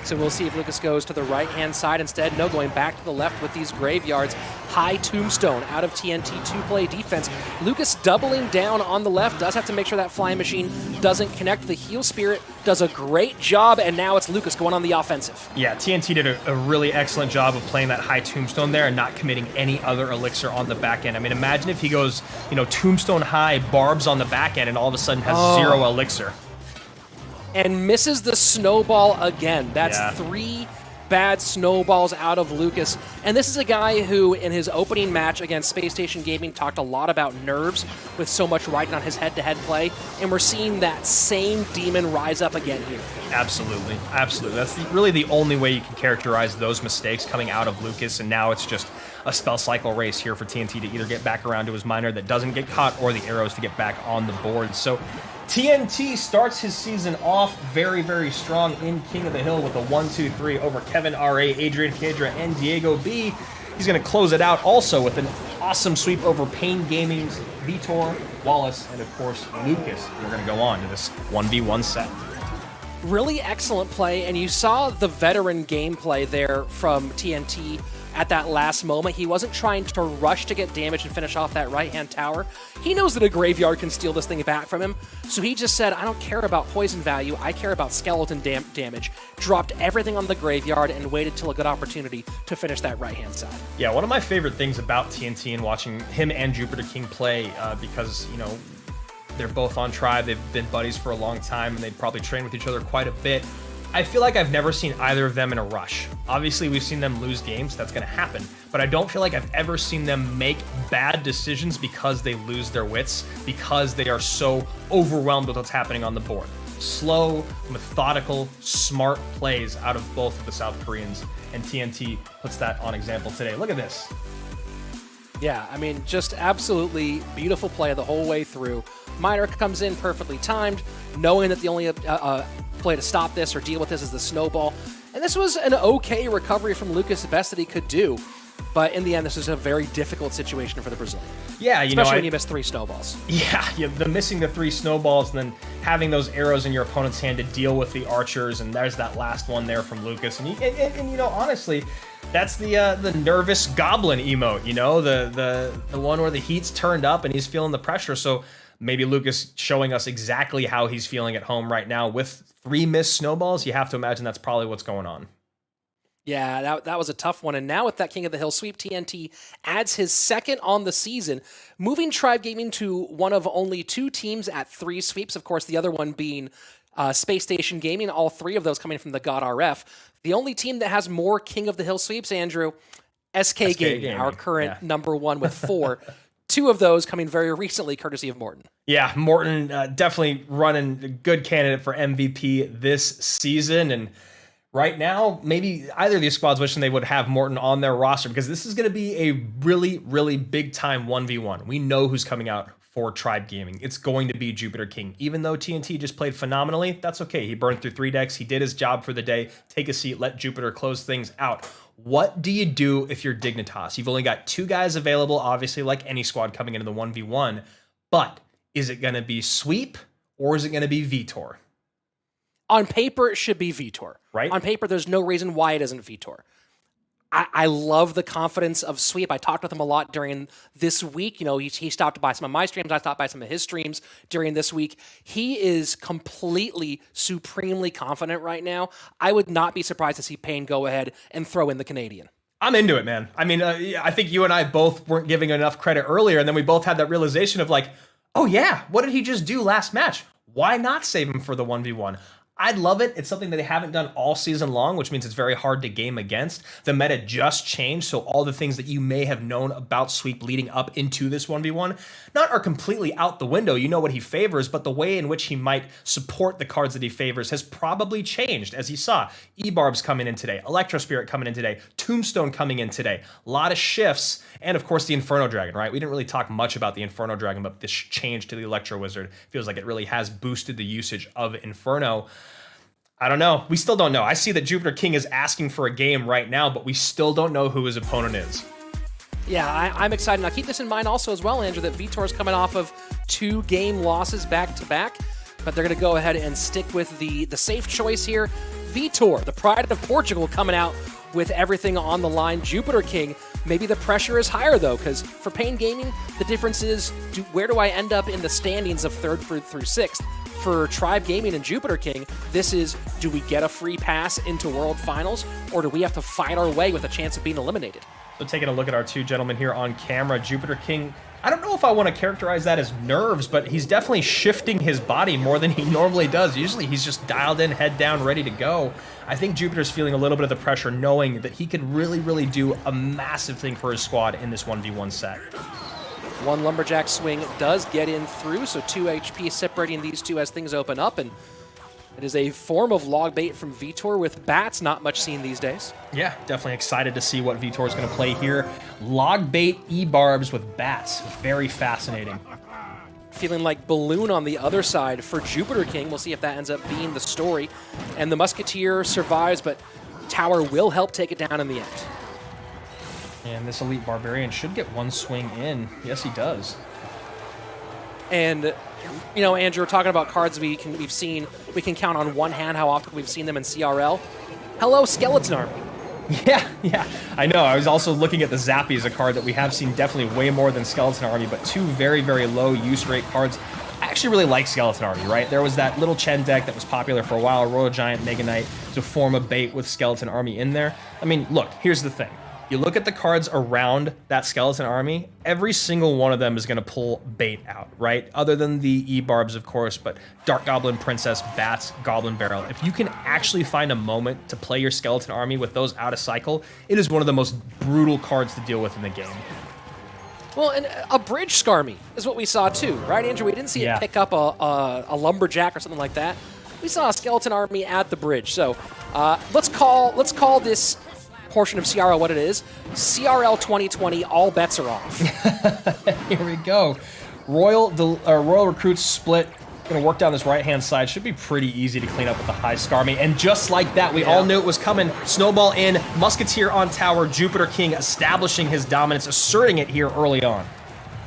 So we'll see if Lucas goes to the right-hand side instead. No, going back to the left with these graveyards. High Tombstone out of TNT to play defense. Lucas doubling down on the left. Does have to make sure that Flying Machine doesn't connect. The Heal Spirit does a great job, and now it's Lucas going on the offensive. Yeah, TNT did a really excellent job of playing that High Tombstone there and not committing any other elixir on the back end. I mean, imagine if he goes, Tombstone high, Barbs on the back end, and all of a sudden has zero elixir. And misses the snowball again. That's 3 bad snowballs out of Lucas. And this is a guy who, in his opening match against Space Station Gaming, talked a lot about nerves with so much riding on his head-to-head play. And we're seeing that same demon rise up again here. Absolutely. Absolutely. That's really the only way you can characterize those mistakes coming out of Lucas. And now it's just a spell cycle race here for TNT to either get back around to his miner that doesn't get caught or the arrows to get back on the board. So TNT starts his season off very, very strong in King of the Hill with a 1-2-3 over Kevin R.A., Adrian Piedra, and Diego B. He's going to close it out also with an awesome sweep over Pain Gaming's Vitor, Wallace, and of course Lucas. We're going to go on to this 1v1 set. Really excellent play, and you saw the veteran gameplay there from TNT at that last moment. He wasn't trying to rush to get damage and finish off that right-hand tower. He knows that a graveyard can steal this thing back from him, so he just said, I don't care about poison value, I care about skeleton damage. Dropped everything on the graveyard and waited till a good opportunity to finish that right-hand side. Yeah, one of my favorite things about TNT and watching him and Jupiter King play, because, they're both on Tribe, they've been buddies for a long time, and they probably train with each other quite a bit. I feel like I've never seen either of them in a rush. Obviously, we've seen them lose games, that's going to happen, but I don't feel like I've ever seen them make bad decisions because they lose their wits, because they are so overwhelmed with what's happening on the board. Slow, methodical, smart plays out of both of the South Koreans, and TNT puts that on example today. Look at this. Yeah, I mean, just absolutely beautiful play the whole way through. Miner comes in perfectly timed, knowing that the only play to stop this or deal with this is the snowball. And this was an okay recovery from Lucas, the best that he could do. But in the end, this was a very difficult situation for the Brazilian. Yeah, especially when you miss 3 snowballs. Yeah, the missing the 3 snowballs and then having those arrows in your opponent's hand to deal with the archers, and there's that last one there from Lucas. And honestly, that's the nervous goblin emote, the one where the heat's turned up and he's feeling the pressure. So maybe Lucas showing us exactly how he's feeling at home right now with 3 missed snowballs. You have to imagine that's probably what's going on. Yeah, that was a tough one. And now with that King of the Hill sweep, TNT adds his second on the season, moving Tribe Gaming to one of only 2 teams at 3 sweeps. Of course, the other one being Space Station Gaming, all 3 of those coming from the God RF. The only team that has more King of the Hill sweeps, Andrew, SK Gaming, our current number 1 with 4. 2 of those coming very recently, courtesy of Morton. Yeah, Morton definitely running a good candidate for MVP this season. And right now, maybe either of these squads wishing they would have Morton on their roster, because this is going to be a really, really big-time 1v1. We know who's coming out for Tribe Gaming. It's going to be Jupiter King. Even though TNT just played phenomenally, that's okay. He burned through 3 decks. He did his job for the day. Take a seat. Let Jupiter close things out. What do you do if you're Dignitas? You've only got 2 guys available, obviously, like any squad coming into the 1v1. But is it going to be Sweep or is it going to be Vitor? On paper, it should be Vitor. Right? On paper, there's no reason why it isn't Vitor. I love the confidence of Sweep. I talked with him a lot during this week. You know, he stopped by some of my streams. I stopped by some of his streams during this week. He is completely, supremely confident right now. I would not be surprised to see Payne go ahead and throw in the Canadian. I'm into it, man. I mean, I think you and I both weren't giving enough credit earlier, and then we both had that realization of like, oh yeah, what did he just do last match? Why not save him for the 1v1? I'd love it. It's something that they haven't done all season long, which means it's very hard to game against. The meta just changed, so all the things that you may have known about Sweep leading up into this 1v1 not are completely out the window. You know what he favors, but the way in which he might support the cards that he favors has probably changed, as you saw. E-Barbs coming in today, Electro Spirit coming in today, Tombstone coming in today. A lot of shifts, and of course the Inferno Dragon, right? We didn't really talk much about the Inferno Dragon, but this change to the Electro Wizard feels like it really has boosted the usage of Inferno. I don't know. We still don't know. I see that Jupiter King is asking for a game right now, but we still don't know who his opponent is. Yeah, I'm excited. Now keep this in mind also as well, Andrew, that Vitor's coming off of 2 game losses back-to-back, but they're going to go ahead and stick with the safe choice here. Vitor, the pride of Portugal, coming out with everything on the line. Jupiter King, maybe the pressure is higher though, because for Payne Gaming, the difference is where do I end up in the standings of 3rd through 6th? For Tribe Gaming and Jupiter King, this is, do we get a free pass into World Finals, or do we have to fight our way with a chance of being eliminated? So taking a look at our 2 gentlemen here on camera, Jupiter King, I don't know if I want to characterize that as nerves, but he's definitely shifting his body more than he normally does. Usually he's just dialed in, head down, ready to go. I think Jupiter's feeling a little bit of the pressure, knowing that he could really do a massive thing for his squad in this 1v1 set. 1 Lumberjack swing does get in through, so 2 HP separating these two as things open up, and it is a form of log bait from Vitor with bats, not much seen these days. Yeah, definitely excited to see what Vitor is going to play here. Log bait E-Barbs with bats, very fascinating. Feeling like Balloon on the other side for Jupiter King. We'll see if that ends up being the story. And the Musketeer survives, but Tower will help take it down in the end. And this Elite Barbarian should get 1 swing in. Yes, he does. And, you know, Andrew, we're talking about cards we can count on one hand how often we've seen them in CRL. Hello, Skeleton Army. Yeah, I know. I was also looking at the Zappy as a card that we have seen definitely way more than Skeleton Army, but 2 very low use rate cards. I actually really like Skeleton Army, right? There was that little Chen deck that was popular for a while, Royal Giant, Mega Knight, to form a bait with Skeleton Army in there. I mean, look, here's the thing. You look at the cards around that Skeleton Army, every single one of them is going to pull bait out, right? Other than the E-Barbs, of course, but Dark Goblin Princess, Bats, Goblin Barrel. If you can actually find a moment to play your Skeleton Army with those out of cycle, it is one of the most brutal cards to deal with in the game. Well, and a Bridge Skarmy is what we saw too, right, Andrew? We didn't see it pick up a Lumberjack or something like that. We saw a Skeleton Army at the bridge. So let's call this portion of CRL what it is. CRL 2020, all bets are off. Here we go. Royal Recruits split. Going to work down this right-hand side. Should be pretty easy to clean up with the high Skarmy. And just like that, we all knew it was coming. Snowball in, Musketeer on tower, Jupiter King establishing his dominance, asserting it here early on.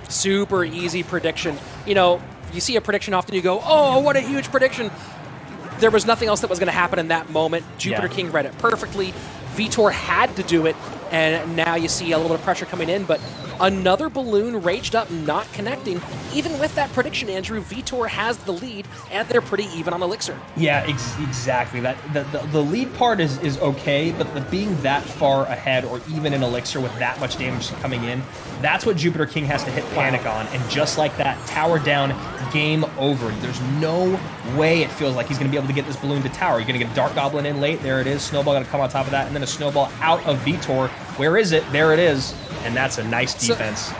Super easy prediction. You know, you see a prediction often, you go, oh, what a huge prediction. There was nothing else that was going to happen in that moment. Jupiter King read it perfectly. Vitor had to do it, and now you see a little bit of pressure coming in, but another balloon raged up, not connecting. Even with that prediction, Andrew, Vitor has the lead, and they're pretty even on Elixir. Yeah, exactly. That the lead part is okay, but being that far ahead, or even in Elixir with that much damage coming in, that's what Jupiter King has to hit panic on, and just like that, tower down, game over. There's no way it feels like he's going to be able to get this balloon to tower. You're going to get Dark Goblin in late. There it is. Snowball going to come on top of that, and then a snowball out of Vitor. Where is it? There it is. And that's a nice defense.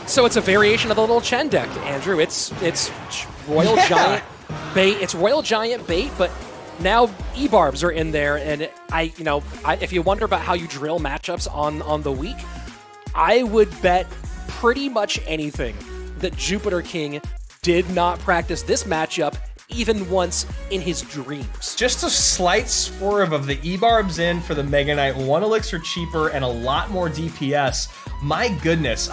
So it's a variation of the little Chen deck, Andrew. It's Royal Giant bait. It's Royal Giant bait, but now E-Barbs are in there, and if you wonder about how you drill matchups on the week, I would bet pretty much anything that Jupiter King did not practice this matchup even once in his dreams. Just a slight swerve of the E-Barbs in for the Mega Knight, 1 elixir cheaper and a lot more DPS. My goodness,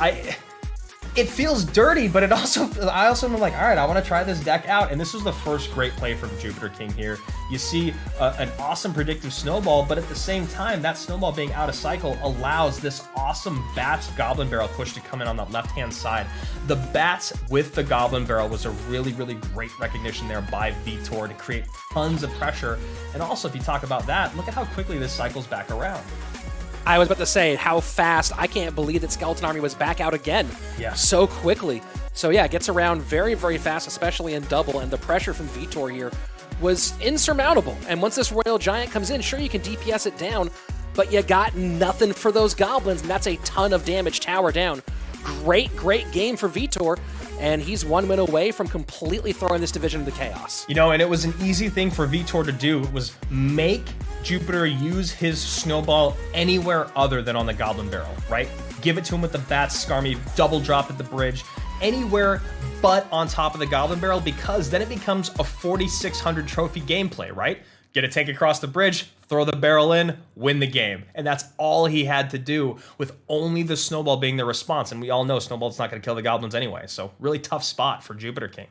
it feels dirty, but I also am like, all right, I want to try this deck out. And this was the first great play from Jupiter King here. You see an awesome predictive snowball, but at the same time, that snowball being out of cycle allows this awesome Bats Goblin Barrel push to come in on the left-hand side. The Bats with the Goblin Barrel was a really, really great recognition there by Vitor to create tons of pressure. And also, if you talk about that, look at how quickly this cycles back around. I was about to say how fast. I can't believe that Skeleton Army was back out again so quickly. So yeah, it gets around very, very fast, especially in double, and the pressure from Vitor here was insurmountable. And once this Royal Giant comes in, sure, you can DPS it down, but you got nothing for those goblins, and that's a ton of damage tower down. Great, great game for Vitor, and he's 1 win away from completely throwing this division into chaos. You know, and it was an easy thing for Vitor to do. It was make Jupiter use his snowball anywhere other than on the Goblin Barrel, right? Give it to him with the Bats, Skarmy, double drop at the bridge, anywhere but on top of the Goblin Barrel, because then it becomes a 4,600 trophy gameplay, right? Get a tank across the bridge, throw the barrel in, win the game. And that's all he had to do, with only the snowball being the response. And we all know snowball's not going to kill the goblins anyway. So really tough spot for Jupiter King.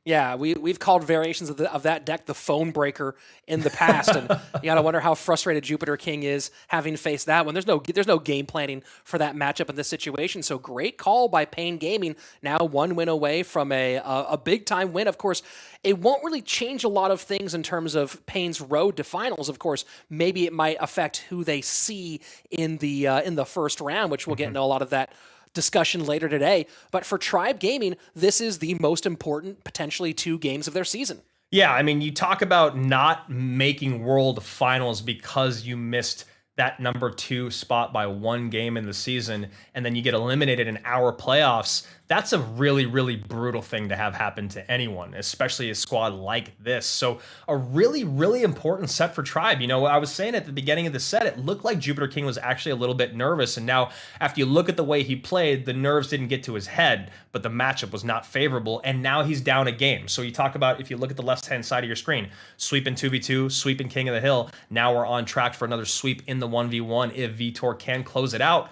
Yeah, we've called variations of that deck the phone breaker in the past, and you gotta wonder how frustrated Jupiter King is having faced that one. There's no game planning for that matchup in this situation. So great call by Pain Gaming. Now 1 win away from a big time win. Of course, it won't really change a lot of things in terms of Pain's road to finals. Of course, maybe it might affect who they see in the first round, which we'll get into a lot of that discussion later today. But for Tribe Gaming, this is the most important, potentially 2 games of their season. Yeah, I mean, you talk about not making World Finals because you missed that number 2 spot by 1 game in the season, and then you get eliminated in our playoffs. That's a really, really brutal thing to have happen to anyone, especially a squad like this. So a really, really important set for Tribe. You know, I was saying at the beginning of the set, it looked like Jupiter King was actually a little bit nervous. And now after you look at the way he played, the nerves didn't get to his head, but the matchup was not favorable. And now he's down a game. So you talk about, if you look at the left-hand side of your screen, sweep in 2v2, sweep in King of the Hill. Now we're on track for another sweep in the 1v1 if Vitor can close it out.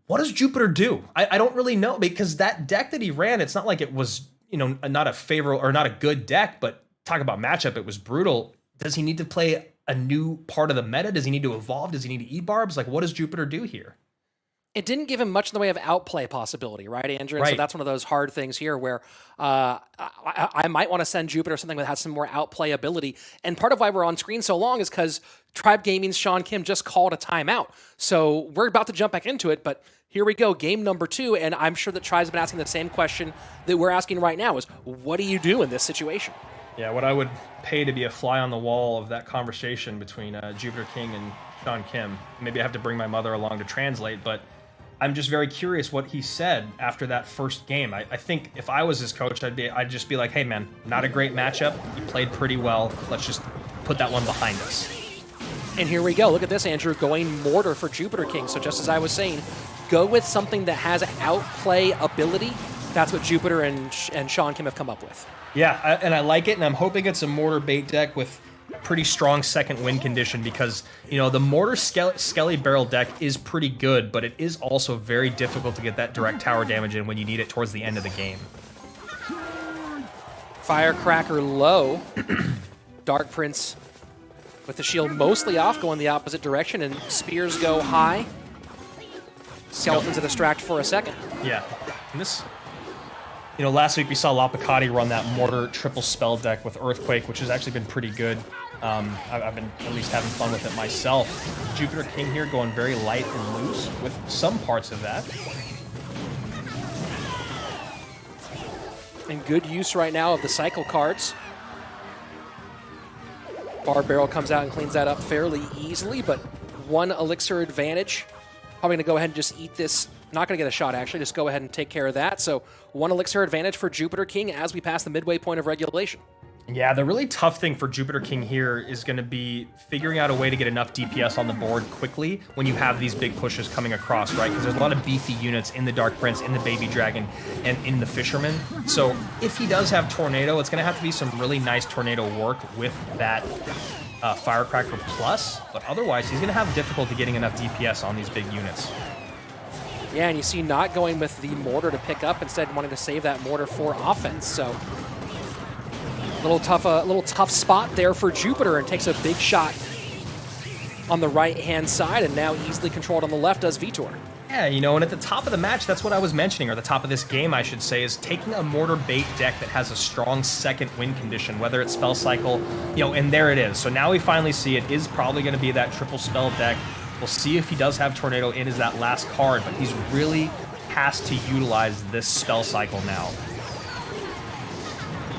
What does Jupiter do? I don't really know, because that deck that he ran, it's not like it was, you know, not a favorable or not a good deck, but talk about matchup, it was brutal. Does he need to play a new part of the meta? Does he need to evolve? Does he need to eat barbs? Like, what does Jupiter do here? It didn't give him much in the way of outplay possibility, right, Andrew? Right. So that's one of those hard things here where I might want to send Jupiter something that has some more outplay ability. And part of why we're on screen so long is because Tribe Gaming's Sean Kim just called a timeout. So we're about to jump back into it, but here we go, game number 2, and I'm sure that Tribe's been asking the same question that we're asking right now is, what do you do in this situation? Yeah, what I would pay to be a fly on the wall of that conversation between Jupiter King and Sean Kim. Maybe I have to bring my mother along to translate, but I'm just very curious what he said after that first game. I think if I was his coach, I'd just be like, hey man, not a great matchup. You played pretty well. Let's just put that one behind us. And here we go. Look at this, Andrew, going Mortar for Jupiter King. So just as I was saying, go with something that has outplay ability. That's what Jupiter and Sean Kim have come up with. Yeah, and I like it, and I'm hoping it's a Mortar bait deck with pretty strong second win condition, because, you know, the Mortar Skelly Barrel deck is pretty good, but it is also very difficult to get that direct tower damage in when you need it towards the end of the game. Firecracker low. Dark Prince with the shield mostly off, going the opposite direction, and spears go high. Skeletons to distract for a second. Yeah, and this, you know, last week we saw Lapicati run that Mortar triple spell deck with Earthquake, which has actually been pretty good. I've been at least having fun with it myself. Jupiter King here going very light and loose with some parts of that. And good use right now of the cycle cards. Bar Barrel comes out and cleans that up fairly easily, but 1 elixir advantage. Probably going to go ahead and just eat this. Not going to get a shot, actually. Just go ahead and take care of that. So 1 elixir advantage for Jupiter King as we pass the midway point of regulation. Yeah, the really tough thing for Jupiter King here is going to be figuring out a way to get enough DPS on the board quickly when you have these big pushes coming across, right? Because there's a lot of beefy units in the Dark Prince, in the Baby Dragon, and in the Fisherman. So if he does have Tornado, it's going to have to be some really nice Tornado work with that Firecracker Plus. But otherwise, he's going to have difficulty getting enough DPS on these big units. Yeah, and you see not going with the mortar to pick up, instead wanting to save that mortar for offense. So a little tough spot there for Jupiter, and takes a big shot on the right-hand side, and now easily controlled on the left does Vitor. Yeah, you know, and at the top of the match, that's what I was mentioning, or the top of this game, I should say, is taking a mortar bait deck that has a strong second win condition, whether it's spell cycle, you know, and there it is. So now we finally see it is probably going to be that triple spell deck. We'll see if he does have Tornado in as that last card, but he's really has to utilize this spell cycle now.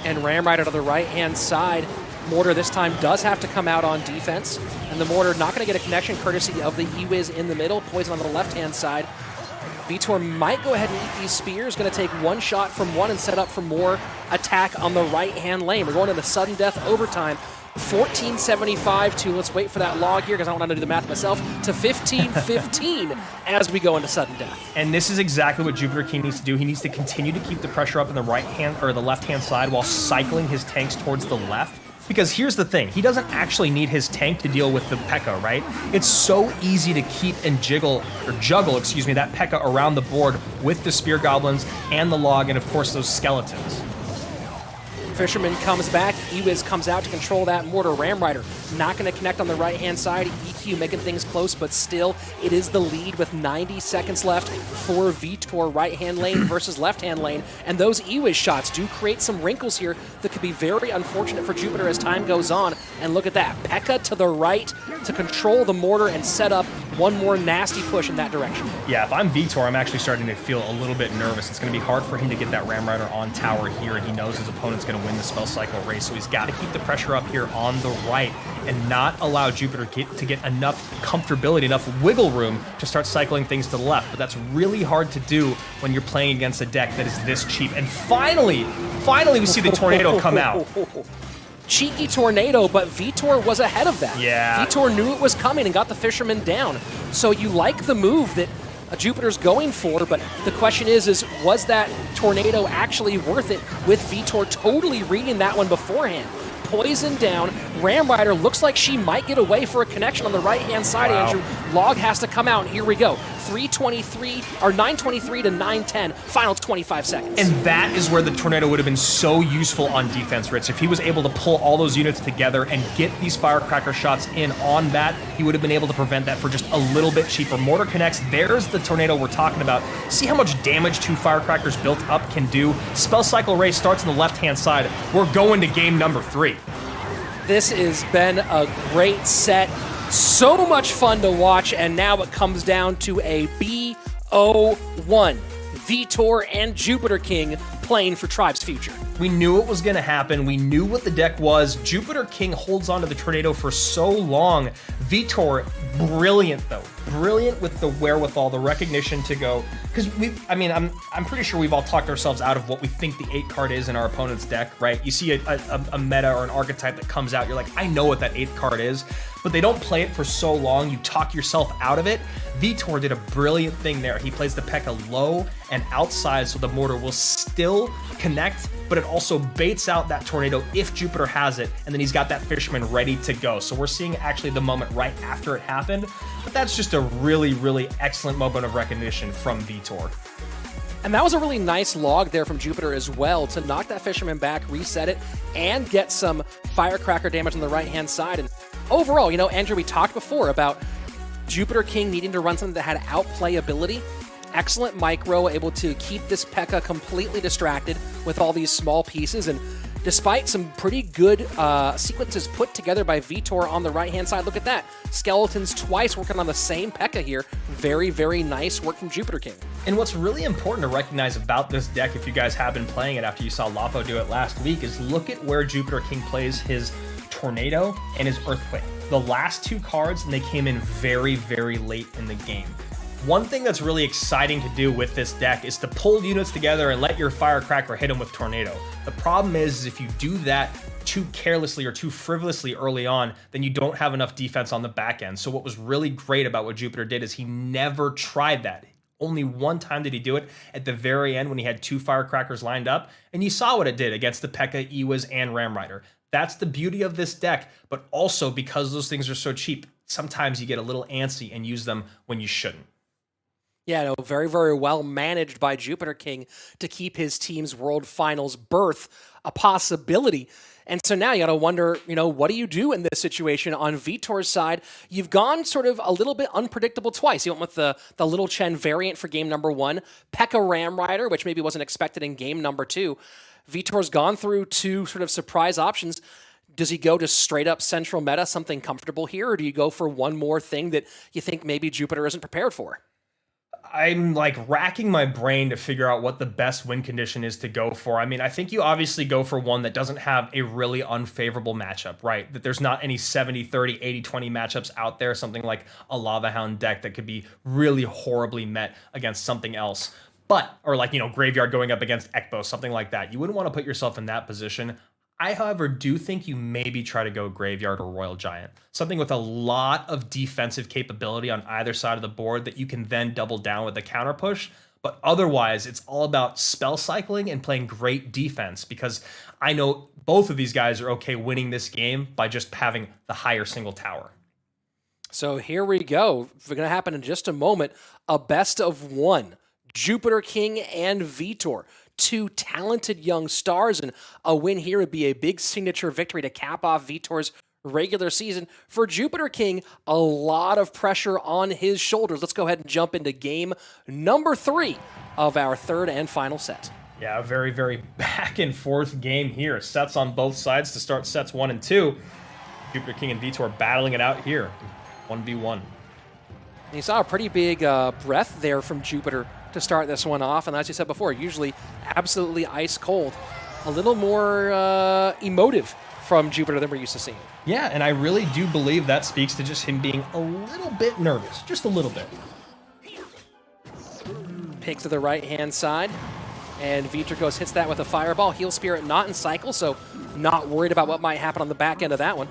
And Ram Rider to the right-hand side. Mortar this time does have to come out on defense, and the Mortar not going to get a connection courtesy of the E-Wiz in the middle. Poison on the left-hand side. Vitor might go ahead and eat these spears. Going to take one shot from one and set up for more attack on the right-hand lane. We're going into sudden death overtime. 1475 to, let's wait for that log here because I don't want to do the math myself, to 1515 as we go into sudden death. And this is exactly what Jupiter King needs to do. He needs to continue to keep the pressure up in the right hand or the left-hand side while cycling his tanks towards the left. Because here's the thing, he doesn't actually need his tank to deal with the P.E.K.K.A, right? It's so easy to keep and juggle that P.E.K.K.A around the board with the Spear Goblins and the log and of course those skeletons. Fisherman comes back, E-Wiz comes out to control that mortar. Ram Rider not going to connect on the right-hand side. EQ making things close, but still, it is the lead with 90 seconds left for Vitor right-hand lane versus left-hand lane. And those E-Wiz shots do create some wrinkles here that could be very unfortunate for Jupiter as time goes on. And look at that, P.E.K.K.A to the right to control the mortar and set up one more nasty push in that direction. Yeah, if I'm Vitor, I'm actually starting to feel a little bit nervous. It's going to be hard for him to get that Ram Rider on tower here, and he knows his opponent's going to win the spell cycle race, so he's got to keep the pressure up here on the right and not allow Jupiter to get enough comfortability, enough wiggle room to start cycling things to the left. But that's really hard to do when you're playing against a deck that is this cheap. And finally we see the Tornado come out. Cheeky Tornado, but Vitor was ahead of that. Yeah. Vitor knew it was coming and got the Fisherman down. So you like the move that Jupiter's going for, but the question is was that Tornado actually worth it with Vitor totally reading that one beforehand? Poison down. Ram Rider looks like she might get away for a connection on the right-hand side, wow. Andrew. Log has to come out, and here we go. 9:23 to 9:10, final 25 seconds. And that is where the Tornado would have been so useful on defense, Rich. If he was able to pull all those units together and get these Firecracker shots in on that, he would have been able to prevent that for just a little bit cheaper. Mortar connects. There's the Tornado we're talking about. See how much damage two Firecrackers built up can do? Spell Cycle Ray starts on the left-hand side. We're going to game number 3. This has been a great set. So much fun to watch, and now it comes down to a BO1. Vitor and Jupiter King playing for Tribe's future. We knew it was going to happen. We knew what the deck was. Jupiter King holds on to the Tornado for so long. Vitor, brilliant though. Brilliant with the wherewithal, the recognition to go. Because I'm pretty sure we've all talked ourselves out of what we think the 8 card is in our opponent's deck, right? You see a meta or an archetype that comes out, you're like, I know what that 8th card is, but they don't play it for so long, you talk yourself out of it. Vitor did a brilliant thing there. He plays the P.E.K.K.A low and outside so the mortar will still connect, but it also baits out that Tornado if Jupiter has it, and then he's got that Fisherman ready to go. So we're seeing actually the moment right after it happened, but that's just a really, really excellent moment of recognition from Vitor. And that was a really nice log there from Jupiter as well to knock that Fisherman back, reset it, and get some Firecracker damage on the right-hand side. And overall, Andrew, we talked before about Jupiter King needing to run something that had outplay ability. Excellent micro, able to keep this P.E.K.K.A completely distracted with all these small pieces. And despite some pretty good sequences put together by Vitor on the right-hand side, look at that. Skeletons twice working on the same P.E.K.K.A here. Very, very nice work from Jupiter King. And what's really important to recognize about this deck, if you guys have been playing it after you saw Lapo do it last week, is look at where Jupiter King plays his Tornado and his Earthquake. The last 2 cards, and they came in very, very late in the game. One thing that's really exciting to do with this deck is to pull units together and let your Firecracker hit them with Tornado. The problem is if you do that too carelessly or too frivolously early on, then you don't have enough defense on the back end. So what was really great about what Jupiter did is he never tried that. Only one time did he do it at the very end when he had 2 Firecrackers lined up, and you saw what it did against the P.E.K.K.A, E-Wiz, and Ram Rider. That's the beauty of this deck, but also because those things are so cheap, sometimes you get a little antsy and use them when you shouldn't. Yeah, no, very, very well managed by Jupiter King to keep his team's World Finals berth a possibility. And so now you got to wonder, what do you do in this situation on Vitor's side? You've gone sort of a little bit unpredictable twice. You went with the Little Chen variant for game number 1, P.E.K.K.A. Ram Rider, which maybe wasn't expected in game number 2. Vitor's gone through 2 sort of surprise options. Does he go to straight up central meta, something comfortable here, or do you go for one more thing that you think maybe Jupiter isn't prepared for? I'm racking my brain to figure out what the best win condition is to go for. I mean, I think you obviously go for one that doesn't have a really unfavorable matchup, right? That there's not any 70-30, 80-20 matchups out there, something like a Lava Hound deck that could be really horribly met against something else. Or Graveyard going up against Ekbo, something like that. You wouldn't want to put yourself in that position. I, however, do think you maybe try to go Graveyard or Royal Giant. Something with a lot of defensive capability on either side of the board that you can then double down with a counter push. But otherwise, it's all about spell cycling and playing great defense, because I know both of these guys are okay winning this game by just having the higher single tower. So here we go. It's going to happen in just a moment. A best of 1. Jupiter King and Vitor. 2 talented young stars, and a win here would be a big signature victory to cap off Vitor's regular season. For Jupiter King, a lot of pressure on his shoulders. Let's go ahead and jump into game number 3 of our third and final set. Yeah, a very, very back and forth game here. Sets on both sides to start sets 1 and 2. Jupiter King and Vitor battling it out here. 1v1. And you saw a pretty big breath there from Jupiter to start this one off, and as you said before, usually absolutely ice cold. A little more emotive from Jupiter than we're used to seeing. Yeah, and I really do believe that speaks to just him being a little bit nervous, just a little bit. Pick to the right-hand side, and Vitor hits that with a Fireball. Heal Spirit not in cycle, so not worried about what might happen on the back end of that one.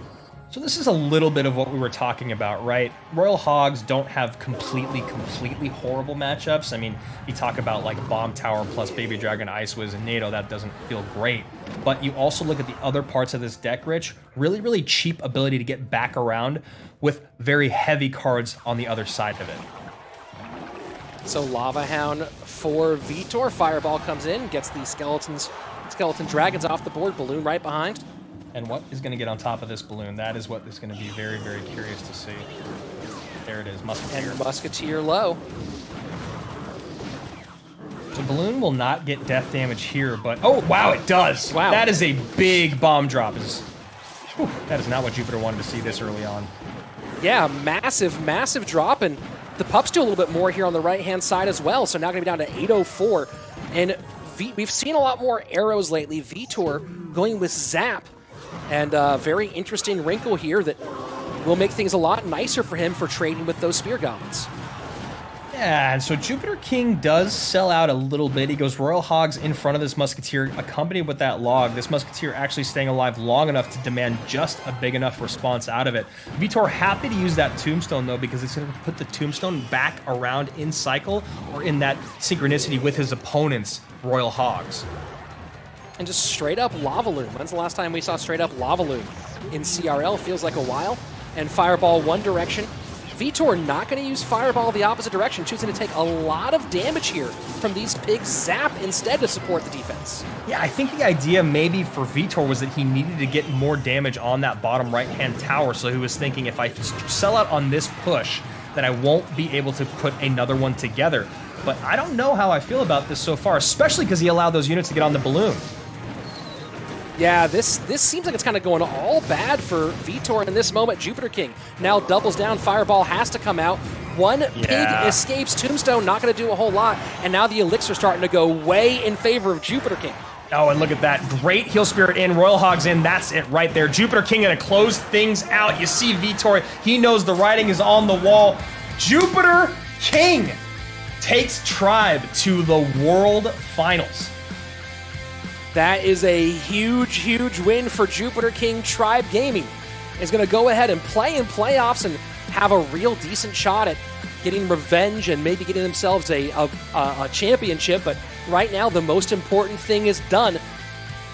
So this is a little bit of what we were talking about, right? Royal Hogs don't have completely horrible matchups. I mean, you talk about Bomb Tower plus Baby Dragon, Ice Wiz, and NATO, that doesn't feel great. But you also look at the other parts of this deck, Rich, really, really cheap ability to get back around with very heavy cards on the other side of it. So Lava Hound for Vitor. Fireball comes in, gets the Skeleton Dragons off the board, Balloon right behind. And what is going to get on top of this balloon? That is what is going to be very, very curious to see. There it is, Musketeer. And Musketeer low. So balloon will not get death damage here, but... Oh, wow, it does! Wow. That is a big bomb drop. That is not what Jupiter wanted to see this early on. Yeah, massive drop, and the pups do a little bit more here on the right-hand side as well, so now going to be down to 804. And we've seen a lot more arrows lately. Vitor going with Zap. And a very interesting wrinkle here that will make things a lot nicer for him for trading with those Spear Goblins. Yeah, and so Jupiter King does sell out a little bit. He goes Royal Hogs in front of this Musketeer, accompanied with that log. This Musketeer actually staying alive long enough to demand just a big enough response out of it. Vitor happy to use that Tombstone, though, because it's going to put the Tombstone back around in cycle or in that synchronicity with his opponent's Royal Hogs. And just straight up Lava Loom. When's the last time we saw straight up Lava Loom in CRL? Feels like a while. And Fireball one direction. Vitor not going to use Fireball the opposite direction, choosing to take a lot of damage here from these pigs. Zap instead to support the defense. Yeah, I think the idea maybe for Vitor was that he needed to get more damage on that bottom right-hand tower, so he was thinking, if I sell out on this push, then I won't be able to put another one together. But I don't know how I feel about this so far, especially because he allowed those units to get on the balloon. Yeah, this seems like it's kind of going all bad for Vitor in this moment. Jupiter King now doubles down. Fireball has to come out. One pig escapes. Tombstone not going to do a whole lot. And now the Elixir starting to go way in favor of Jupiter King. Oh, and look at that. Great Heal Spirit in, Royal Hogs in. That's it right there. Jupiter King going to close things out. You see Vitor. He knows the writing is on the wall. Jupiter King takes Tribe to the World Finals. That is a huge win for Jupiter King. Tribe Gaming is going to go ahead and play in playoffs and have a real decent shot at getting revenge and maybe getting themselves a championship. But right now, the most important thing is done.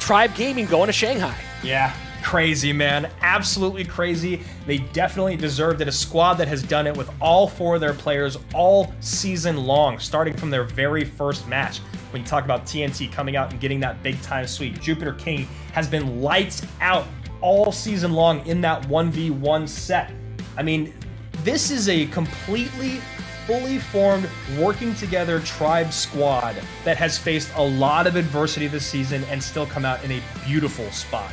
Tribe Gaming going to Shanghai. Yeah, Crazy, man. Absolutely crazy. They definitely deserved it. A squad that has done it with all 4 of their players all season long, starting from their very first match. When you talk about TNT coming out and getting that big time sweep, Jupiter King has been lights out all season long in that 1v1 set. I mean, this is a completely fully formed, working together tribe squad that has faced a lot of adversity this season and still come out in a beautiful spot.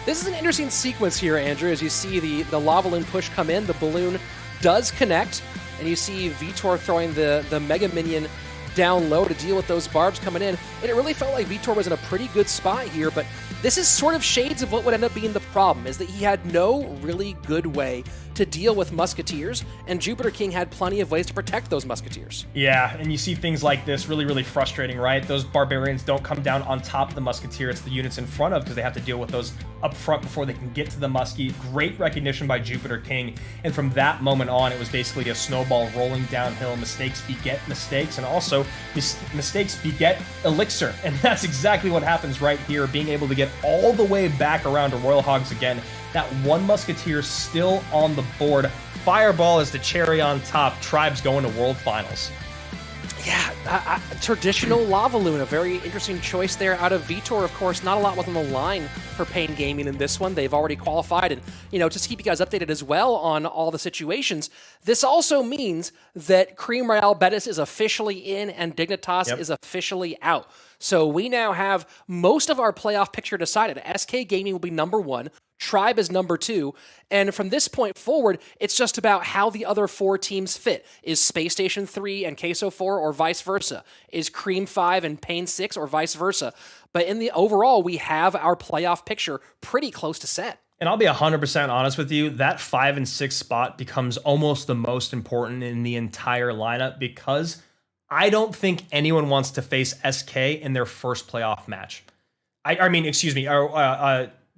This is an interesting sequence here, Andrew, as you see the lava balloon push come in. The balloon does connect, and you see Vitor throwing the Mega Minion down low to deal with those barbs coming in. And it really felt like Vitor was in a pretty good spot here, but this is sort of shades of what would end up being the problem, is that he had no really good way to deal with Musketeers, and Jupiter King had plenty of ways to protect those Musketeers. Yeah, and you see things like this really, really frustrating, right? Those Barbarians don't come down on top of the Musketeer. It's the units in front of, because they have to deal with those up front before they can get to the Muskie. Great recognition by Jupiter King, and from that moment on, it was basically a snowball rolling downhill. Mistakes beget mistakes, and also mistakes beget elixir, and that's exactly what happens right here, being able to get all the way back around to Royal Hogs again. That one Musketeer still on the board. Fireball is the cherry on top. Tribes going to World Finals. Yeah, traditional Lava Loon, a very interesting choice there out of Vitor. Of course, not a lot was on the line for Pain Gaming in this one. They've already qualified, and just to keep you guys updated as well on all the situations, this also means that Creem Royale Betis is officially in and Dignitas is officially out. So we now have most of our playoff picture decided. SK Gaming will be number 1. Tribe is number 2, and from this point forward, it's just about how the other 4 teams fit. Is Space Station 3 and Queso 4, or vice versa? Is Cream 5 and Pain 6, or vice versa? But in the overall, we have our playoff picture pretty close to set. And I'll be 100% honest with you, that 5 and 6 spot becomes almost the most important in the entire lineup, because I don't think anyone wants to face SK in their first playoff match.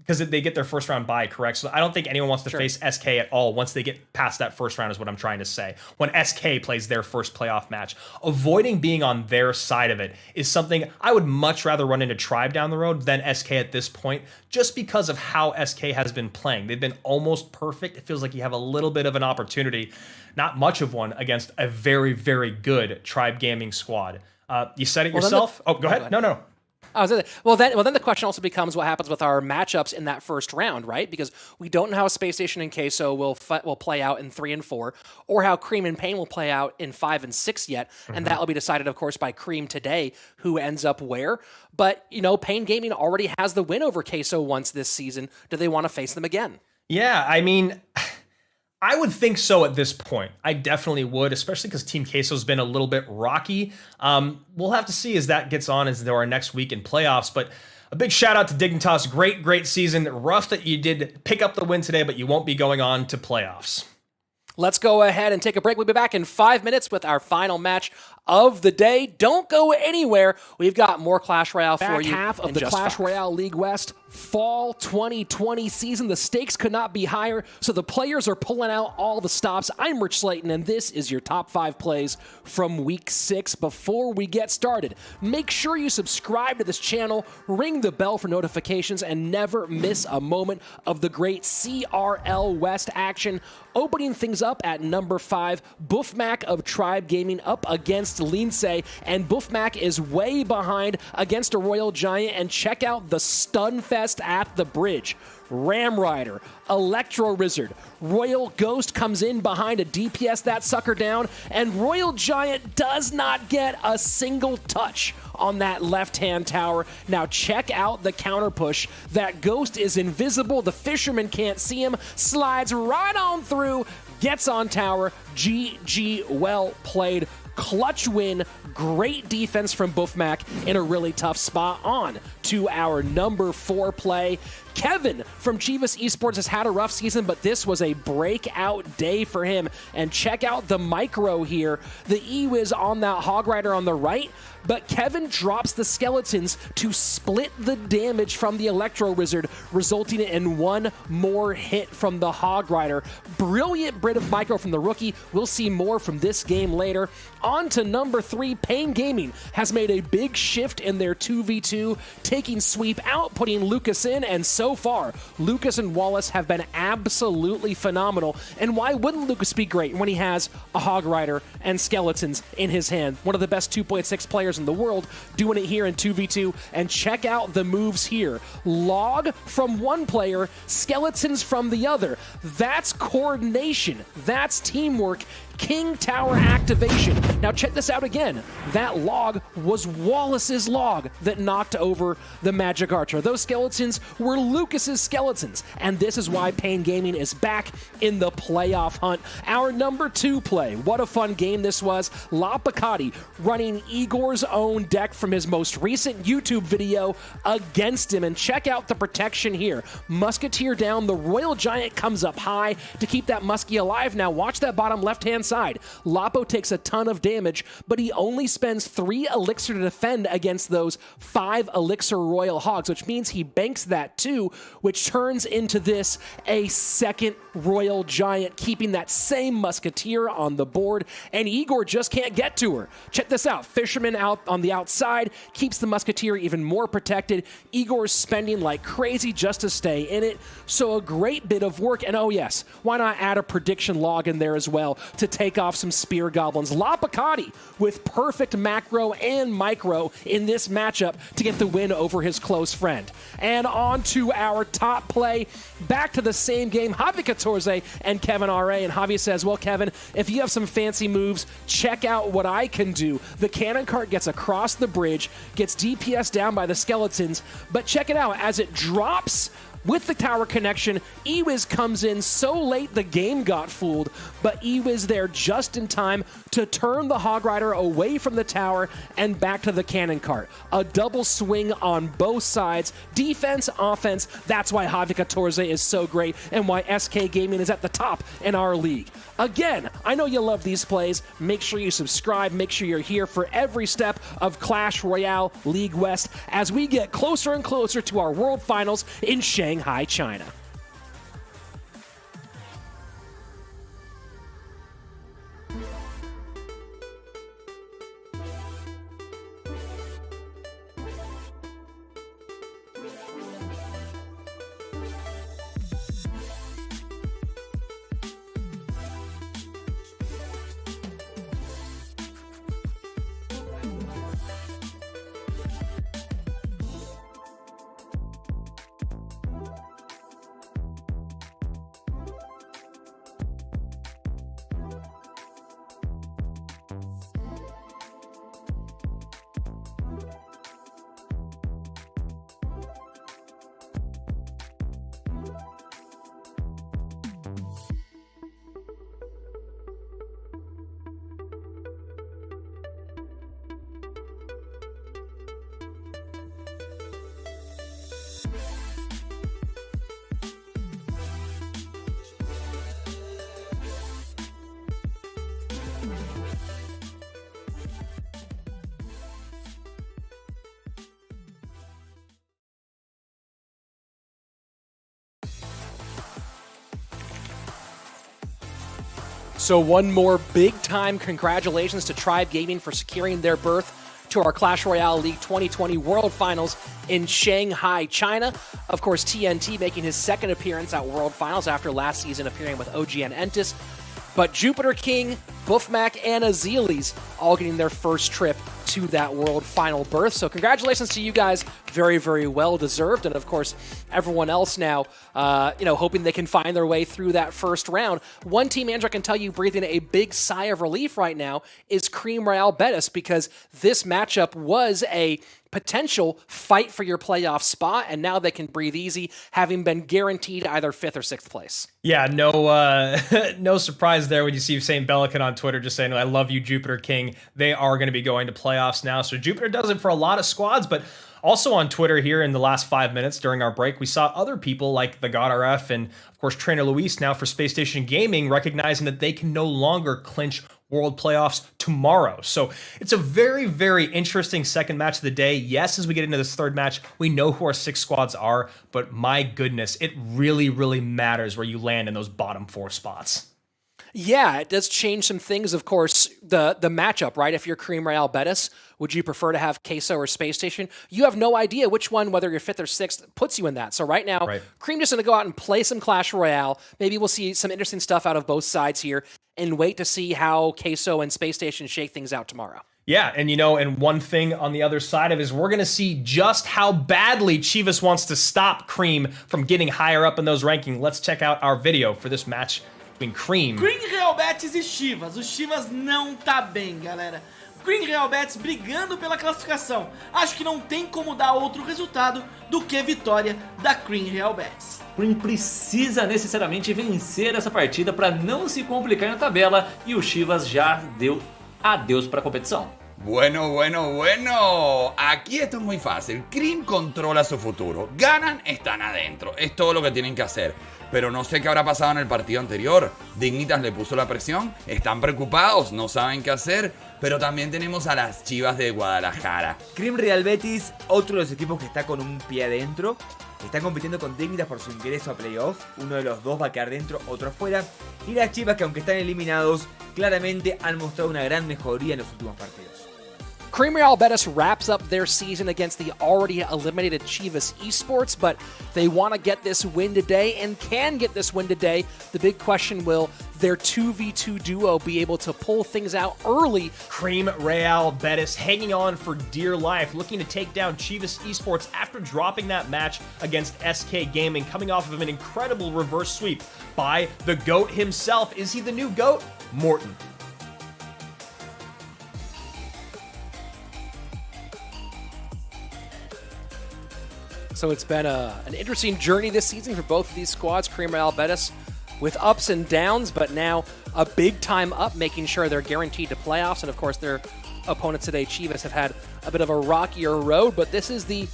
Because they get their first round bye, correct? So I don't think anyone wants to face SK at all once they get past that first round, is what I'm trying to say. When SK plays their first playoff match, avoiding being on their side of it is something I would much rather run into Tribe down the road than SK at this point, just because of how SK has been playing. They've been almost perfect. It feels like you have a little bit of an opportunity, not much of one, against a very, very good Tribe Gaming squad. You said it yourself. Go ahead. No. Well, then the question also becomes what happens with our matchups in that first round, right? Because we don't know how Space Station and Queso will play out in 3 and 4, or how Cream and Pain will play out in 5 and 6 yet, and that will be decided, of course, by Cream today, who ends up where. But Pain Gaming already has the win over Queso once this season. Do they want to face them again? Yeah, I mean, I would think so at this point. I definitely would, especially because Team Queso's been a little bit rocky. We'll have to see as that gets on into our next week in playoffs. But a big shout out to Dignitas. Great season. Rough that you did pick up the win today, but you won't be going on to playoffs. Let's go ahead and take a break. We'll be back in 5 minutes with our final match of the day. Don't go anywhere. We've got more Clash Royale for you. Back half of the Clash Royale League West Fall 2020 season. The stakes could not be higher, so the players are pulling out all the stops. I'm Rich Slayton, and this is your top 5 plays from Week 6. Before we get started, make sure you subscribe to this channel, ring the bell for notifications, and never miss a moment of the great CRL West action. Opening things up at number 5, Buffmac of Tribe Gaming up against Lindsay, and Buffmac is way behind against a Royal Giant, and check out the Stunfest at the bridge. Ram Rider, Electro Wizard, Royal Ghost comes in behind to DPS that sucker down, and Royal Giant does not get a single touch on that left-hand tower. Now check out the counter push. That Ghost is invisible. The Fisherman can't see him. Slides right on through, gets on tower. GG, well played. Clutch win, great defense from Buffmac in a really tough spot. On to our number 4 play. Kevin from Chivas Esports has had a rough season, but this was a breakout day for him. And check out the micro here. The E-Wiz on that Hog Rider on the right, but Kevin drops the skeletons to split the damage from the Electro Wizard, resulting in one more hit from the Hog Rider. Brilliant bit of micro from the rookie. We'll see more from this game later. On to number 3, Pain Gaming has made a big shift in their 2v2, taking Sweep out, putting Lucas in, and so far, Lucas and Wallace have been absolutely phenomenal. And why wouldn't Lucas be great when he has a Hog Rider and Skeletons in his hand? One of the best 2.6 players in the world doing it here in 2v2. And check out the moves here. Log from one player, Skeletons from the other. That's coordination. That's teamwork. King Tower activation. Now check this out again. That log was Wallace's log that knocked over the Magic Archer. Those skeletons were Lucas's skeletons. And this is why Pain Gaming is back in the playoff hunt. Our number 2 play. What a fun game this was. Lapakati running Igor's own deck from his most recent YouTube video against him. And check out the protection here. Musketeer down. The Royal Giant comes up high to keep that Muskie alive. Now watch that bottom left-hand side. Lapo takes a ton of damage, but he only spends 3 elixir to defend against those 5 elixir Royal Hogs, which means he banks that too, which turns into this a second Royal Giant, keeping that same Musketeer on the board, and Igor just can't get to her. Check this out. Fisherman out on the outside keeps the Musketeer even more protected. Igor's spending like crazy just to stay in it, so a great bit of work. And oh yes, why not add a prediction log in there as well to take off some Spear Goblins. Lapakati with perfect macro and micro in this matchup to get the win over his close friend. And on to our top play. Back to the same game, Javi Catorze and Kevin R.A. And Javi says, well, Kevin, if you have some fancy moves, check out what I can do. The cannon cart gets across the bridge, gets DPS down by the skeletons, but check it out. As it drops with the tower connection, Ewiz comes in so late the game got fooled, but Ewiz there just in time to turn the Hog Rider away from the tower and back to the cannon cart. A double swing on both sides. Defense, offense, that's why Javi Catorze is so great and why SK Gaming is at the top in our league. Again, I know you love these plays. Make sure you subscribe. Make sure you're here for every step of Clash Royale League West as we get closer and closer to our World Finals in Shanghai, China. So one more big-time congratulations to Tribe Gaming for securing their berth to our Clash Royale League 2020 World Finals in Shanghai, China. Of course, TNT making his second appearance at World Finals after last season appearing with OG and Entis. But Jupiter King, Buffmac, and Azealis all getting their first trip to that World Final berth. So congratulations to you guys. Very, very well deserved. And of course, everyone else now, hoping they can find their way through that first round. One team, Andrew, I can tell you breathing a big sigh of relief right now is Creem Real Betis, because this matchup was a potential fight for your playoff spot, and now they can breathe easy, having been guaranteed either 5th or 6th place. Yeah, no surprise there when you see St. Bellican on Twitter just saying, I love you, Jupiter King. They are going to be going to playoffs now. So Jupiter does it for a lot of squads, but also on Twitter here in the last 5 minutes during our break, we saw other people like the God RF and, of course, Trainer Luis now for Space Station Gaming recognizing that they can no longer clinch World Playoffs tomorrow. So it's a very, very interesting second match of the day. Yes, as we get into this third match, we know who our 6 squads are, but my goodness, it really, really matters where you land in those bottom 4 spots. Yeah, it does change some things, of course. The matchup, right? If you're Creem Royale Betis, would you prefer to have Queso or Space Station? You have no idea which one, whether you're 5th or 6th, puts you in that. So right now, Creem just going to go out and play some Clash Royale. Maybe we'll see some interesting stuff out of both sides here and wait to see how Queso and Space Station shake things out tomorrow. Yeah, and and one thing on the other side of it is we're going to see just how badly Chivas wants to stop Creem from getting higher up in those rankings. Let's check out our video for this match between Creem. Real Betis e Chivas. O Chivas não tá bem, galera. Real Betis brigando pela classificação. Acho que não tem como dar outro resultado do que vitória da Real Betis. Creem precisa necessariamente vencer essa partida para não se complicar na tabela e o Chivas já deu adeus para a competição. Bueno. Aquí esto es muy fácil. Creem controla su futuro. Ganan, están adentro. Es todo lo que tienen que hacer. Pero no sé qué habrá pasado en el partido anterior. Dignitas le puso la presión. Están preocupados, no saben qué hacer. Pero también tenemos a las Chivas de Guadalajara. Creem Real Betis, otro de los equipos que está con un pie adentro. Está compitiendo con Dignitas por su ingreso a playoff. Uno de los dos va a quedar dentro, otro afuera. Y las Chivas, que aunque están eliminados, claramente han mostrado una gran mejoría en los últimos partidos. Creem Royale Betis wraps up their season against the already eliminated Chivas Esports, but they want to get this win today and can get this win today. The big question, will their 2v2 duo be able to pull things out early? Creem Royale Betis hanging on for dear life, looking to take down Chivas Esports after dropping that match against SK Gaming, coming off of an incredible reverse sweep by the GOAT himself. Is he the new GOAT? Morten. So it's been an interesting journey this season for both of these squads. Creem Royale Betis with ups and downs, but now a big time up, making sure they're guaranteed to playoffs. And of course, their opponents today, Chivas, have had a bit of a rockier road, but this is the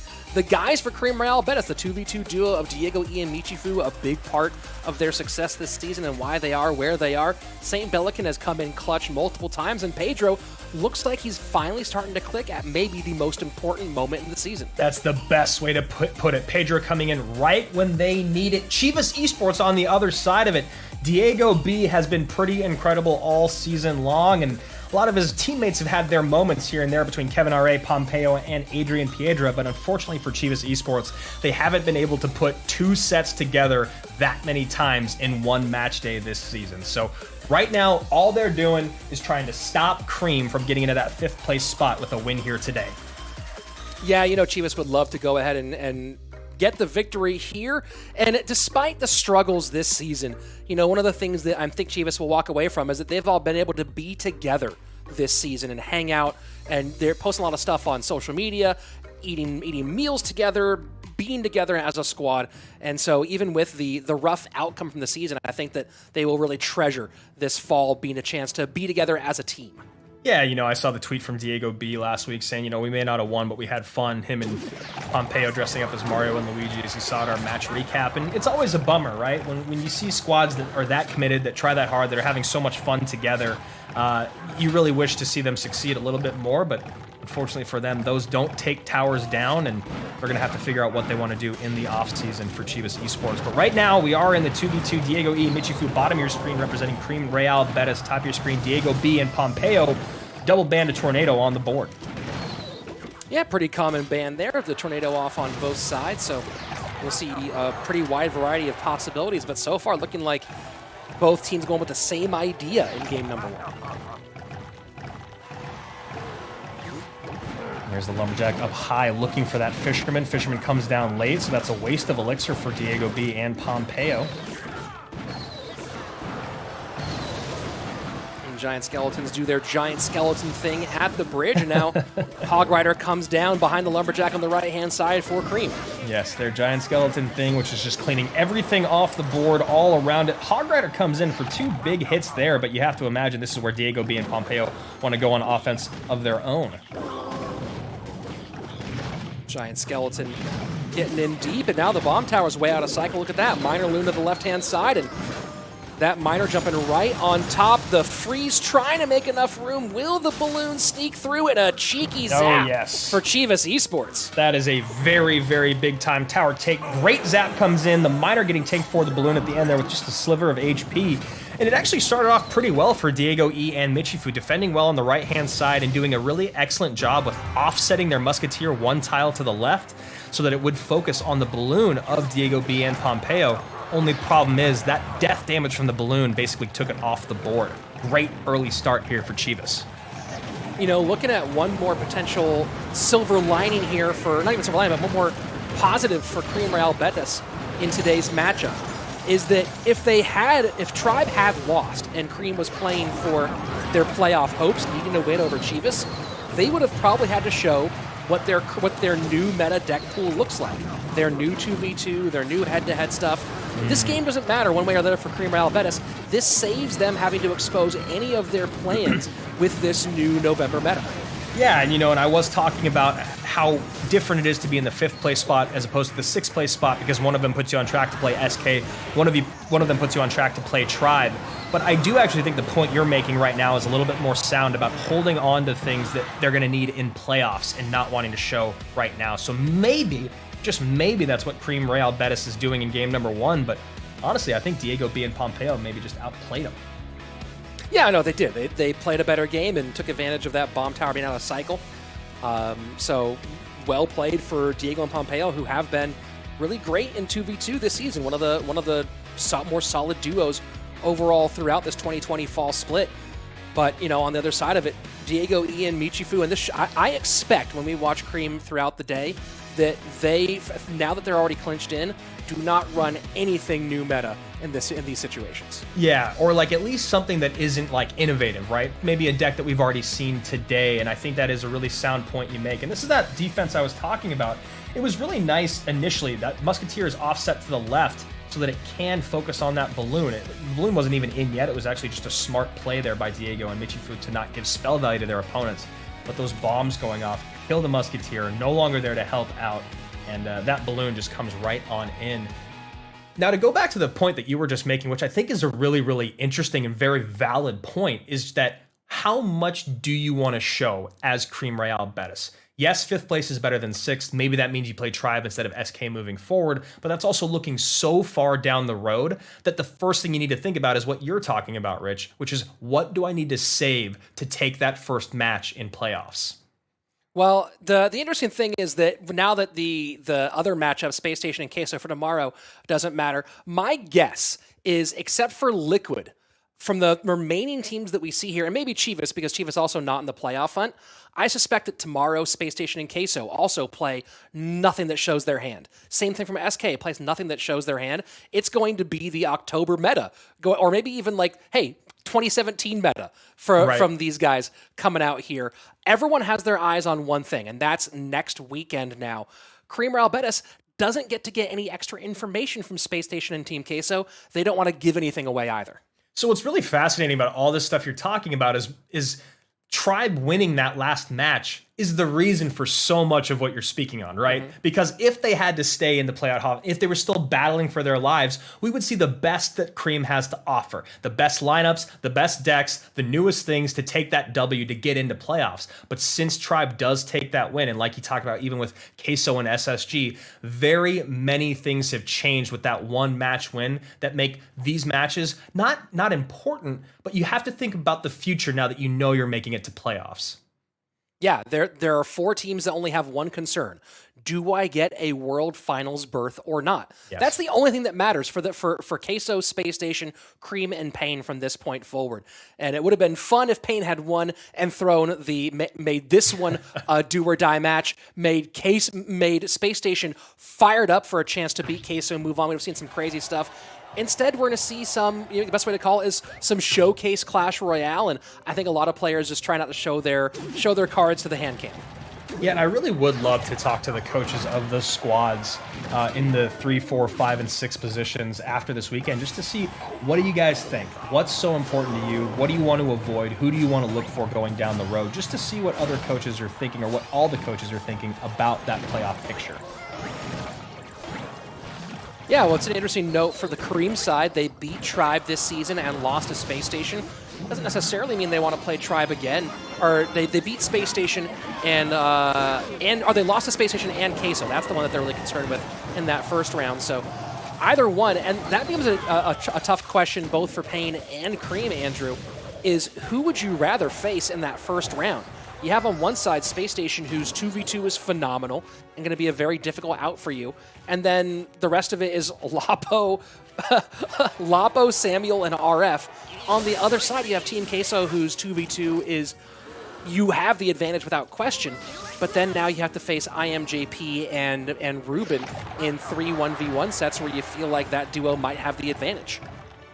guys for Creem Royale Betis, the 2v2 duo of Diego E and Michifu, a big part of their success this season and why they are where they are. St. Belican has come in clutch multiple times, and Pedro looks like he's finally starting to click at maybe the most important moment in the season. That's the best way to put it. Pedro coming in right when they need it. Chivas Esports on the other side of it. Diego B has been pretty incredible all season long, and a lot of his teammates have had their moments here and there between Kevin R.A., Pompeo, and Adrian Piedra, but unfortunately for Chivas Esports, they haven't been able to put two sets together that many times in one match day this season. So right now, all they're doing is trying to stop Creem from getting into that 5th place spot with a win here today. Yeah, Chivas would love to go ahead and get the victory here. And despite the struggles this season, one of the things that I think Chivas will walk away from is that they've all been able to be together this season and hang out, and they're posting a lot of stuff on social media, eating meals together, being together as a squad. And so even with the rough outcome from the season, I think that they will really treasure this fall being a chance to be together as a team. Yeah, I saw the tweet from Diego B last week saying, we may not have won, but we had fun. Him and Pompeo dressing up as Mario and Luigi, as you saw at our match recap. And it's always a bummer, right? When you see squads that are that committed, that try that hard, that are having so much fun together, you really wish to see them succeed a little bit more. But unfortunately for them, those don't take towers down, and they're going to have to figure out what they want to do in the offseason for Chivas Esports. But right now, we are in the 2v2. Diego E, Michifu, bottom of your screen, representing Creem Royale Betis. Top of your screen, Diego B and Pompeo. Double band of Tornado on the board. Yeah, pretty common ban there. The Tornado off on both sides, so we'll see a pretty wide variety of possibilities. But so far, looking like both teams going with the same idea in game number 1. There's the Lumberjack up high looking for that Fisherman. Fisherman comes down late, so that's a waste of Elixir for Diego B and Pompeo. Giant Skeletons do their giant skeleton thing at the bridge, and now Hog Rider comes down behind the Lumberjack on the right-hand side for Creem. Yes, their giant skeleton thing, which is just cleaning everything off the board all around it. Hog Rider comes in for 2 big hits there, but you have to imagine this is where Diego B and Pompeo want to go on offense of their own. Giant Skeleton getting in deep, and now the bomb tower's way out of cycle. Look at that. Minor Loon to the left-hand side, and That miner jumping right on top. The freeze trying to make enough room. Will the balloon sneak through? And a cheeky zap for Chivas Esports. That is a very, very big time tower take. Great zap comes in. The miner getting tanked for the balloon at the end there with just a sliver of HP. And it actually started off pretty well for Diego E and Michifu, defending well on the right-hand side and doing a really excellent job with offsetting their Musketeer one tile to the left so that it would focus on the balloon of Diego B and Pompeo. Only problem is that death damage from the balloon basically took it off the board. Great early start here for Chivas. You know, looking at one more potential silver lining here for, not even silver lining, but one more positive for Creem Real Betis in today's matchup is that if Tribe had lost and Creem was playing for their playoff hopes, needing to win over Chivas, they would have probably had to show what their new meta deck pool looks like. Their new 2v2, their new head-to-head stuff. This game doesn't matter one way or the other for Creem Real Betis. This saves them having to expose any of their plans with this new November meta. Yeah, and and I was talking about how different it is to be in the 5th place spot as opposed to the 6th place spot because one of them puts you on track to play SK, one of them puts you on track to play Tribe. But I do actually think the point you're making right now is a little bit more sound about holding on to things that they're going to need in playoffs and not wanting to show right now. So maybe, just maybe, that's what Creem Real Betis is doing in game number 1. But honestly, I think Diego B and Pompeo maybe just outplayed them. Yeah, no, they did. They played a better game and took advantage of that bomb tower being out of cycle. So well played for Diego and Pompeo, who have been really great in 2v2 this season. One of the more solid duos overall throughout this 2020 fall split. But, on the other side of it, Diego, Ian, Michifu, and this I expect when we watch Creem throughout the day that they, now that they're already clinched in, do not run anything new meta in these situations. Yeah, or at least something that isn't innovative, right? Maybe a deck that we've already seen today, and I think that is a really sound point you make. And this is that defense I was talking about. It was really nice initially that Musketeer is offset to the left so that it can focus on that balloon. The balloon wasn't even in yet. It was actually just a smart play there by Diego and Michifu to not give spell value to their opponents. But those bombs going off kill the Musketeer, no longer there to help out, and that balloon just comes right on in. Now, to go back to the point that you were just making, which I think is a really, really interesting and very valid point, is that how much do you want to show as Creem Real Betis? Yes, 5th place is better than 6th. Maybe that means you play Tribe instead of SK moving forward, but that's also looking so far down the road that the first thing you need to think about is what you're talking about, Rich, which is what do I need to save to take that first match in playoffs? Well, the interesting thing is that now that the other matchup, Space Station and Queso for tomorrow, doesn't matter, my guess is, except for Liquid, from the remaining teams that we see here, and maybe Chivas, because Chivas also not in the playoff hunt, I suspect that tomorrow Space Station and Queso also play nothing that shows their hand. Same thing from SK, plays nothing that shows their hand. It's going to be the October meta, or maybe even 2017 meta from these guys coming out here. Everyone has their eyes on one thing, and that's next weekend now. Creem Real Betis doesn't get to get any extra information from Space Station and Team Queso. They don't want to give anything away either. So what's really fascinating about all this stuff you're talking about is Tribe winning that last match is the reason for so much of what you're speaking on, right? Mm-hmm. Because if they had to stay in the playoff, if they were still battling for their lives, we would see the best that Creem has to offer. The best lineups, the best decks, the newest things to take that W to get into playoffs. But since Tribe does take that win, and like you talked about even with Queso and SSG, very many things have changed with that one match win that make these matches not important, but you have to think about the future now that you know you're making it to playoffs. Yeah, there are 4 teams that only have one concern. Do I get a World Finals berth or not? Yes. That's the only thing that matters for Queso, Space Station, Creem, and Pain from this point forward. And it would have been fun if Pain had won and made this one a do or die match, made Space Station fired up for a chance to beat Queso and move on. We've seen some crazy stuff. Instead, we're going to see the best way to call it is some showcase Clash Royale, and I think a lot of players just try not to show their cards to the hand cam. Yeah, and I really would love to talk to the coaches of the squads in the 3, 4, 5, and 6 positions after this weekend, just to see what do you guys think? What's so important to you? What do you want to avoid? Who do you want to look for going down the road? Just to see what other coaches are thinking, or what all the coaches are thinking about that playoff picture. Yeah, well, it's an interesting note for the Creem side. They beat Tribe this season and lost to Space Station. Doesn't necessarily mean they want to play Tribe again. Or they beat Space Station or they lost to Space Station and Queso. That's the one that they're really concerned with in that first round. So either one, and that becomes a tough question both for Pain and Creem, Andrew, is who would you rather face in that first round? You have on one side Space Station, whose 2v2 is phenomenal and going to be a very difficult out for you. And then the rest of it is Lapo, Samuel, and RF. On the other side, you have Team Queso, whose 2v2 is, you have the advantage without question. But then now you have to face IMJP and Ruben in 3 1v1 sets where you feel like that duo might have the advantage.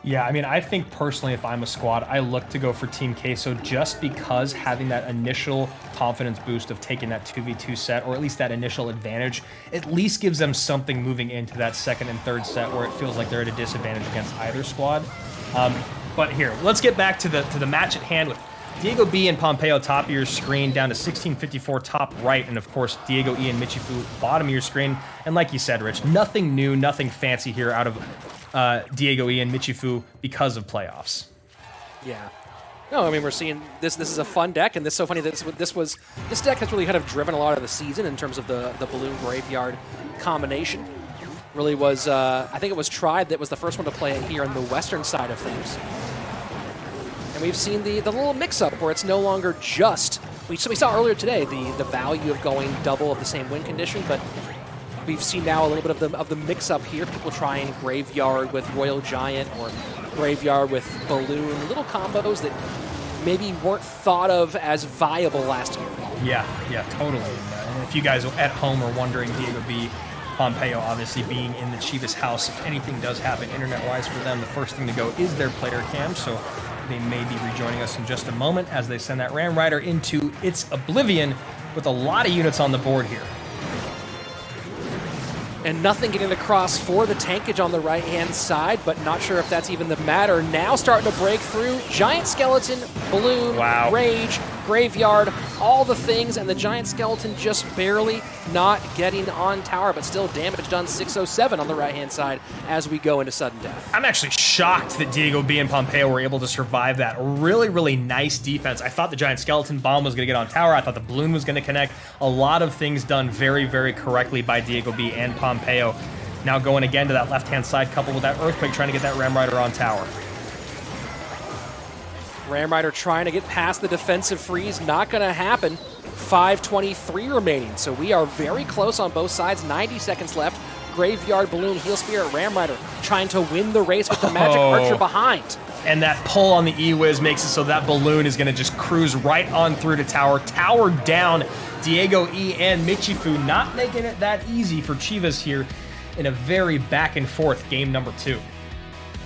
Yeah, I mean, I think personally, if I'm a squad, I look to go for Team Queso just because having that initial confidence boost of taking that 2v2 set, or at least that initial advantage, at least gives them something moving into that second and third set where it feels like they're at a disadvantage against either squad. But here, let's get back to the match at hand with Diego B and Pompeo top of your screen, down to 1654 top right, and of course Diego E and Michifu bottom of your screen. And like you said, Rich, nothing new, nothing fancy here out of Diego E and Michifu because of playoffs. Yeah. No, I mean, we're seeing this is a fun deck, and this is so funny that this deck has really kind of driven a lot of the season in terms of the Balloon Graveyard combination. Really was, I think it was Tribe that was the first one to play it here on the western side of things. And we've seen the little mix-up where it's no longer just, we saw earlier today the value of going double of the same win condition, but we've seen now a little bit of the mix-up here. People trying Graveyard with Royal Giant or Graveyard with Balloon, little combos that maybe weren't thought of as viable last year. Yeah, totally. And if you guys at home are wondering, Diego B, Pompeo obviously being in the Chivas house, if anything does happen internet-wise for them, the first thing to go is their player cam, so they may be rejoining us in just a moment as they send that Ram Rider into its oblivion with a lot of units on the board here. And nothing getting across for the tankage on the right-hand side, but not sure if that's even the matter. Now starting to break through. Giant Skeleton, Balloon, wow. Rage, Graveyard, all the things, and the Giant Skeleton just barely not getting on tower, but still damage done 607 on the right-hand side as we go into sudden death. I'm actually shocked that Diego B and Pompeo were able to survive that. Really, really nice defense. I thought the Giant Skeleton bomb was going to get on tower. I thought the Balloon was going to connect. A lot of things done very, very correctly by Diego B and Pompeo. Now going again to that left-hand side, coupled with that Earthquake, trying to get that Ram Rider on tower. Ram Rider trying to get past the defensive freeze. Not going to happen. 5:23 remaining. So we are very close on both sides. 90 seconds left. Graveyard, Balloon, Heal Spirit, Ram Rider trying to win the race with the Magic Archer behind. And that pull on the E-Wiz makes it so that Balloon is going to just cruise right on through to tower. Tower down. Diego E and Michifu not making it that easy for Chivas here in a very back and forth game number 2.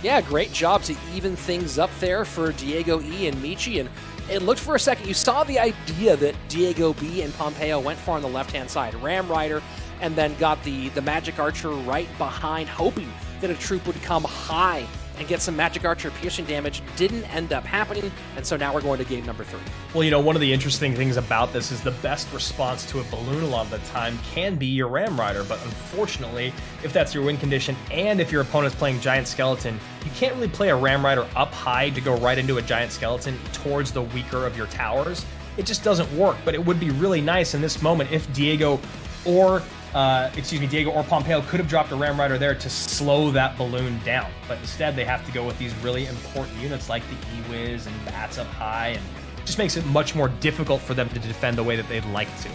Yeah, great job to even things up there for Diego E and Michi. And it looked for a second, you saw the idea that Diego B and Pompeo went for on the left-hand side. Ram Rider, and then got the Magic Archer right behind, hoping that a troop would come high and get some Magic Archer piercing damage. Didn't end up happening, and so now we're going to game number 3. Well, you know, one of the interesting things about this is the best response to a Balloon a lot of the time can be your Ram Rider, but unfortunately, if that's your win condition and if your opponent's playing Giant Skeleton, you can't really play a Ram Rider up high to go right into a Giant Skeleton towards the weaker of your towers. It just doesn't work, but it would be really nice in this moment if Diego or Pompeo could have dropped a Ram Rider there to slow that Balloon down. But instead, they have to go with these really important units like the E-Wiz and Bats up high, and it just makes it much more difficult for them to defend the way that they'd like to.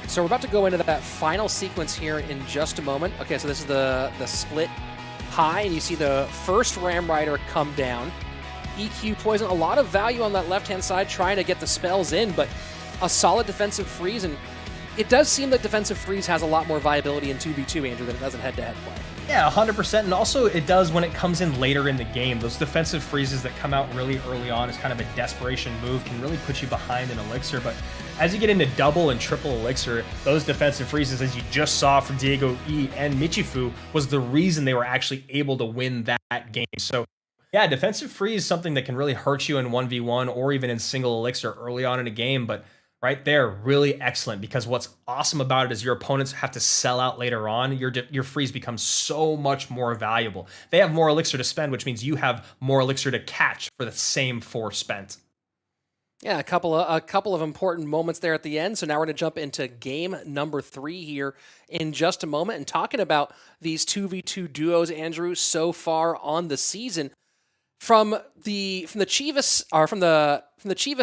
So we're about to go into that final sequence here in just a moment. Okay, so this is the split high, and you see the first Ram Rider come down. EQ Poison, a lot of value on that left-hand side, trying to get the spells in, but a solid defensive freeze, and it does seem that defensive freeze has a lot more viability in 2v2, Andrew, than it does in head-to-head play. Yeah, 100%, and also it does when it comes in later in the game. Those defensive freezes that come out really early on as kind of a desperation move can really put you behind an elixir, but as you get into double and triple elixir, those defensive freezes, as you just saw from Diego E and Michifu, was the reason they were actually able to win that game. So yeah, defensive freeze is something that can really hurt you in 1v1 or even in single elixir early on in a game, but right there, really excellent, because what's awesome about it is your opponents have to sell out later on. Your freeze becomes so much more valuable. They have more elixir to spend, which means you have more elixir to catch for the same 4 spent. Yeah, a couple of important moments there at the end. So now we're going to jump into game number 3 here in just a moment, and talking about these 2v2 duos, Andrew, so far on the season. From the Chivas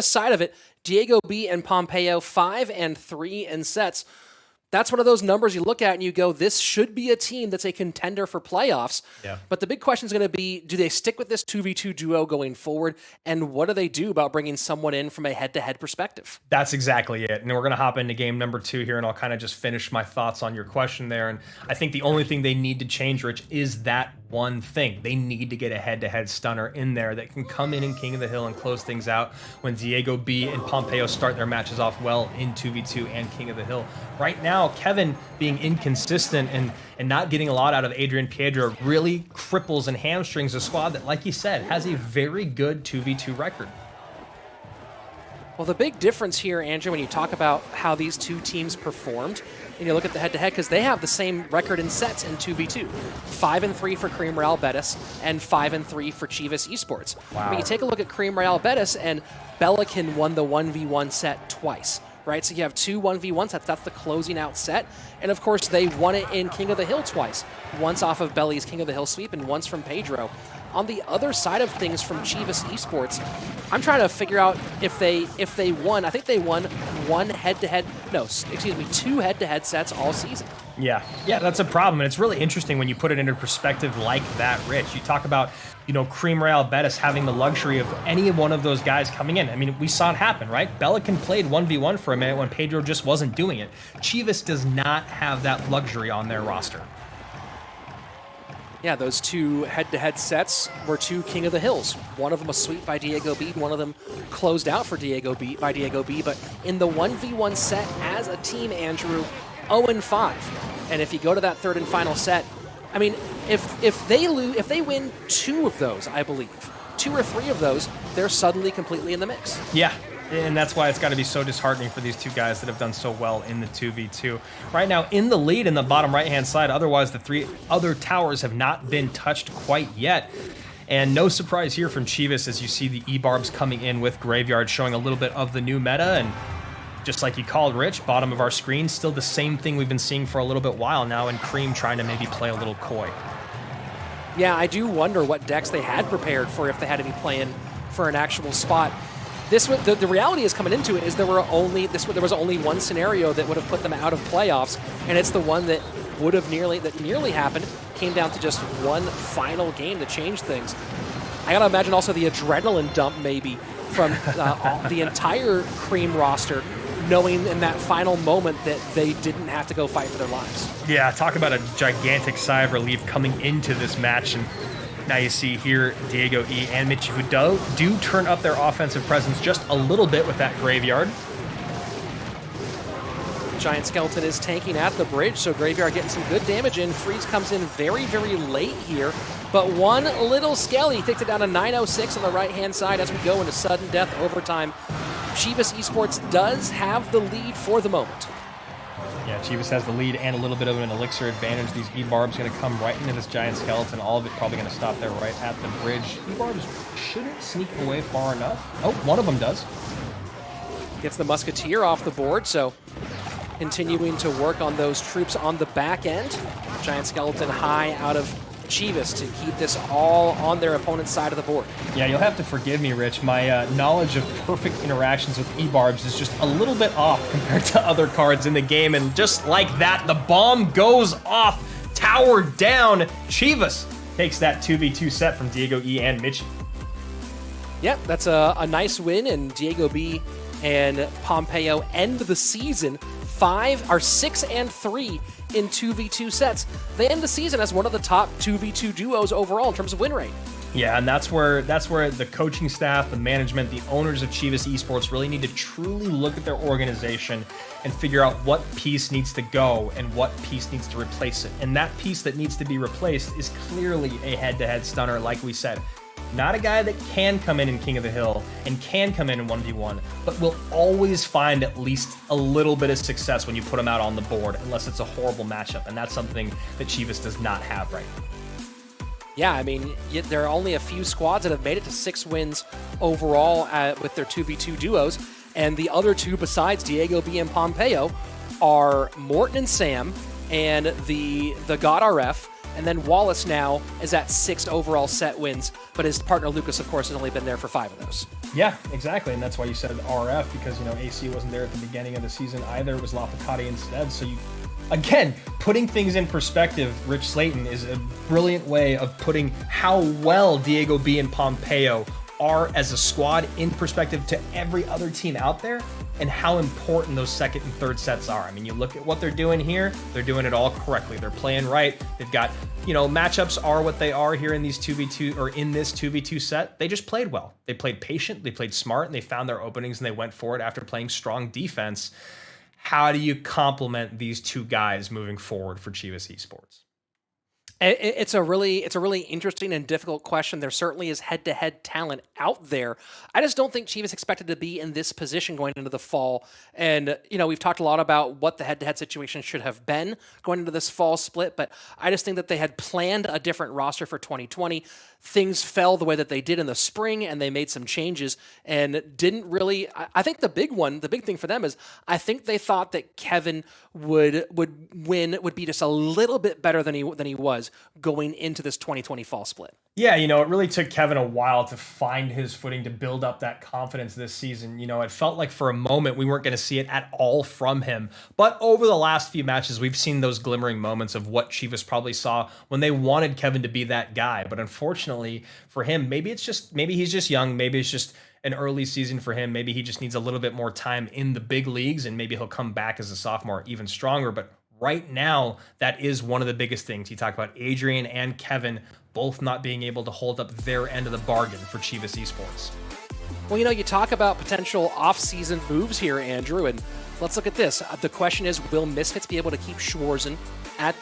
side of it, Diego B and Pompeo 5-3 in sets. That's one of those numbers you look at and you go, this should be a team that's a contender for playoffs. Yeah. But the big question is going to be, do they stick with this 2v2 duo going forward? And what do they do about bringing someone in from a head-to-head perspective? That's exactly it. And we're going to hop into game number 2 here, and I'll kind of just finish my thoughts on your question there. And I think the only thing they need to change, Rich, is that one thing. They need to get a head-to-head stunner in there that can come in King of the Hill and close things out when Diego B and Pompeo start their matches off well in 2v2 and King of the Hill. Right now, Kevin being inconsistent and not getting a lot out of Adrian Piedra really cripples and hamstrings a squad that, like you said, has a very good 2v2 record. Well, the big difference here, Andrew, when you talk about how these two teams performed, and you look at the head-to-head, because they have the same record in sets in 2v2. 5-3 for Creem Royale Betis and 5-3 for Chivas Esports. Wow. But you take a look at Creem Royale Betis, and Belican won the 1v1 set twice. Right, so you have 2 1v1 sets. That's the closing out set. And of course, they won it in King of the Hill twice. Once off of Belly's King of the Hill sweep and once from Pedro. On the other side of things from Chivas Esports, I'm trying to figure out if they won. I think they won 2 head-to-head sets all season. Yeah, that's a problem. And it's really interesting when you put it into perspective like that, Rich. You talk about, Creem Royale Betis having the luxury of any one of those guys coming in. I mean, we saw it happen, right? Belican played 1v1 for a minute when Pedro just wasn't doing it. Chivas does not have that luxury on their roster. Yeah, those 2 head-to-head sets were 2 King of the Hills. One of them a sweep by Diego B, one of them closed out for Diego B. But in the 1v1 set as a team, Andrew, 0-5. And if you go to that third and final set, I mean, if they win 2 of those, I believe, 2 or 3 of those, they're suddenly completely in the mix. Yeah. And that's why it's got to be so disheartening for these 2 guys that have done so well in the 2v2. Right now, in the lead in the bottom right-hand side, otherwise the 3 other towers have not been touched quite yet. And no surprise here from Chivas as you see the E-Barbs coming in with Graveyard showing a little bit of the new meta. And just like you called, Rich, bottom of our screen, still the same thing we've been seeing for a little bit while now, and Creem trying to maybe play a little coy. Yeah, I do wonder what decks they had prepared for if they had any plan for an actual spot. The reality is coming into it is there was only one scenario that would have put them out of playoffs, and it's the one that nearly happened. Came down to just one final game to change things. I gotta imagine also the adrenaline dump maybe from the entire Creem roster, knowing in that final moment that they didn't have to go fight for their lives. Yeah, talk about a gigantic sigh of relief coming into this match. And now you see here Diego E and Mitchie who do turn up their offensive presence just a little bit with that Graveyard. Giant Skeleton is tanking at the bridge, so Graveyard getting some good damage in. Freeze comes in very, very late here, but one little Skelly takes it down to 906 on the right-hand side as we go into sudden death overtime. Chivas Esports does have the lead for the moment. Yeah, Chivas has the lead and a little bit of an elixir advantage. These E-Barbs going to come right into this Giant Skeleton. All of it probably going to stop there right at the bridge. E-Barbs shouldn't sneak away far enough. Oh, one of them does. Gets the Musketeer off the board, so continuing to work on those troops on the back end. Giant Skeleton high out of Chivas to keep this all on their opponent's side of the board. Yeah, you'll have to forgive me, Rich. My knowledge of perfect interactions with E-Barbs is just a little bit off compared to other cards in the game. And just like that, the bomb goes off. Tower down. Chivas takes that 2v2 set from Diego E and Mitchie. Yep, that's a nice win, and Diego B and Pompeo end the season 6-3 in 2v2 sets. They end the season as one of the top 2v2 duos overall in terms of win rate. Yeah, and that's where the coaching staff, the management, the owners of Chivas Esports really need to truly look at their organization and figure out what piece needs to go and what piece needs to replace it. And that piece that needs to be replaced is clearly a head-to-head stunner, like we said. Not a guy that can come in King of the Hill and can come in 1v1, but will always find at least a little bit of success when you put him out on the board, unless it's a horrible matchup, and that's something that Chivas does not have right now. Yeah, I mean, there are only a few squads that have made it to 6 wins overall with their 2v2 duos, and the other two besides Diego B and Pompeo are Morton and Sam and the God RF, and then Wallace now is at 6 overall set wins, but his partner Lucas, of course, has only been there for 5 of those. Yeah, exactly, and that's why you said RF, because, AC wasn't there at the beginning of the season either. It was Lapicati instead, so again, putting things in perspective, Rich Slayton is a brilliant way of putting how well Diego B and Pompeo are as a squad in perspective to every other team out there, and how important those second and third sets are. I mean, you look at what they're doing here, they're doing it all correctly. They're playing right. They've got, matchups are what they are here in these 2v2 or in this 2v2 set. They just played well. They played patient, they played smart, and they found their openings and they went for it after playing strong defense. How do you complement these two guys moving forward for Chivas Esports? It's a really interesting and difficult question. There certainly is head-to-head talent out there. I just don't think Chivas expected to be in this position going into the fall. And, we've talked a lot about what the head-to-head situation should have been going into this fall split, but I just think that they had planned a different roster for 2020. Things fell the way that they did in the spring, and they made some changes and didn't really. I think the big thing for them is I think they thought that Kevin would be just a little bit better than he was going into this 2020 fall split. Yeah, it really took Kevin a while to find his footing, to build up that confidence this season. It felt like for a moment we weren't going to see it at all from him. But over the last few matches, we've seen those glimmering moments of what Chivas probably saw when they wanted Kevin to be that guy. But unfortunately for him, maybe he's just young. Maybe it's just an early season for him. Maybe he just needs a little bit more time in the big leagues, and maybe he'll come back as a sophomore even stronger. But right now, that is one of the biggest things. You talk about Adrian and Kevin both not being able to hold up their end of the bargain for Chivas Esports. Well, you talk about potential off-season moves here, Andrew, and let's look at this. The question is, will Misfits be able to keep Schwarzen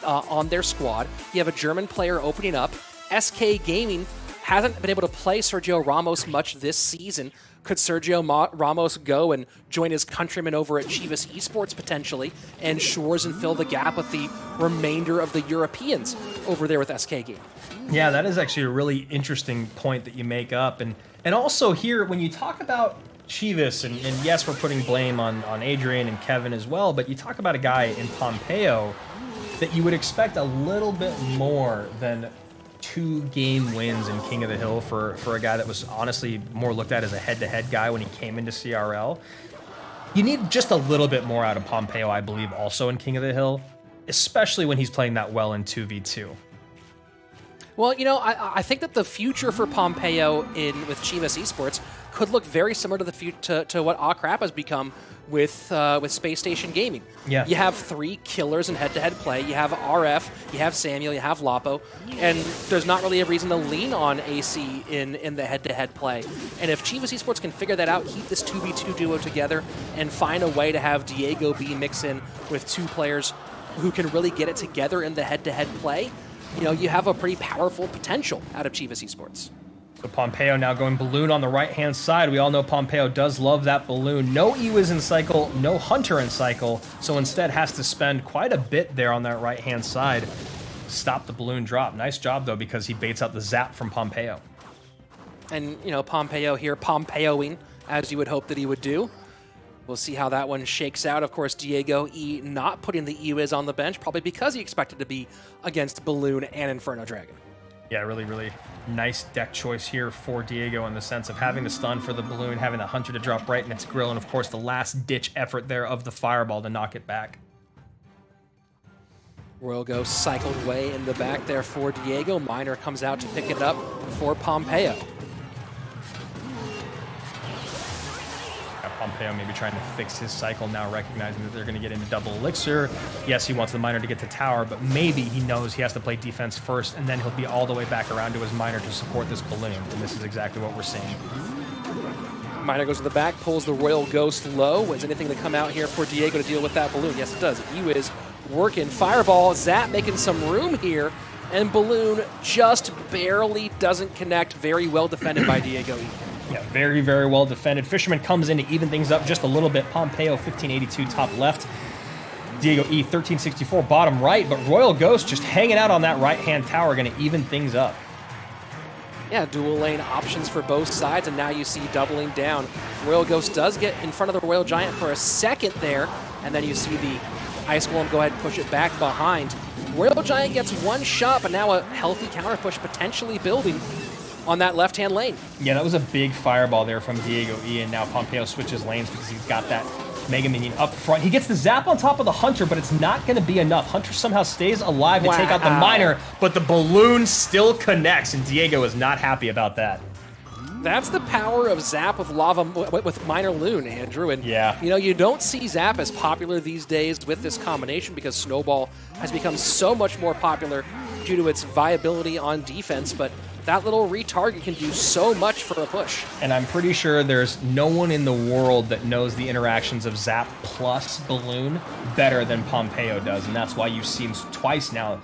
on their squad? You have a German player opening up. SK Gaming hasn't been able to play Sergio Ramos much this season. Could Sergio Ramos go and join his countrymen over at Chivas Esports potentially, and Schwarzen fill the gap with the remainder of the Europeans over there with SK Gaming? Yeah, that is actually a really interesting point that you make up. And also here, when you talk about Chivas, and yes, we're putting blame on Adrian and Kevin as well, but you talk about a guy in Pompeo that you would expect a little bit more than 2-game wins in King of the Hill for a guy that was honestly more looked at as a head-to-head guy when he came into CRL. You need just a little bit more out of Pompeo, I believe, also in King of the Hill, especially when he's playing that well in 2v2. Well, I think that the future for Pompeo with Chivas Esports could look very similar to what Akrap has become with Space Station Gaming. Yeah. You have 3 killers in head-to-head play. You have RF, you have Samuel, you have Lapo, and there's not really a reason to lean on AC in the head-to-head play. And if Chivas Esports can figure that out, keep this 2v2 duo together, and find a way to have Diego B mix in with 2 players who can really get it together in the head-to-head play, you have a pretty powerful potential out of Chivas Esports. So Pompeo now going balloon on the right-hand side. We all know Pompeo does love that balloon. No Ewiz in cycle, no Hunter in cycle, so instead has to spend quite a bit there on that right-hand side to stop the balloon drop. Nice job, though, because he baits out the zap from Pompeo. And, Pompeo here Pompeoing, as you would hope that he would do. We'll see how that one shakes out. Of course, Diego E not putting the Ewiz on the bench, probably because he expected to be against Balloon and Inferno Dragon. Yeah, really, really nice deck choice here for Diego in the sense of having the stun for the Balloon, having the Hunter to drop right in its grill, and of course the last-ditch effort there of the Fireball to knock it back. Royal Ghost cycled way in the back there for Diego. Miner comes out to pick it up for Pompeo. Pompeo maybe trying to fix his cycle now, recognizing that they're going to get into double elixir. Yes, he wants the miner to get to tower, but maybe he knows he has to play defense first, and then he'll be all the way back around to his miner to support this balloon, and this is exactly what we're seeing. Miner goes to the back, pulls the Royal Ghost low. Is anything to come out here for Diego to deal with that balloon? Yes, it does. You is working. Fireball, Zap making some room here And Balloon just barely doesn't connect. Very well defended by Diego E. Yeah, very, very well defended. Fisherman comes in to even things up just a little bit. Pompeo 1582 top left. Diego E 1364 bottom right. But Royal Ghost just hanging out on that right-hand tower, going to even things up. Yeah, dual lane options for both sides, and now you see doubling down. Royal Ghost does get in front of the Royal Giant for a second there, and then you see the Ice Golem go ahead and push it back behind. Royal Giant gets one shot, but now a healthy counter push potentially building on that left-hand lane. Yeah, that was a big fireball there from Diego E, and now Pompeo switches lanes because he's got that Mega Minion up front. He gets the zap on top of the Hunter, but it's not going to be enough. Hunter somehow stays alive to take out the Miner, but the Balloon still connects, and Diego is not happy about that. That's the power of Zap with Lava with Minor Loon, Andrew. And yeah, you know, you don't see Zap as popular these days with this combination because Snowball has become so much more popular due to its viability on defense, but that little retarget can do so much for a push. And I'm pretty sure there's no one in the world that knows the interactions of Zap plus Balloon better than Pompeo does, and that's why you've seen twice now,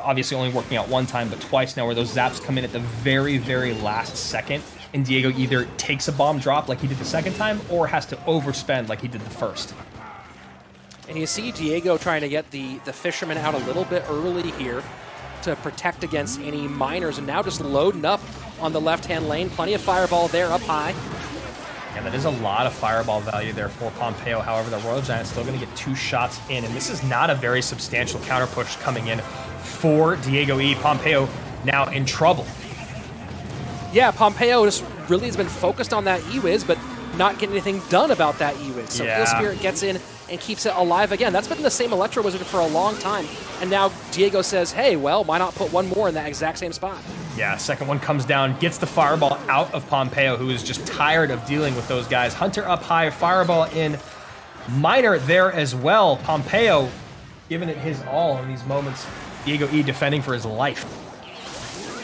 obviously only working out one time, but twice now where those zaps come in at the very, very last second, and Diego either takes a bomb drop like he did the second time, or has to overspend like he did the first. And you see Diego trying to get the Fisherman out a little bit early here to protect against any miners, and now just loading up on the left-hand lane. Plenty of fireball there up high. Yeah, that is a lot of fireball value there for Pompeo. However, the Royal Giant's still going to get 2 shots in, and this is not a very substantial counter push coming in for Diego E. Pompeo now in trouble. Yeah, Pompeo just really has been focused on that E-Wiz, but not getting anything done about that E-Wiz. So Ill Spirit gets in and keeps it alive again. That's been the same Electro Wizard for a long time. And now Diego says, hey, well, why not put one more in that exact same spot? Yeah, second one comes down, gets the fireball out of Pompeo, who is just tired of dealing with those guys. Hunter up high, fireball in. Miner there as well. Pompeo giving it his all in these moments. Diego E defending for his life.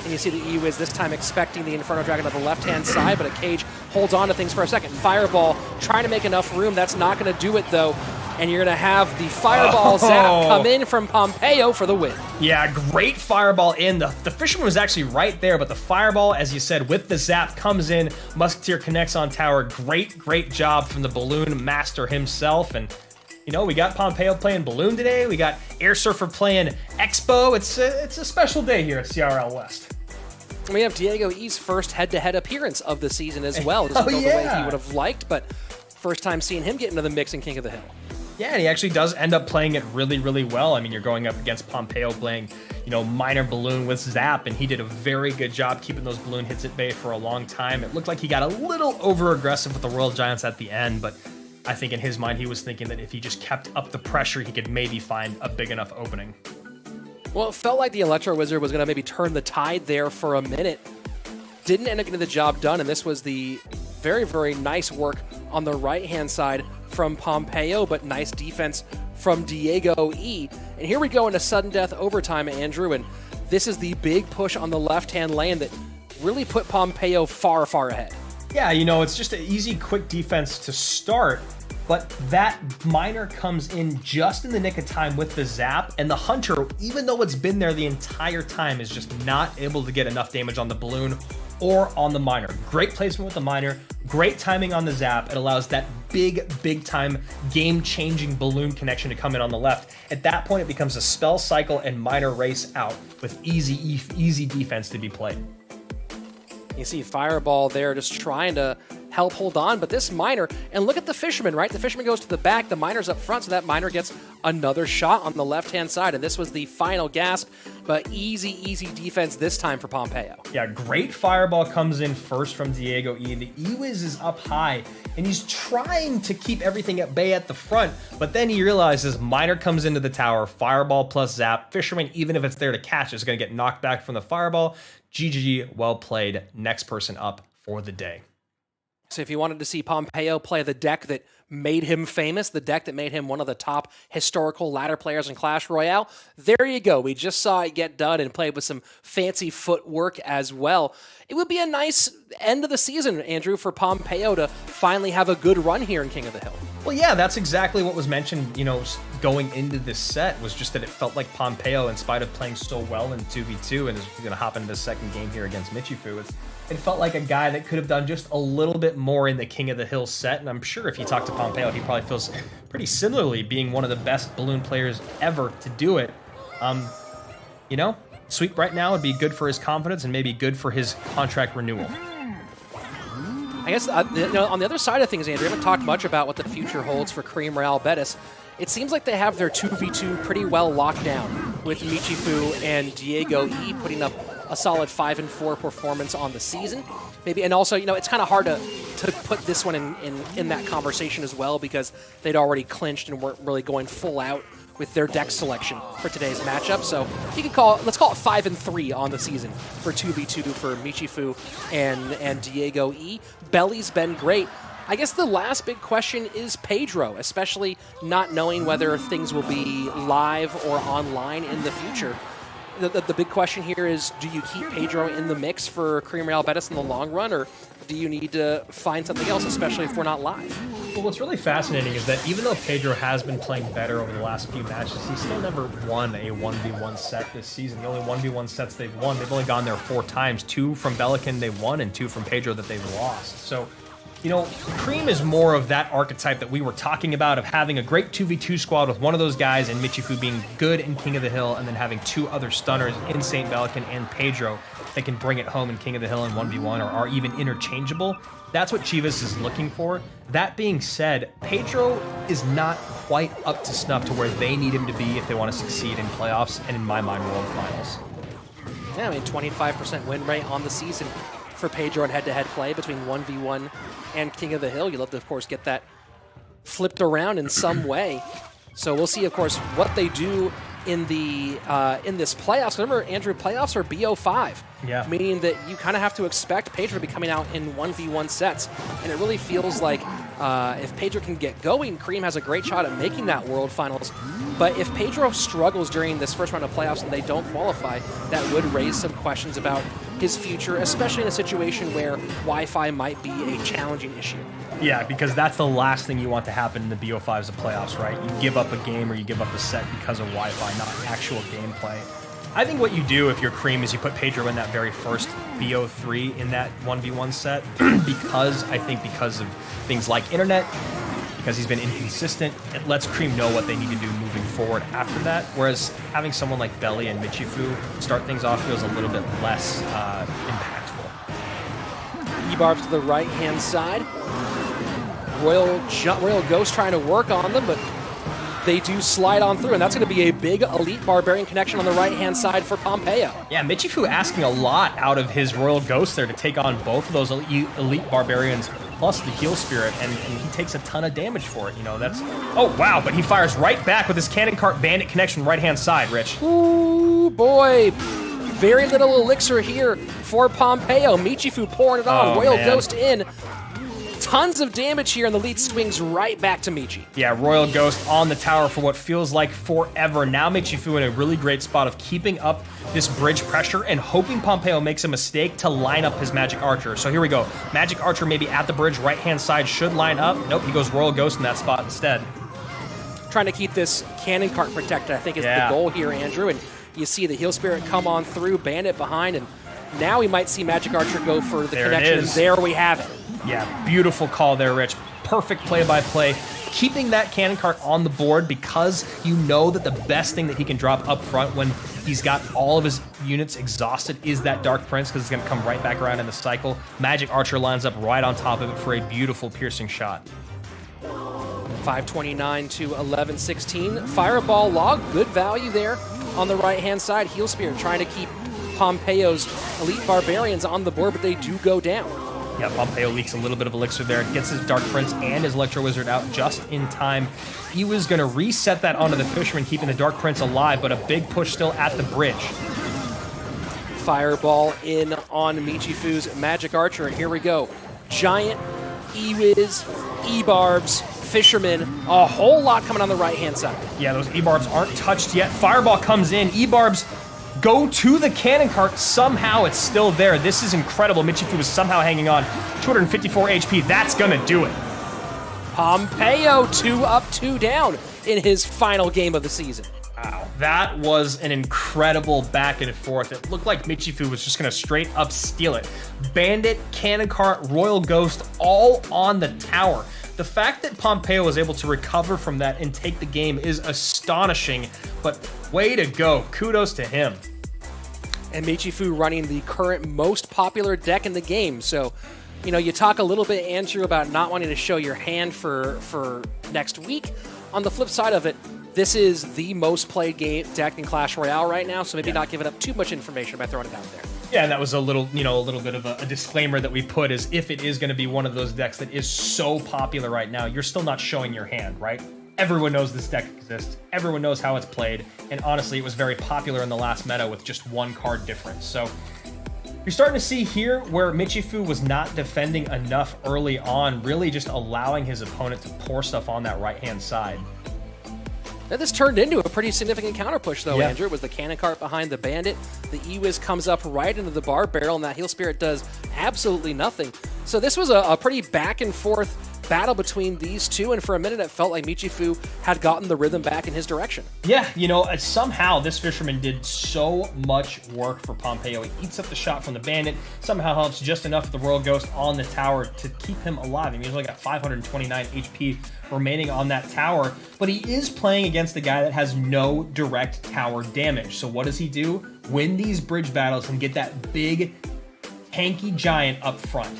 And you see the E-Wiz this time expecting the Inferno Dragon on the left-hand side, but a Cage holds on to things for a second. Fireball trying to make enough room. That's not going to do it, though. And you're going to have the Fireball Zap come in from Pompeo for the win. Yeah, great Fireball in. The Fisherman was actually right there, but the Fireball, as you said, with the Zap comes in. Musketeer connects on tower. Great job from the Balloon Master himself. And, you know, we got Pompeo playing Balloon today. We got Air Surfer playing Expo. It's a special day here at CRL West. And we have Diego E's first head-to-head appearance of the season as well. Doesn't go the way he would have liked, but first time seeing him get into the mix in King of the Hill. Yeah, and he actually does end up playing it really, really well. I mean, you're going up against Pompeo playing, you know, Minor Balloon with Zap, and he did a very good job keeping those balloon hits at bay for a long time. It looked like he got a little over-aggressive with the Royal Giants at the end, but I think in his mind he was thinking that if he just kept up the pressure, he could maybe find a big enough opening. Well, it felt like the Electro Wizard was going to maybe turn the tide there for a minute. Didn't end up getting the job done, and this was the very, very nice work on the right-hand side from Pompeo, but nice defense from Diego E. And here we go into sudden death overtime, Andrew, and this is the big push on the left-hand lane that really put Pompeo far, far ahead. Yeah, you know, it's just an easy, quick defense to start, but that Miner comes in just in the nick of time with the Zap, and the Hunter, even though it's been there the entire time, is just not able to get enough damage on the Balloon or on the Miner. Great placement with the Miner, great timing on the Zap. It allows that big time game-changing Balloon connection to come in on the left. At that point, it becomes a spell cycle and Miner race out with easy defense to be played. You see Fireball there just trying to help hold on, but this Miner, and look at the Fisherman, right? The Fisherman goes to the back, the Miner's up front, so that Miner gets another shot on the left-hand side, and this was the final gasp, but easy defense this time for Pompeo. Yeah, great Fireball comes in first from Diego E. The E-Wiz is up high, and he's trying to keep everything at bay at the front, but then he realizes Miner comes into the tower, Fireball plus Zap. Fisherman, even if it's there to catch, is going to get knocked back from the Fireball. GG, well played. Next person up for the day. So if you wanted to see Pompeo play the deck that made him famous, the deck that made him one of the top historical ladder players in Clash Royale. There you go. We just saw it get done and played with some fancy footwork as well. It would be a nice end of the season, Andrew, for Pompeo to finally have a good run here in King of the Hill. Well, yeah, that's exactly what was mentioned, going into this set, was just that it felt like Pompeo, in spite of playing so well in 2v2 and is going to hop into the second game here against Michifu, it felt like a guy that could have done just a little bit more in the King of the Hill set, and I'm sure if you talk to Pompeo, he probably feels pretty similarly, being one of the best Balloon players ever to do it. Sweep right now would be good for his confidence and maybe good for his contract renewal. I guess on the other side of things, Andrew, we haven't talked much about what the future holds for Creem Real Betis. It seems like they have their 2v2 pretty well locked down, with Michifu and Diego E putting up a solid 5-4 performance on the season. Maybe, and also, it's kind of hard to put this one in that conversation as well, because they'd already clinched and weren't really going full out with their deck selection for today's matchup. So let's call it 5-3 on the season for 2v2 for Michifu and Diego E. Belly's been great. I guess the last big question is Pedro, especially not knowing whether things will be live or online in the future. The big question here is, do you keep Pedro in the mix for Creem Real Betis in the long run, or do you need to find something else, especially if we're not live? Well, what's really fascinating is that even though Pedro has been playing better over the last few matches, he's still never won a 1v1 set this season. The only 1v1 sets they've won, they've only gone there 4 times. 2 from Belican they won, and 2 from Pedro that they've lost. So, Creem is more of that archetype that we were talking about, of having a great 2v2 squad with one of those guys and Michifu being good in King of the Hill, and then having 2 other stunners in St. Belican and Pedro that can bring it home in King of the Hill in 1v1 or are even interchangeable. That's what Chivas is looking for. That being said, Pedro is not quite up to snuff to where they need him to be if they want to succeed in playoffs and, in my mind, World Finals. Yeah, 25% win rate on the season for Pedro in head-to-head play between 1v1 and King of the Hill. You'd love to, of course, get that flipped around in some way. So we'll see, of course, what they do in this playoffs. Remember, Andrew, playoffs are BO5. Yeah. Meaning that you kind of have to expect Pedro to be coming out in 1v1 sets. And it really feels like if Pedro can get going, Creem has a great shot at making that World Finals. But if Pedro struggles during this first round of playoffs and they don't qualify, that would raise some questions about his future, especially in a situation where Wi-Fi might be a challenging issue. Yeah, because that's the last thing you want to happen in the BO5s of playoffs, right? You give up a game or you give up a set because of Wi-Fi, not actual gameplay. I think what you do if you're Creem is you put Pedro in that very first BO3 in that 1v1 set because of things like internet, because he's been inconsistent. It lets Creem know what they need to do moving forward after that, whereas having someone like Belly and Michifu start things off feels a little bit less impactful. E-Barbs to the right-hand side. Royal Ghost trying to work on them, but they do slide on through, and that's going to be a big Elite Barbarian connection on the right-hand side for Pompeo. Yeah, Michifu asking a lot out of his Royal Ghost there to take on both of those Elite Barbarians plus the Heal Spirit, and he takes a ton of damage for it. That's... Oh, wow, but he fires right back with his Cannon Cart Bandit connection right-hand side, Rich. Ooh, boy. Very little elixir here for Pompeo. Michifu pouring it on. Royal Ghost in. Tons of damage here, and the lead swings right back to Michi. Yeah, Royal Ghost on the tower for what feels like forever. Now Michifu in a really great spot of keeping up this bridge pressure and hoping Pompeo makes a mistake to line up his Magic Archer. So here we go. Magic Archer maybe at the bridge, right-hand side, should line up. Nope, he goes Royal Ghost in that spot instead. Trying to keep this Cannon Cart protected, I think, is the goal here, Andrew. And you see the Heal Spirit come on through, Bandit behind, and now we might see Magic Archer go for the connection, and there we have it. Yeah, beautiful call there, Rich. Perfect play-by-play. Keeping that Cannon Cart on the board because you know that the best thing that he can drop up front when he's got all of his units exhausted is that Dark Prince, because it's going to come right back around in the cycle. Magic Archer lines up right on top of it for a beautiful piercing shot. 529 to 1116. Fireball log, good value there on the right-hand side. Heal Spirit trying to keep Pompeo's Elite Barbarians on the board, but they do go down. Yeah, Pompeo leaks a little bit of elixir there. Gets his Dark Prince and his Electro Wizard out just in time. He was going to reset that onto the Fisherman, keeping the Dark Prince alive, but a big push still at the bridge. Fireball in on Michifu's Magic Archer, and here we go. Giant, E-Wiz, E-Barbs, Fisherman, a whole lot coming on the right-hand side. Yeah, those E-Barbs aren't touched yet. Fireball comes in. E-Barbs go to the cannon cart. Somehow it's still there. This is incredible. Michifu was somehow hanging on. 254 HP. That's going to do it. Pompeo 2 up, 2 down in his final game of the season. Wow, that was an incredible back and forth. It looked like Michifu was just going to straight up steal it. Bandit, Cannon Cart, Royal Ghost, all on the tower. The fact that Pompeo was able to recover from that and take the game is astonishing, but way to go. Kudos to him. And Michifu running the current most popular deck in the game. So, you know, you talk a little bit, Andrew, about not wanting to show your hand for next week. On the flip side of it, this is the most played game deck in Clash Royale right now, so maybe not giving up too much information by throwing it out there. Yeah, and that was a little bit of a disclaimer that we put, is if it is going to be one of those decks that is so popular right now, you're still not showing your hand, right? Everyone knows this deck exists. Everyone knows how it's played. And honestly, it was very popular in the last meta with just one card difference. So you're starting to see here where Michifu was not defending enough early on, really just allowing his opponent to pour stuff on that right-hand side. Now this turned into a pretty significant counter push, though, Andrew. It was the Cannon Cart behind the Bandit. The E-Wiz comes up right into the Bar Barrel, and that Heal Spirit does absolutely nothing. So this was a pretty back-and-forth battle between these two, and for a minute it felt like Michifu had gotten the rhythm back in his direction. Yeah, you know, somehow this Fisherman did so much work for Pompeo. He eats up the shot from the Bandit, somehow helps just enough of the Royal Ghost on the tower to keep him alive. I mean, he's only got 529 HP remaining on that tower, but he is playing against a guy that has no direct tower damage. So what does he do? Win these bridge battles and get that big, tanky giant up front.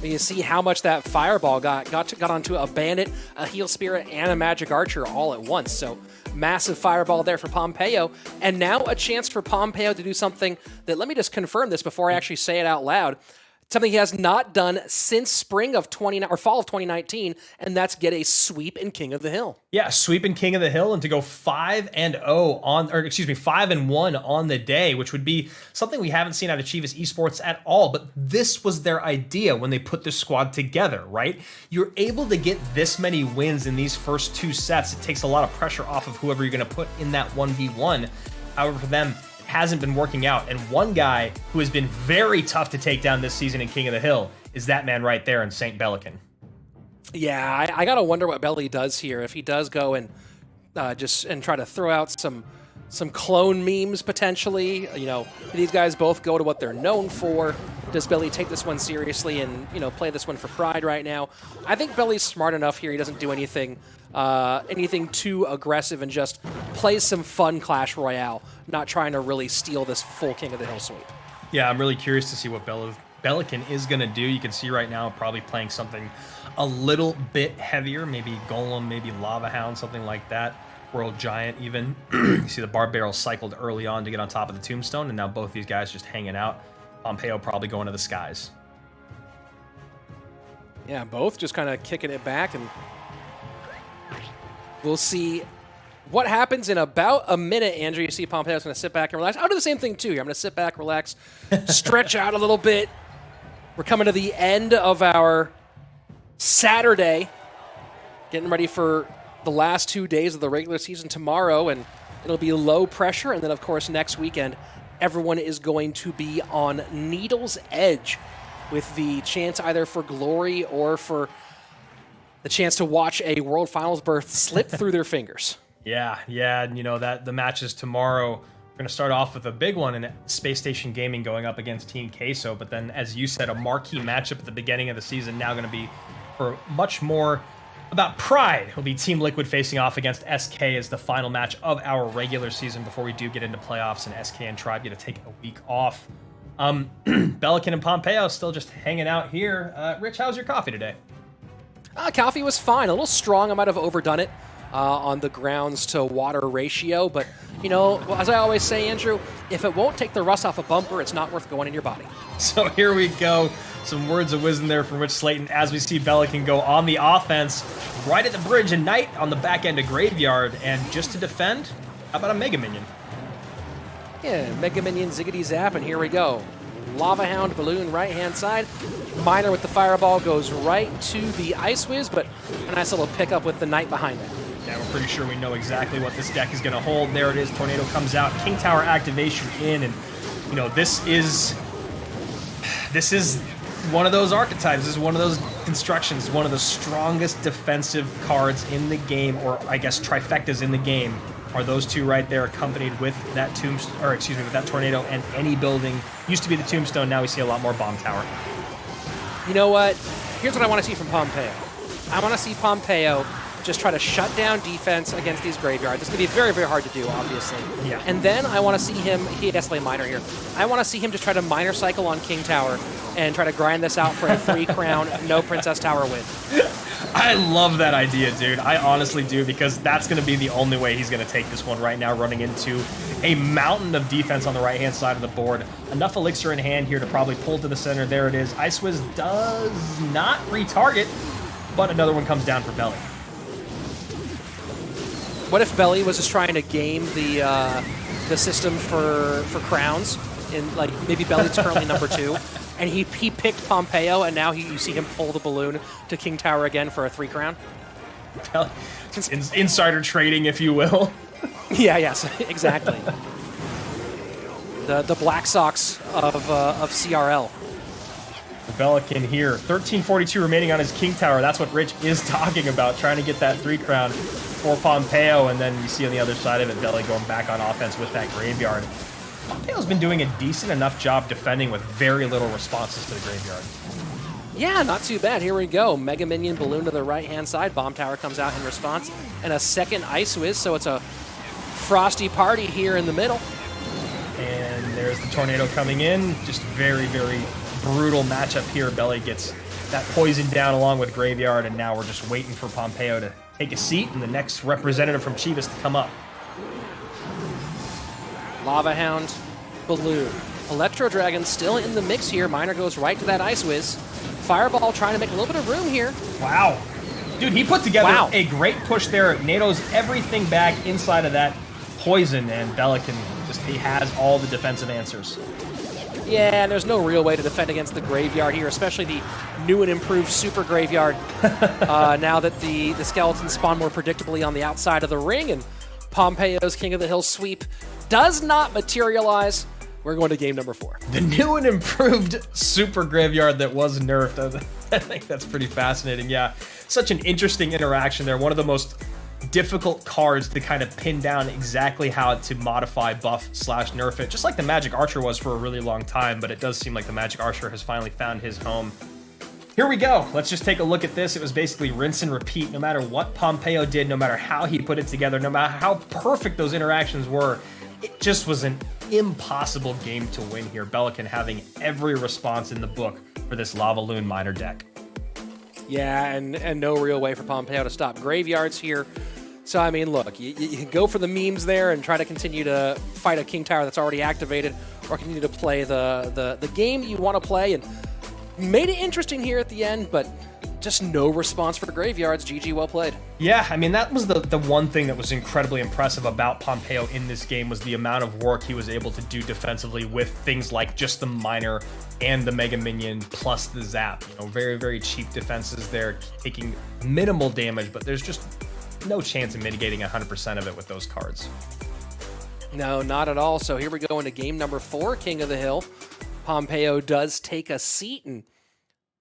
You see how much that Fireball got onto a Bandit, a Heal Spirit, and a Magic Archer all at once. So massive Fireball there for Pompeo. And now a chance for Pompeo to do something that, let me just confirm this before I actually say it out loud, something he has not done since fall of 2019, and that's get a sweep in King of the Hill. Yeah, sweep in King of the Hill, and to go 5-1 on the day, which would be something we haven't seen out of Chivas Esports at all. But this was their idea when they put this squad together, right? You're able to get this many wins in these first two sets. It takes a lot of pressure off of whoever you're going to put in that 1v1. However, for them, hasn't been working out. And one guy who has been very tough to take down this season in King of the Hill is that man right there in St. Belican. Yeah, I gotta wonder what Belly does here. If he does go and try to throw out some clone memes potentially. You know, these guys both go to what they're known for. Does Belly take this one seriously and, you know, play this one for pride right now? I think Belly's smart enough here. He doesn't do anything too aggressive and just plays some fun Clash Royale, not trying to really steal this full King of the Hill sweep. Yeah, I'm really curious to see what Belican is going to do. You can see right now probably playing something a little bit heavier, maybe Golem, maybe Lava Hound, something like that. World Giant even. You see the Bar Barrel cycled early on to get on top of the Tombstone, and now both these guys just hanging out. Pompeo probably going to the skies. Yeah, both just kind of kicking it back, and we'll see what happens in about a minute. Andrew, you see Pompeo's going to sit back and relax. I'll do the same thing too here. I'm going to sit back, relax, stretch out a little bit. We're coming to the end of our Saturday, getting ready for the last 2 days of the regular season tomorrow, and it'll be low pressure. And then, of course, next weekend, everyone is going to be on Needle's Edge with the chance either for glory or for the chance to watch a World Finals berth slip through their fingers. Yeah, and you know that the matches tomorrow, we're going to start off with a big one in Space Station Gaming going up against Team Queso, but then, as you said, a marquee matchup at the beginning of the season, now going to be for much more about pride. It'll be Team Liquid facing off against SK as the final match of our regular season before we do get into playoffs, and SK and Tribe get to take a week off. Belican and Pompeo still just hanging out here. Rich, how's your coffee today? Coffee was fine. A little strong. I might have overdone it on the grounds to water ratio. But, you know, as I always say, Andrew, if it won't take the rust off a bumper, it's not worth going in your body. So here we go. Some words of wisdom there from Rich Slayton as we see Belican go on the offense right at the bridge and Knight on the back end of Graveyard. And just to defend, how about a Mega Minion? Yeah, Mega Minion Ziggity Zap, and here we go. Lava Hound, Balloon, right-hand side. Miner with the Fireball goes right to the Ice Wiz, but a nice little pickup with the Knight behind it. Yeah, we're pretty sure we know exactly what this deck is going to hold. There it is. Tornado comes out. King Tower activation in, and you know this is one of those archetypes. This is one of those constructions. One of the strongest defensive cards in the game, or I guess trifectas in the game, are those two right there, accompanied with that with that Tornado and any building. Used to be the Tombstone. Now we see a lot more Bomb Tower. You know what? Here's what I want to see from Pompeo. I want to see Pompeo just try to shut down defense against these graveyards. It's going to be very, very hard to do, obviously. Yeah. And then I want to see him, he has to play Miner here. I want to see him just try to Miner cycle on King Tower and try to grind this out for a 3 crown, no Princess Tower win. I love that idea, dude. I honestly do, because that's going to be the only way he's going to take this one right now, running into a mountain of defense on the right-hand side of the board. Enough Elixir in hand here to probably pull to the center. There it is. Ice Wiz does not retarget, but another one comes down for Belly. What if Belly was just trying to game the system for crowns? And like maybe Belly's currently number 2, and he picked Pompeo, and now you see him pull the balloon to King Tower again for a 3 crown. Insider trading, if you will. Yeah, yes, exactly. The Black Sox of CRL. The Pelican here, 1342 remaining on his King Tower. That's what Rich is talking about, trying to get that 3 crown for Pompeo, and then you see on the other side of it, Belly going back on offense with that graveyard. Pompeo's been doing a decent enough job defending with very little responses to the graveyard. Yeah, not too bad. Here we go. Mega Minion Balloon to the right-hand side. Bomb Tower comes out in response. And a second Ice Wiz, so it's a frosty party here in the middle. And there's the Tornado coming in. Just very, very brutal matchup here. Belly gets that poison down along with Graveyard, and now we're just waiting for Pompeo to take a seat and the next representative from Chivas to come up. Lava Hound, Balloon. Electro Dragon still in the mix here. Miner goes right to that Ice Wiz. Fireball trying to make a little bit of room here. Wow. Dude, he put together a great push there. NATO's everything back inside of that poison, and Belican he has all the defensive answers. Yeah, and there's no real way to defend against the Graveyard here, especially the new and improved Super Graveyard. Now that the skeletons spawn more predictably on the outside of the ring, and Pompeo's King of the Hill sweep does not materialize. We're going to game number 4. The new and improved Super Graveyard that was nerfed. I think that's pretty fascinating. Yeah, such an interesting interaction there. One of the most difficult cards to kind of pin down exactly how to modify, buff, / nerf it, just like the Magic Archer was for a really long time, but it does seem like the Magic Archer has finally found his home. Here we go. Let's just take a look at this. It was basically rinse and repeat. No matter what Pompeo did, no matter how he put it together, no matter how perfect those interactions were, it just was an impossible game to win here. Belican having every response in the book for this Lava Loon Miner deck. Yeah, and no real way for Pompeo to stop Graveyards here. So, I mean, look, you can go for the memes there and try to continue to fight a King Tower that's already activated, or continue to play the game you want to play, and made it interesting here at the end, but just no response for Graveyards. GG, well played. Yeah, I mean, that was the one thing that was incredibly impressive about Pompeo in this game, was the amount of work he was able to do defensively with things like just the Miner and the Mega Minion plus the Zap. You know, very, very cheap defenses there, taking minimal damage, but there's just no chance of mitigating 100% of it with those cards. No, not at all. So here we go into game number 4, King of the Hill. Pompeo does take a seat, and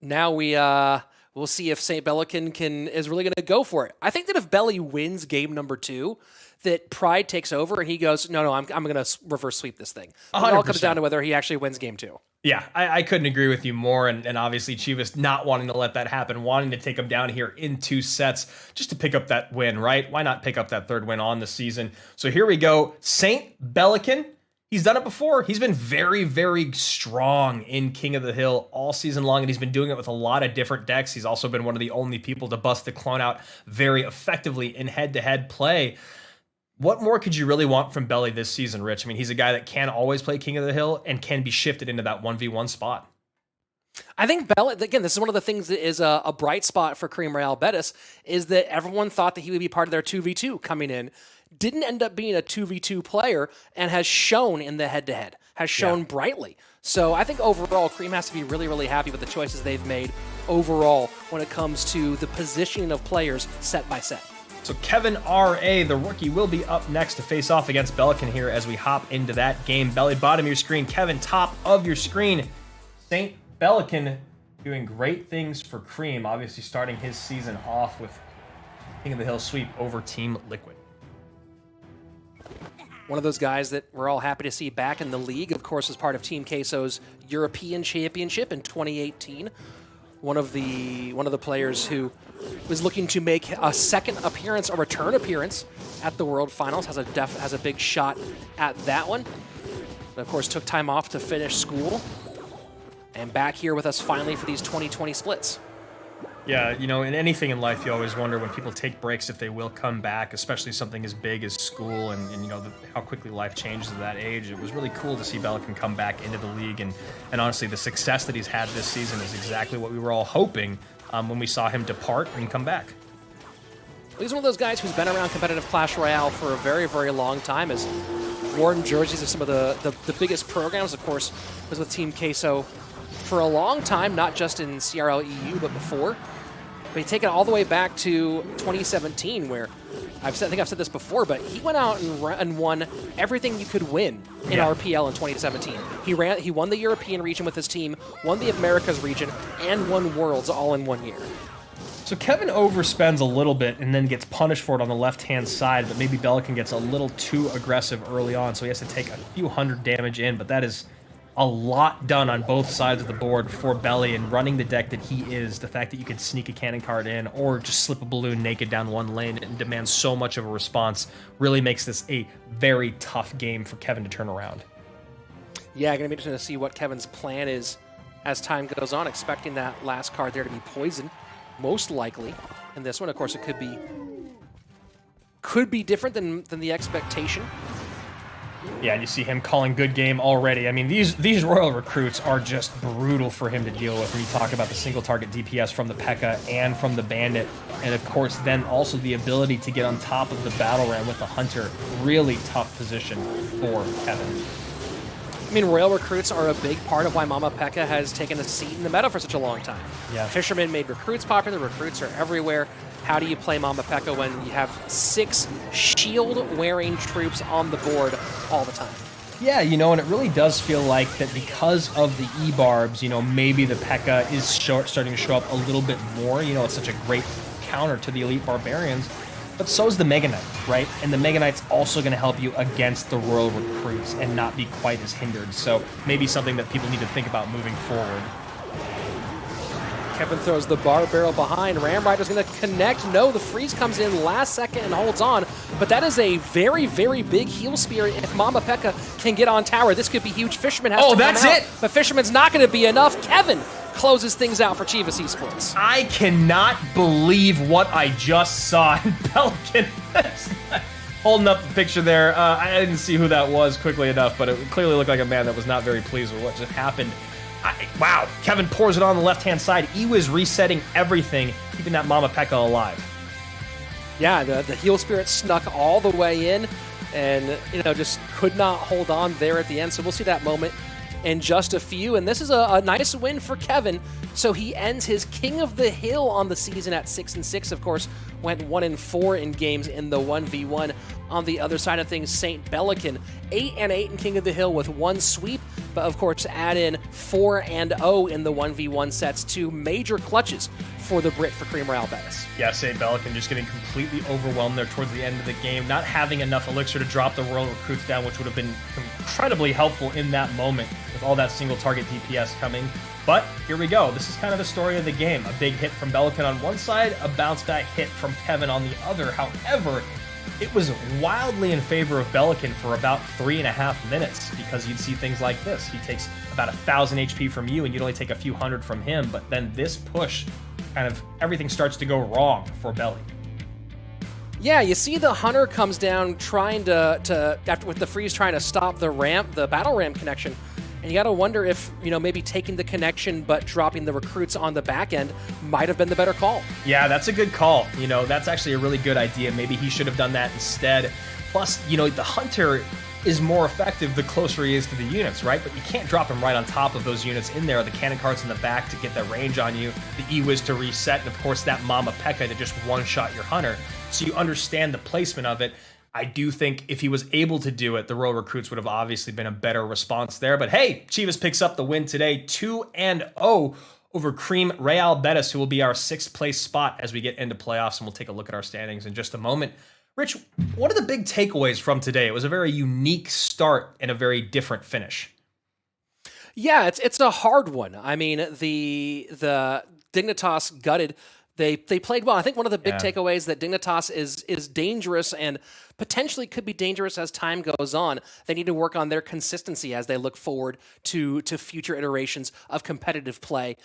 now we'll see if St. Belican is really going to go for it. I think that if Belly wins game number 2, that pride takes over and he goes, no, I'm going to reverse sweep this thing. It all comes down to whether he actually wins game 2. Yeah, I couldn't agree with you more, and obviously Chivas not wanting to let that happen, wanting to take him down here in 2 sets just to pick up that win, right? Why not pick up that 3rd win on the season? So here we go. St. Belican, he's done it before. He's been very, very strong in King of the Hill all season long, and he's been doing it with a lot of different decks. He's also been one of the only people to bust the clone out very effectively in head-to-head play. What more could you really want from Belly this season, Rich? I mean, he's a guy that can always play King of the Hill and can be shifted into that 1v1 spot. I think Belly, again, this is one of the things that is a bright spot for Creem Real Betis, is that everyone thought that he would be part of their 2v2 coming in. Didn't end up being a 2v2 player, and has shown in the head-to-head. has shown brightly. So I think overall, Creem has to be really, really happy with the choices they've made overall when it comes to the positioning of players set by set. So Kevin R.A., the rookie, will be up next to face off against Belican here as we hop into that game. Belly, bottom of your screen. Kevin, top of your screen. St. Belican doing great things for Creem, obviously starting his season off with King of the Hill sweep over Team Liquid. One of those guys that we're all happy to see back in the league, of course, as part of Team Queso's European Championship in 2018. One of the players who was looking to make a second appearance, a return appearance at the World Finals, has a big shot at that one. But of course, took time off to finish school, and back here with us finally for these 2020 splits. Yeah, you know, in anything in life, you always wonder when people take breaks if they will come back, especially something as big as school and you know, how quickly life changes at that age. It was really cool to see Belican come back into the league, and honestly, the success that he's had this season is exactly what we were all hoping when we saw him depart and come back. He's one of those guys who's been around competitive Clash Royale for a very, very long time, has worn jerseys of some of the biggest programs. Of course, was with Team Queso for a long time, not just in CRL EU, but before. But he take it all the way back to 2017, where I think I've said this before, but he went out and won everything you could win in RPL in 2017. He won the European region with his team, won the Americas region, and won Worlds all in 1 year. So Kevin overspends a little bit and then gets punished for it on the left-hand side, but maybe Belican gets a little too aggressive early on, so he has to take a few hundred damage in, but that is a lot done on both sides of the board for Belly, and running the deck that he is, the fact that you could sneak a cannon card in or just slip a balloon naked down one lane and demand so much of a response really makes this a very tough game for Kevin to turn around. Yeah, going to be interesting to see what Kevin's plan is as time goes on, expecting that last card there to be poison, most likely. In this one, of course, it could be different than the expectation. Yeah, and you see him calling good game already. I mean, these Royal recruits are just brutal for him to deal with when you talk about the single target DPS from the P.E.K.K.A. and from the Bandit. And of course, then also the ability to get on top of the battle ram with the Hunter. Really tough position for Kevin. I mean, Royal recruits are a big part of why Mama P.E.K.K.A. has taken a seat in the meta for such a long time. Yeah. Fishermen made recruits popular. Recruits are everywhere. How do you play Mama P.E.K.K.A. when you have 6 shield-wearing troops on the board all the time? Yeah, you know, and it really does feel like that because of the E-Barbs, you know, maybe the P.E.K.K.A. is starting to show up a little bit more. You know, it's such a great counter to the Elite Barbarians. But so is the Mega Knight, right? And the Mega Knight's also going to help you against the Royal recruits and not be quite as hindered. So maybe something that people need to think about moving forward. Kevin throws the bar barrel behind. Ram Rider's going to connect. No, the freeze comes in last second and holds on. But that is a very, very big heal spear. If Mama P.E.K.K.A. can get on tower, this could be huge. Fisherman has to come that's out, it! But Fisherman's not going to be enough. Kevin closes things out for Chivas Esports. I cannot believe what I just saw in Pelican. Holding up the picture there. I didn't see who that was quickly enough, but it clearly looked like a man that was not very pleased with what just happened. Wow, Kevin pours it on the left-hand side. He was resetting everything, keeping that Mama P.E.K.K.A. alive. Yeah, the heal spirit snuck all the way in and, you know, just could not hold on there at the end. So we'll see that moment in just a few. And this is a nice win for Kevin. So he ends his King of the Hill on the season at 6-6. Of course, went 1-4 in games in the 1v1. On the other side of things, St. Belican 8-8 in King of the Hill with 1 sweep. But of course, add in 4-0 in the 1v1 sets, 2 major clutches for the Brit for Creem Royale Betis. Yeah, St. Belican just getting completely overwhelmed there towards the end of the game, not having enough elixir to drop the Royal recruits down, which would have been incredibly helpful in that moment with all that single target DPS coming. But here we go. This is kind of the story of the game. A big hit from Belican on one side, a bounce back hit from Kevin on the other. However, it was wildly in favor of Belican for about 3.5 minutes because you'd see things like this. He takes about 1,000 HP from you and you'd only take a few hundred from him. But then this push, kind of everything starts to go wrong for Belly. Yeah, you see the Hunter comes down trying to after with the freeze trying to stop the ramp, the battle ram connection. And you got to wonder if, you know, maybe taking the connection but dropping the recruits on the back end might have been the better call. Yeah, that's a good call. You know, that's actually a really good idea. Maybe he should have done that instead. Plus, you know, the Hunter, is more effective the closer he is to the units, right? But you can't drop him right on top of those units in there. The cannon carts in the back to get that range on you, the E-Wiz to reset, and of course that Mama P.E.K.K.A to just one-shot your hunter. So you understand the placement of it. I do think if he was able to do it, the Royal Recruits would have obviously been a better response there. But hey, Chivas picks up the win today, 2-0 over Creem Real Betis, who will be our 6th place spot as we get into playoffs, and we'll take a look at our standings in just a moment. Rich, what are the big takeaways from today? It was a very unique start and a very different finish. Yeah, it's a hard one. I mean, the Dignitas gutted. They played well. I think one of the big takeaways that Dignitas is dangerous and potentially could be dangerous as time goes on. They need to work on their consistency as they look forward to future iterations of competitive play.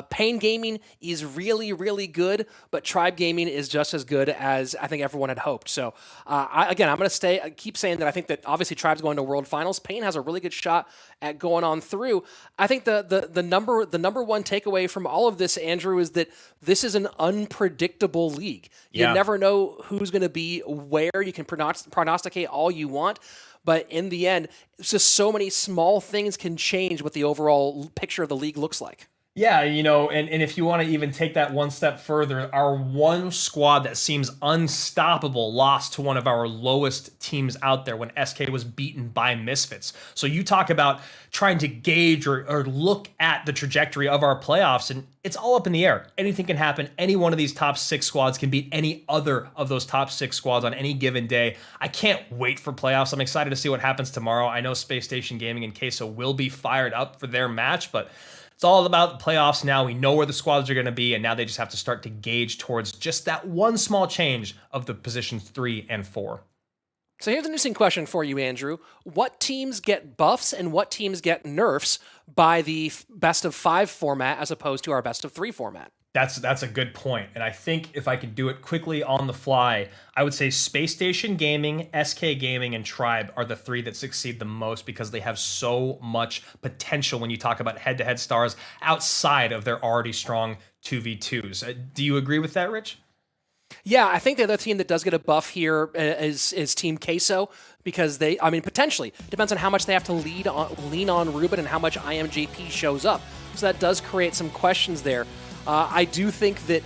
Pain Gaming is really, really good, but Tribe Gaming is just as good as I think everyone had hoped. So I'm going to keep saying that I think that obviously Tribe's going to World Finals. Pain has a really good shot at going on through. I think the number one takeaway from all of this, Andrew, is that this is an unpredictable league. You never know who's going to be where. You can prognosticate all you want, but in the end, it's just so many small things can change what the overall picture of the league looks like. Yeah, and if you want to even take that one step further, our one squad that seems unstoppable lost to one of our lowest teams out there when SK was beaten by Misfits. So you talk about trying to gauge or look at the trajectory of our playoffs, and it's all up in the air. Anything can happen. Any one of these top 6 squads can beat any other of those top 6 squads on any given day. I can't wait for playoffs. I'm excited to see what happens tomorrow. I know Space Station Gaming and Queso will be fired up for their match, but it's all about the playoffs now. We know where the squads are going to be, and now they just have to start to gauge towards just that one small change of the positions 3 and 4. So here's an interesting question for you, Andrew. What teams get buffs and what teams get nerfs by the best of 5 format as opposed to our best of 3 format? That's a good point. And I think if I could do it quickly on the fly, I would say Space Station Gaming, SK Gaming, and Tribe are the 3 that succeed the most because they have so much potential when you talk about head-to-head stars outside of their already strong 2v2s. Do you agree with that, Rich? Yeah, I think the other team that does get a buff here is Team Queso because potentially depends on how much they have to lean on Ruben and how much IMJP shows up. So that does create some questions there. I do think that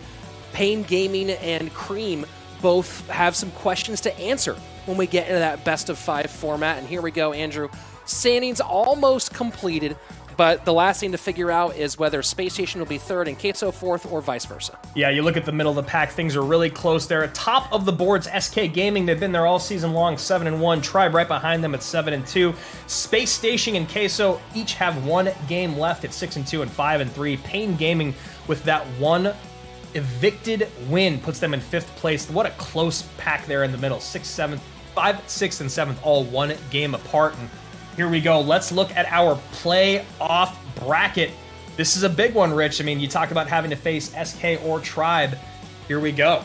Pain Gaming and Creem both have some questions to answer when we get into that best of 5 format. And here we go, Andrew. Standings almost completed, but the last thing to figure out is whether Space Station will be 3rd and Queso 4th or vice versa. Yeah, you look at the middle of the pack, things are really close there. Top of the boards, SK Gaming, they've been there all season long, 7-1. Tribe right behind them at 7-2. Space Station and Queso each have 1 game left at 6-2 and 5-3. Pain Gaming with that one evicted win puts them in 5th place. What a close pack there in the middle. 5th, 6th, and 7th, all 1 game apart. And here we go. Let's look at our playoff bracket. This is a big one, Rich. I mean, you talk about having to face SK or Tribe. Here we go.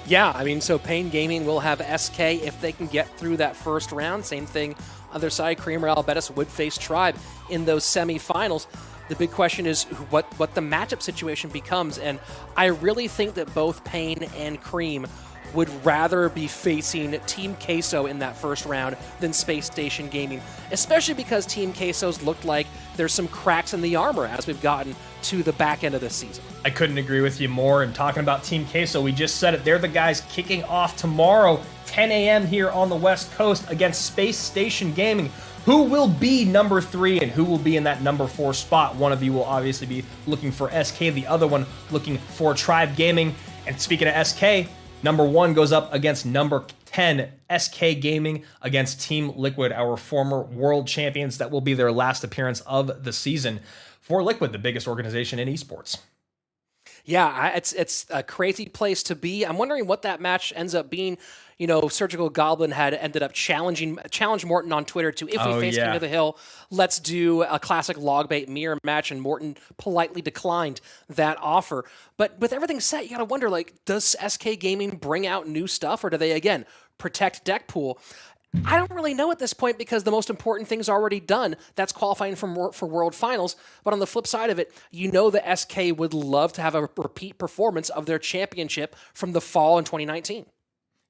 Yeah, I mean, so Pain Gaming will have SK if they can get through that first round. Same thing, other side, Creem Real Betis would face Tribe in those semifinals. The big question is what the matchup situation becomes, and I really think that both Pain and Creem would rather be facing Team Queso in that first round than Space Station Gaming, especially because Team Queso's looked like there's some cracks in the armor as we've gotten to the back end of this season. I couldn't agree with you more. And talking about Team Queso, we just said it. They're the guys kicking off tomorrow, 10 a.m. here on the West Coast against Space Station Gaming. Who will be number 3 and who will be in that number 4 spot? One of you will obviously be looking for SK, the other one looking for Tribe Gaming. And speaking of SK, number 1 goes up against number 10, SK Gaming, against Team Liquid, our former world champions. That will be their last appearance of the season for Liquid, the biggest organization in esports. Yeah, it's a crazy place to be. I'm wondering what that match ends up being. You know, Surgical Goblin had ended up challenged Morton on Twitter to, if we face King of the Hill, let's do a classic log bait mirror match, and Morton politely declined that offer. But with everything set, you gotta wonder, like, does SK Gaming bring out new stuff, or do they, again, protect deck pool? I don't really know at this point because the most important thing's already done. That's qualifying for World Finals. But on the flip side of it, you know the SK would love to have a repeat performance of their championship from the fall in 2019.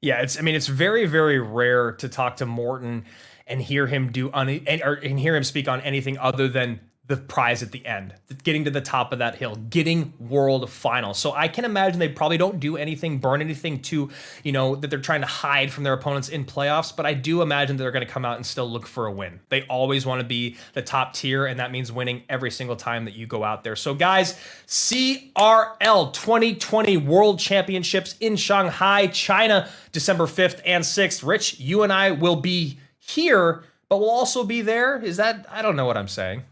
Yeah, it's very, very rare to talk to Morton and hear him hear him speak on anything other than the prize at the end, getting to the top of that hill, getting world finals. So I can imagine they probably don't do anything, burn anything to, that they're trying to hide from their opponents in playoffs. But I do imagine they're going to come out and still look for a win. They always want to be the top tier, and that means winning every single time that you go out there. So guys, CRL 2020 World Championships in Shanghai, China, December 5th and 6th. Rich, you and I will be here, but we'll also be there. I don't know what I'm saying.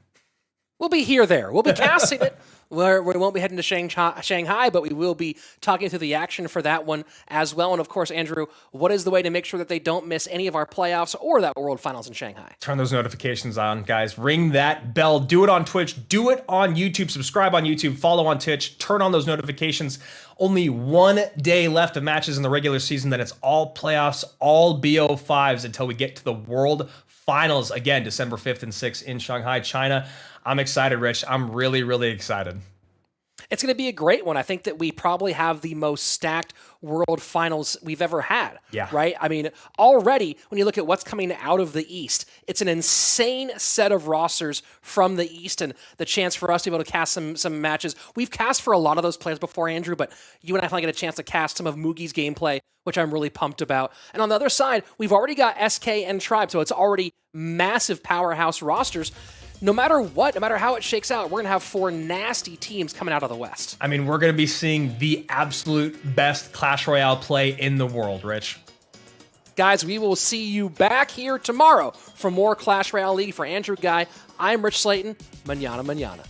We'll be there. We'll be casting it. We won't be heading to Shanghai, but we will be talking through the action for that one as well. And of course, Andrew, what is the way to make sure that they don't miss any of our playoffs or that World Finals in Shanghai? Turn those notifications on, guys. Ring that bell. Do it on Twitch. Do it on YouTube. Subscribe on YouTube. Follow on Twitch. Turn on those notifications. Only 1 day left of matches in the regular season. Then it's all playoffs, all BO5s until we get to the World Finals. Again, December 5th and 6th in Shanghai, China. I'm excited, Rich. I'm really, really excited. It's going to be a great one. I think that we probably have the most stacked World Finals we've ever had. Yeah. Right? I mean, already, when you look at what's coming out of the East, it's an insane set of rosters from the East and the chance for us to be able to cast some matches. We've cast for a lot of those players before, Andrew, but you and I finally get a chance to cast some of Mugi's gameplay, which I'm really pumped about. And on the other side, we've already got SK and Tribe, so it's already massive powerhouse rosters. No matter what, no matter how it shakes out, we're going to have 4 nasty teams coming out of the West. I mean, we're going to be seeing the absolute best Clash Royale play in the world, Rich. Guys, we will see you back here tomorrow for more Clash Royale League. For Andrew Guy, I'm Rich Slayton. Manana, manana.